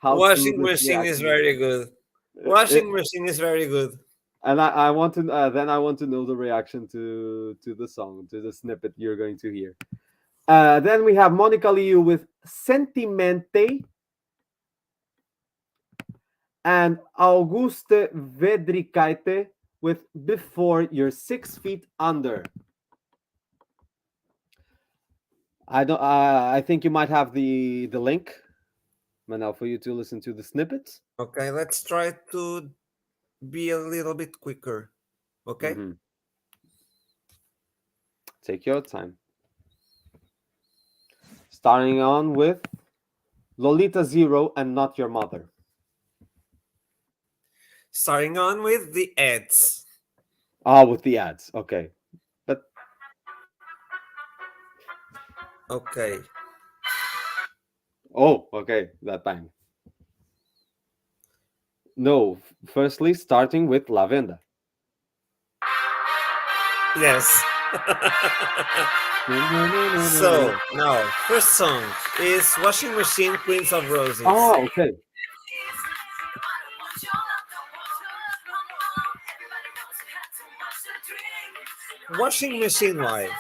Washing machine is very good. Washing machine is very good. And I want to then I want to know the reaction to the song, to the snippet you're going to hear. Then we have Monica Liu with Sentimente and Auguste Vedrikaite with Before You're 6 Feet Under. I think you might have the link, Manel, for you to listen to the snippets. Okay, let's try to be a little bit quicker. Okay. Mm-hmm. Take your time. Starting on with Lolita Zero and Not Your Mother. Starting on with the ads. With the ads. Okay. But okay. Oh, okay, that time. No, firstly, starting with Lavenda. Yes. So, now, first song is Washing Machine, Queens of Roses. Oh, okay. Washing Machine Live.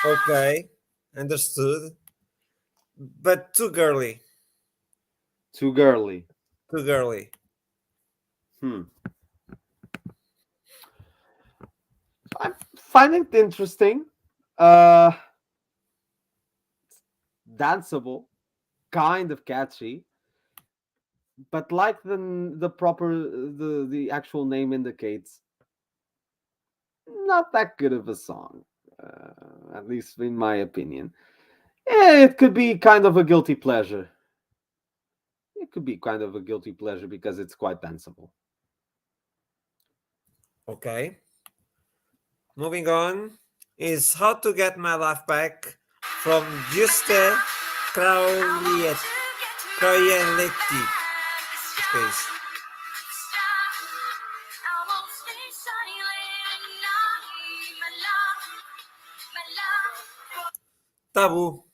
Okay, understood. But too girly. Too girly. Too girly. I find it interesting. Danceable, kind of catchy, but like the actual name indicates, not that good of a song, at least in my opinion. It could be kind of a guilty pleasure. it could be kind of a guilty pleasure because it's quite danceable. Okay. Moving on is How to Get My Life Back from Juste Krauliet. Kraulieti. Space. Taboo.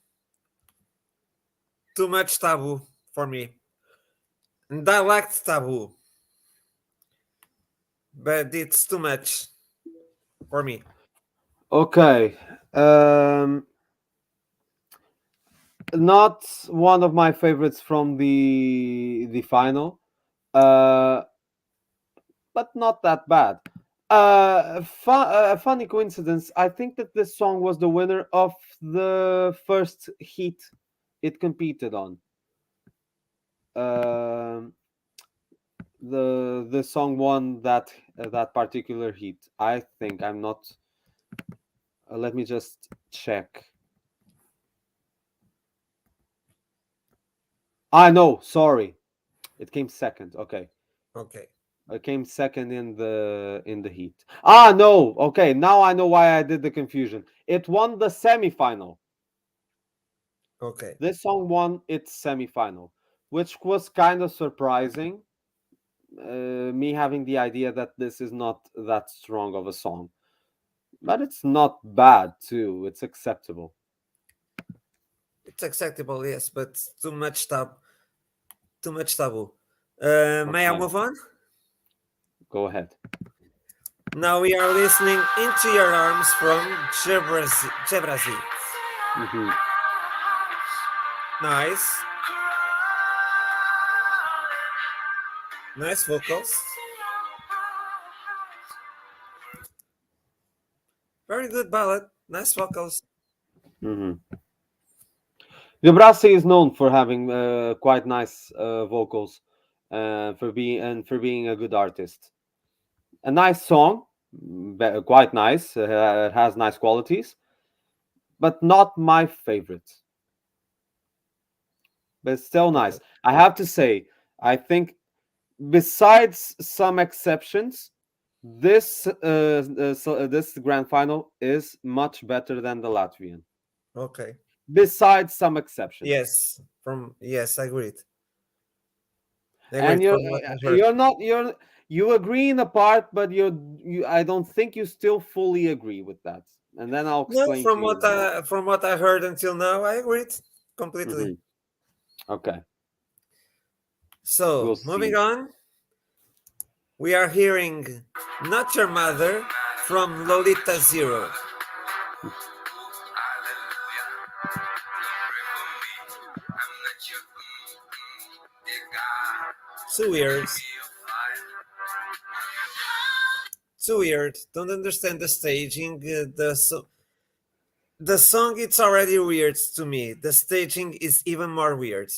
Too much taboo for me. And I liked taboo. But it's too much for me. Okay. Not one of my favorites from the final. But not that bad. A funny coincidence. I think that this song was the winner of the first heat it competed on. The song won that particular heat. I think I'm not. Let me just check. I know. Sorry, it came second. Okay. Okay. It came second in the heat. Ah, no. Okay, now I know why I did the confusion. It won the semifinal. Okay. This song won its semifinal, which was kind of surprising. Me having the idea that this is not that strong of a song, but it's not bad too. It's acceptable. It's acceptable, yes, but too much taboo. Too much taboo. May I Okay. move on? Go ahead. Now we are listening Into Your Arms from Jebrazi. Mhm. Nice. Nice vocals. Very good ballad. Nice vocals. Mhm. Debrasi is known for having quite nice vocals, for being a good artist. A nice song, quite nice. It has nice qualities, but not my favorite. But it's still nice. Okay. I have to say, I think besides some exceptions, this grand final is much better than the Latvian. Okay. Besides some exceptions. Yes, I agreed. And From what I heard. you're not you agree in a part, but I don't think you still fully agree with that. And then I'll No, explain to you why. from what I heard until now, I agreed completely. Mhm. Okay, we'll So moving see. on, we are hearing Not Your Mother from Lolita Zero. Too weird. Too weird. Don't understand the staging. The song it's already weird to me. The staging is even more weird.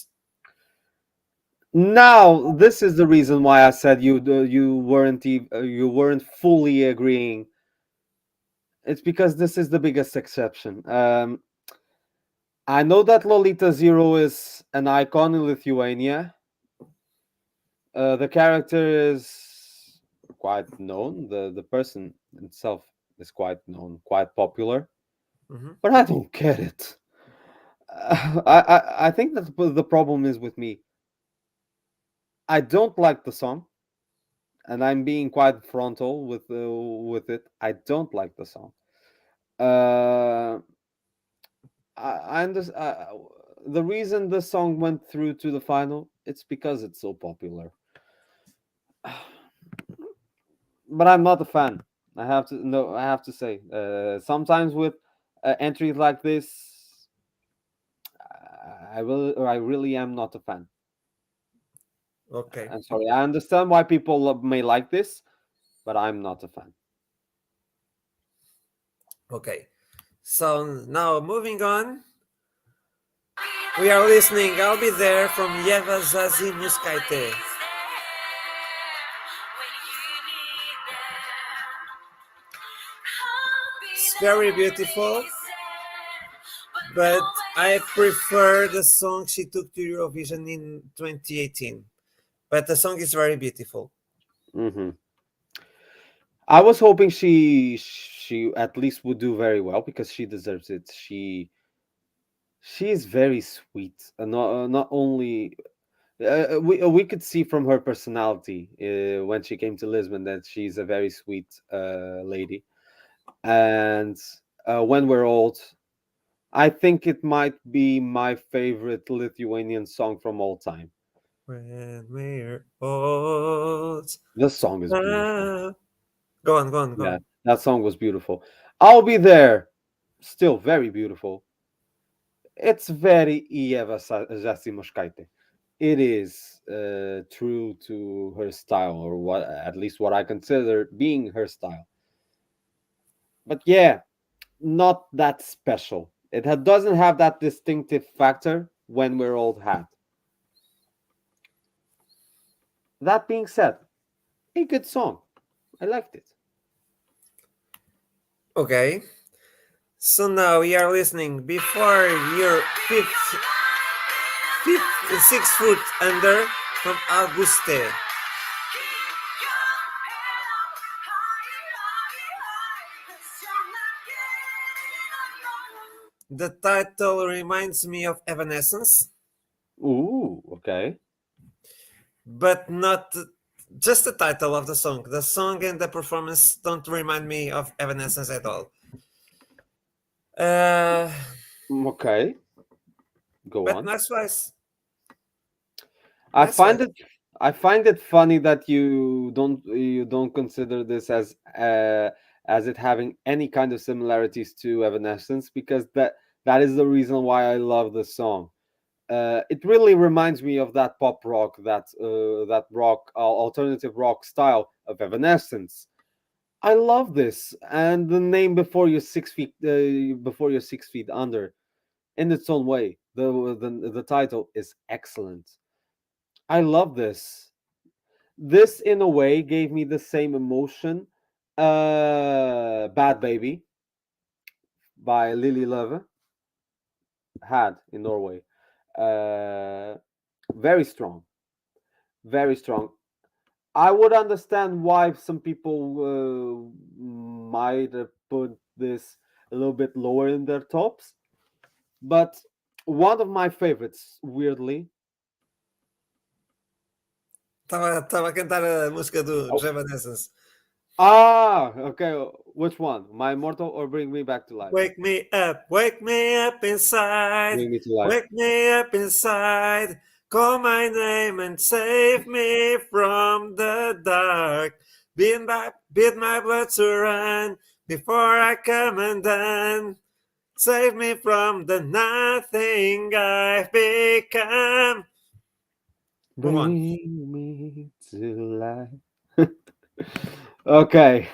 Now, this is the reason why I said you weren't fully agreeing. It's because this is the biggest exception. I know that Lolita Zero is an icon in Lithuania. The character is quite known. The person itself is quite known, quite popular. Mhm. But I don't get it. I think that the problem is with me. I don't like the song, and I'm being quite frontal with it. I don't like the song. Uh, I understand. The reason the song went through to the final, it's because it's so popular. But I'm not a fan. I have to no. I have to say, sometimes with entries like this, I really am not a fan. Okay. I'm sorry. I understand why people may like this, but I'm not a fan. Okay. So now moving on, we are listening I'll Be There from Yeva Zazi Muskaite. It's very beautiful, but I prefer the song she took to Eurovision in 2018, but the song is very beautiful. Hmm. I was hoping she at least would do very well because she deserves it. She is very sweet, and not only we could see from her personality when she came to Lisbon that she's a very sweet lady. And when we're old, I think it might be my favorite Lithuanian song from all time. When we're old. The song is beautiful. Ah. Go on, go on, go Yeah, on. that song was beautiful. I'll be there. Still very beautiful. It's very Ieva Zasimoshkaite. It is true to her style, or what at least what I consider being her style. But yeah, not that special. Doesn't have that distinctive factor when we're old had. That being said, a good song. I liked it. Okay. So now we are listening before your fifth 6 foot under from Auguste. The title reminds me of Evanescence, Ooh, okay. but not just the title of the song. The song and the performance don't remind me of Evanescence at all. Uh, Okay. Go but on. I nice find wise. it I find it funny that you don't consider this as it having any kind of similarities to Evanescence, because that is the reason why I love the song. It really reminds me of that pop rock, that rock, alternative rock style of Evanescence. I love this, and the name before you're 6 feet under, in its own way, the title is excellent. I love this. This, in a way, gave me the same emotion. Bad Baby by Lily Love had in Norway. Uh, very strong, very strong. I would understand why some people might have put this a little bit lower in their tops, but one of my favorites, weirdly. Estava a cantar a música dos Oh, Evanescence. okay. Which one? My Immortal or Bring Me Back to Life? Wake me up inside, Bring Me to Life. wake me up inside. Call my name and save me from the dark. Beat my blood to run before I come undone. Save me from the nothing I've become. Move on. Bring me to life. Okay.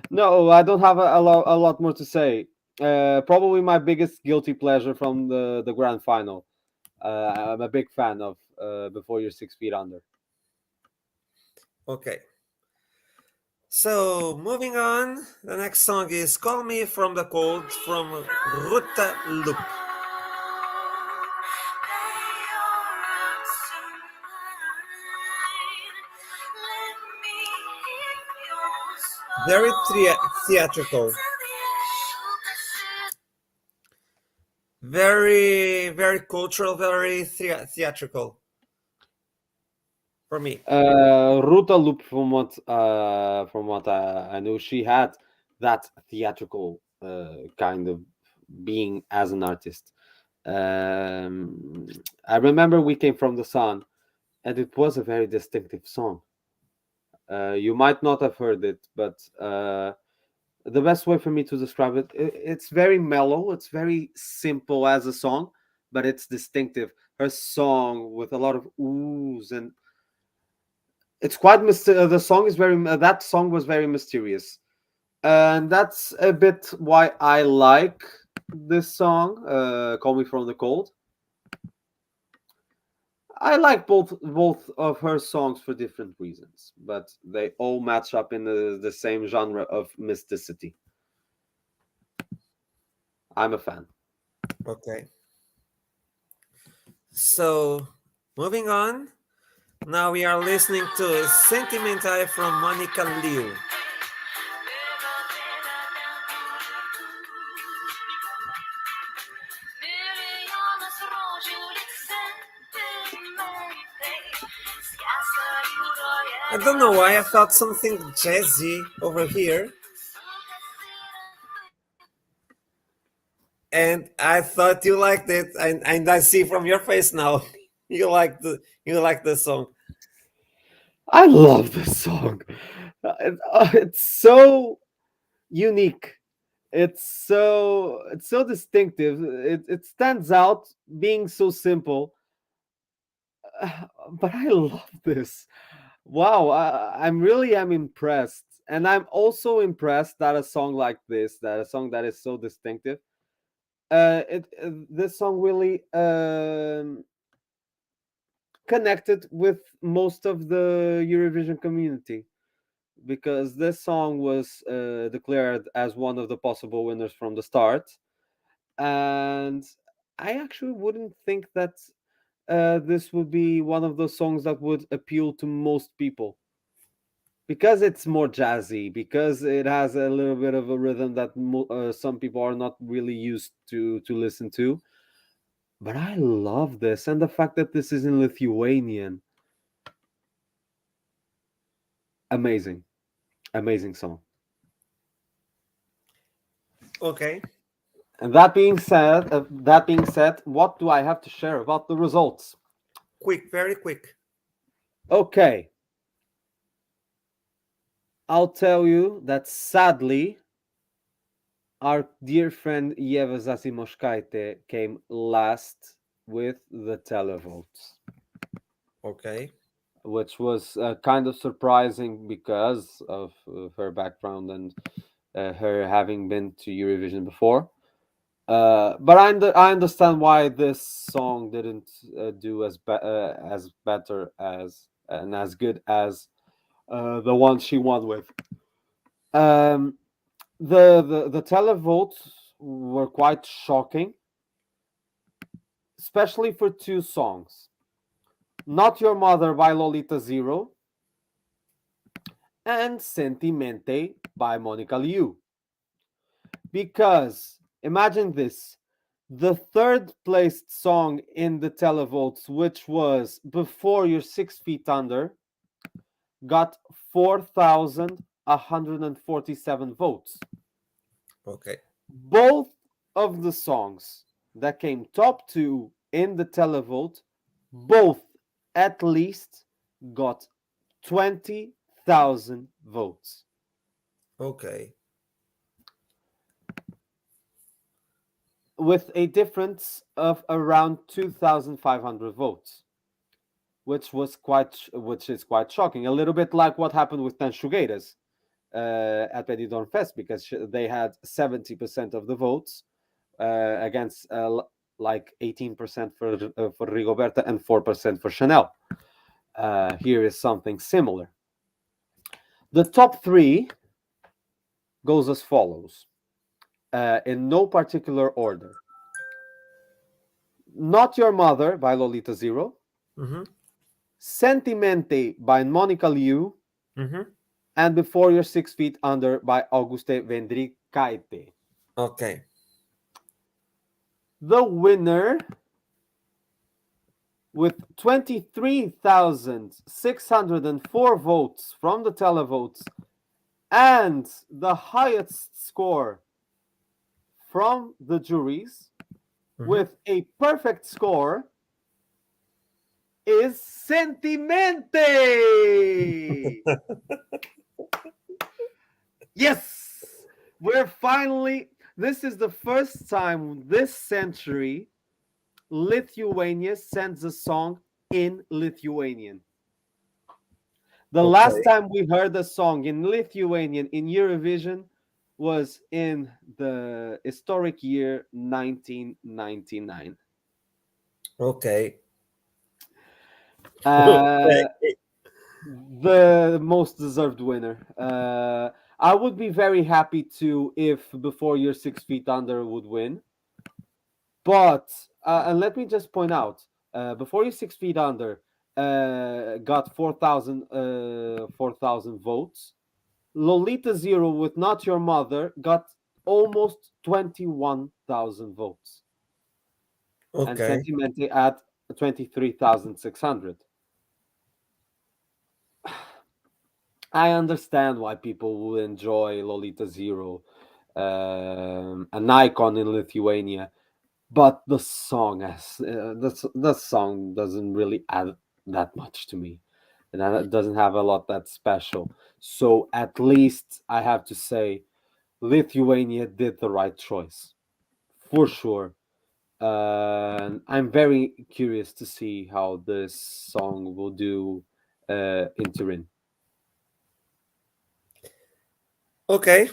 No, I don't have a lot more to say. Probably my biggest guilty pleasure from the grand final. I'm a big fan of Before You're 6 Feet Under. Okay. So moving on, the next song is "Call Me from the Cold" from Ruta Loop. Very theatrical, very cultural, very theatrical for me. Ruta Loop, from what I know, she had that theatrical kind of being as an artist. I remember We Came from the Sun, and it was a very distinctive song. You might not have heard it, but the best way for me to describe it, it's very mellow, it's very simple as a song, but it's distinctive. Her song with a lot of oohs, and it's quite the song is very that song was very mysterious, and that's a bit why I like this song, Call Me From the Cold. I like both of her songs for different reasons, but they all match up in the same genre of mysticity. I'm a fan. Okay. So, moving on. Now we are listening to Sentimental from Monica Liu. I don't know why I felt something jazzy over here. And I thought you liked it, and I see from your face now you like the song. I love this song. It's so unique. It's so distinctive. It stands out being so simple. But I love this. Wow, I'm really am impressed, and I'm also impressed that a song like this, that a song that is so distinctive, this song really connected with most of the Eurovision community, because this song was declared as one of the possible winners from the start, and I actually wouldn't think that this would be one of those songs that would appeal to most people, because it's more jazzy, because it has a little bit of a rhythm that some people are not really used to listen to. But I love this, and the fact that this is in Lithuanian, amazing, amazing song. Okay. And that being said, what do I have to share about the results? Quick, very quick. Okay, I'll tell you that sadly, our dear friend Yeva Zasimoshkaite came last with the televotes, Okay. which was kind of surprising because of her background and her having been to Eurovision before. But I understand why this song didn't do as better as and as good as the one she won with. Um, the televotes were quite shocking, especially for two songs: "Not Your Mother" by Lolita Zero and "Sentimente" by Monica Liu. Because imagine this: the third placed song in the televotes, which was "Before You're 6 Feet Under," got 4,147 votes. Okay. Both of the songs that came top two in the televote, both at least got 20,000 votes. Okay. With a difference of around 2,500 votes, which is quite shocking. A little bit like what happened with Tan Shogueiras at Benidorm Fest, because they had 70% of the votes against like 18% for Rigoberta and 4% for Chanel. Here is something similar. The top three goes as follows, in no particular order: "Not Your Mother" by Lolita Zero, Mm-hmm. "Sentimente" by Monica Liu, Mm-hmm. and "Before You're 6 Feet Under" by Auguste Vendrikaite. Okay. The winner, with 23,604 votes from the televotes and the highest score from the juries, with a perfect score, is "Sentimente." Yes! We're finally, this is the first time this century Lithuania sends a song in Lithuanian. The last time we heard a song in Lithuanian in Eurovision was in the historic year 1999. Okay. The most deserved winner. I would be very happy to if "Before You're 6 Feet Under" would win. But and let me just point out, Before You 6 Feet Under got 4,000 votes. Lolita Zero with Not Your Mother got almost 21,000 votes. And Okay. Sentimente at 23,600. I understand why people will enjoy Lolita Zero, an icon in Lithuania, but the song the song doesn't really add that much to me, and it doesn't have a lot that's special. So at least I have to say, Lithuania did the right choice, for sure. I'm very curious to see how this song will do in Turin. Okay.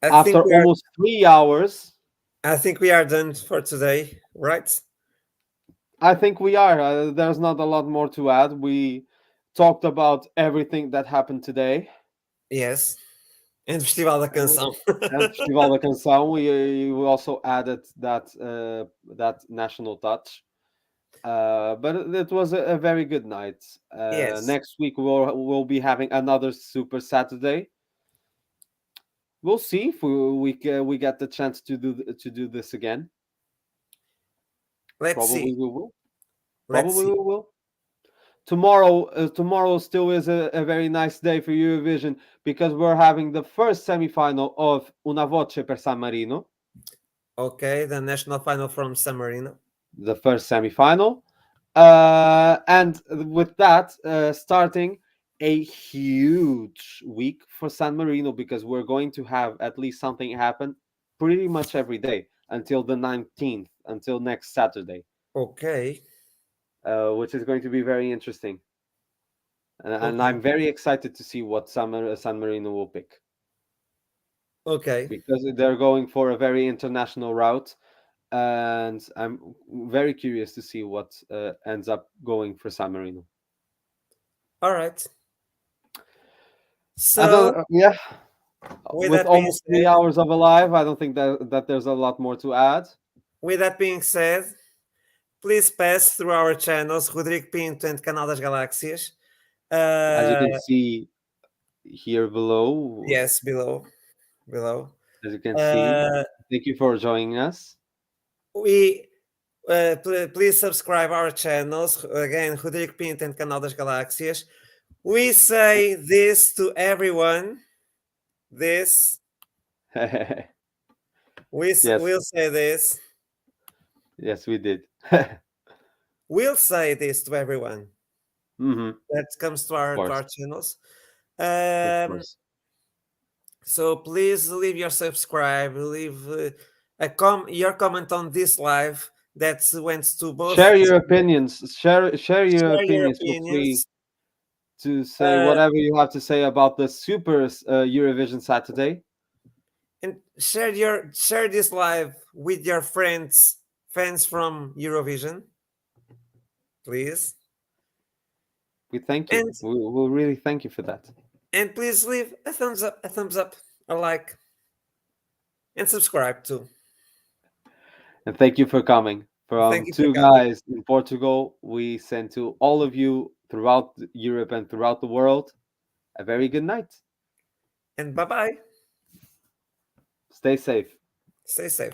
After almost 3 hours, I think we are done for today, right? I think we are. There's not a lot more to add. We talked about everything that happened today. Yes. And Festival da Canção. And Festival da Canção, we also added that national touch. But it was a very good night. Yes. Next week we'll be having another Super Saturday. We'll see if we get the chance to do this again. Let's Probably see. we will. Let's Probably see. we will. Tomorrow still is a very nice day for Eurovision because we're having the first semi-final of Una Voce per San Marino, Okay, the national final from San Marino. the first semi-final. And with that, starting a huge week for San Marino because we're going to have at least something happen pretty much every day until the 19th, until next Saturday, Okay. which is going to be very interesting. And Okay. I'm very excited to see what San Marino will pick Okay. because they're going for a very international route. And I'm very curious to see what ends up going for San Marino. All right. I So, don't, yeah, with with that being almost 3 hours of a live, I don't think that there's a lot more to add. with that being said, please pass through our channels, Rodrigo Pinto and Canal das Galáxias. As you can see here below, Yes, below. as you can see, Uh, thank you for joining us. we please subscribe our channels again, Rodrigo Pinto and Canal das Galáxias. We say this to everyone. This Yes. we'll say this. Yes, we did. We'll say this to everyone Hmm. that comes to our course. channels. Of course. So please leave your subscribe, leave your comment on this live that went to both. Share your opinions. Share your Share your opinions. Feel free opinions. to say whatever you have to say about the Super Eurovision Saturday. And share this live with your fans from Eurovision, please. We thank you. And We'll really thank you for that. and please leave a thumbs up, a like, and subscribe too. And thank you for coming. From Thank you for two coming. guys in Portugal, we send to all of you throughout Europe and throughout the world a very good night. And bye-bye. Stay safe. Stay safe.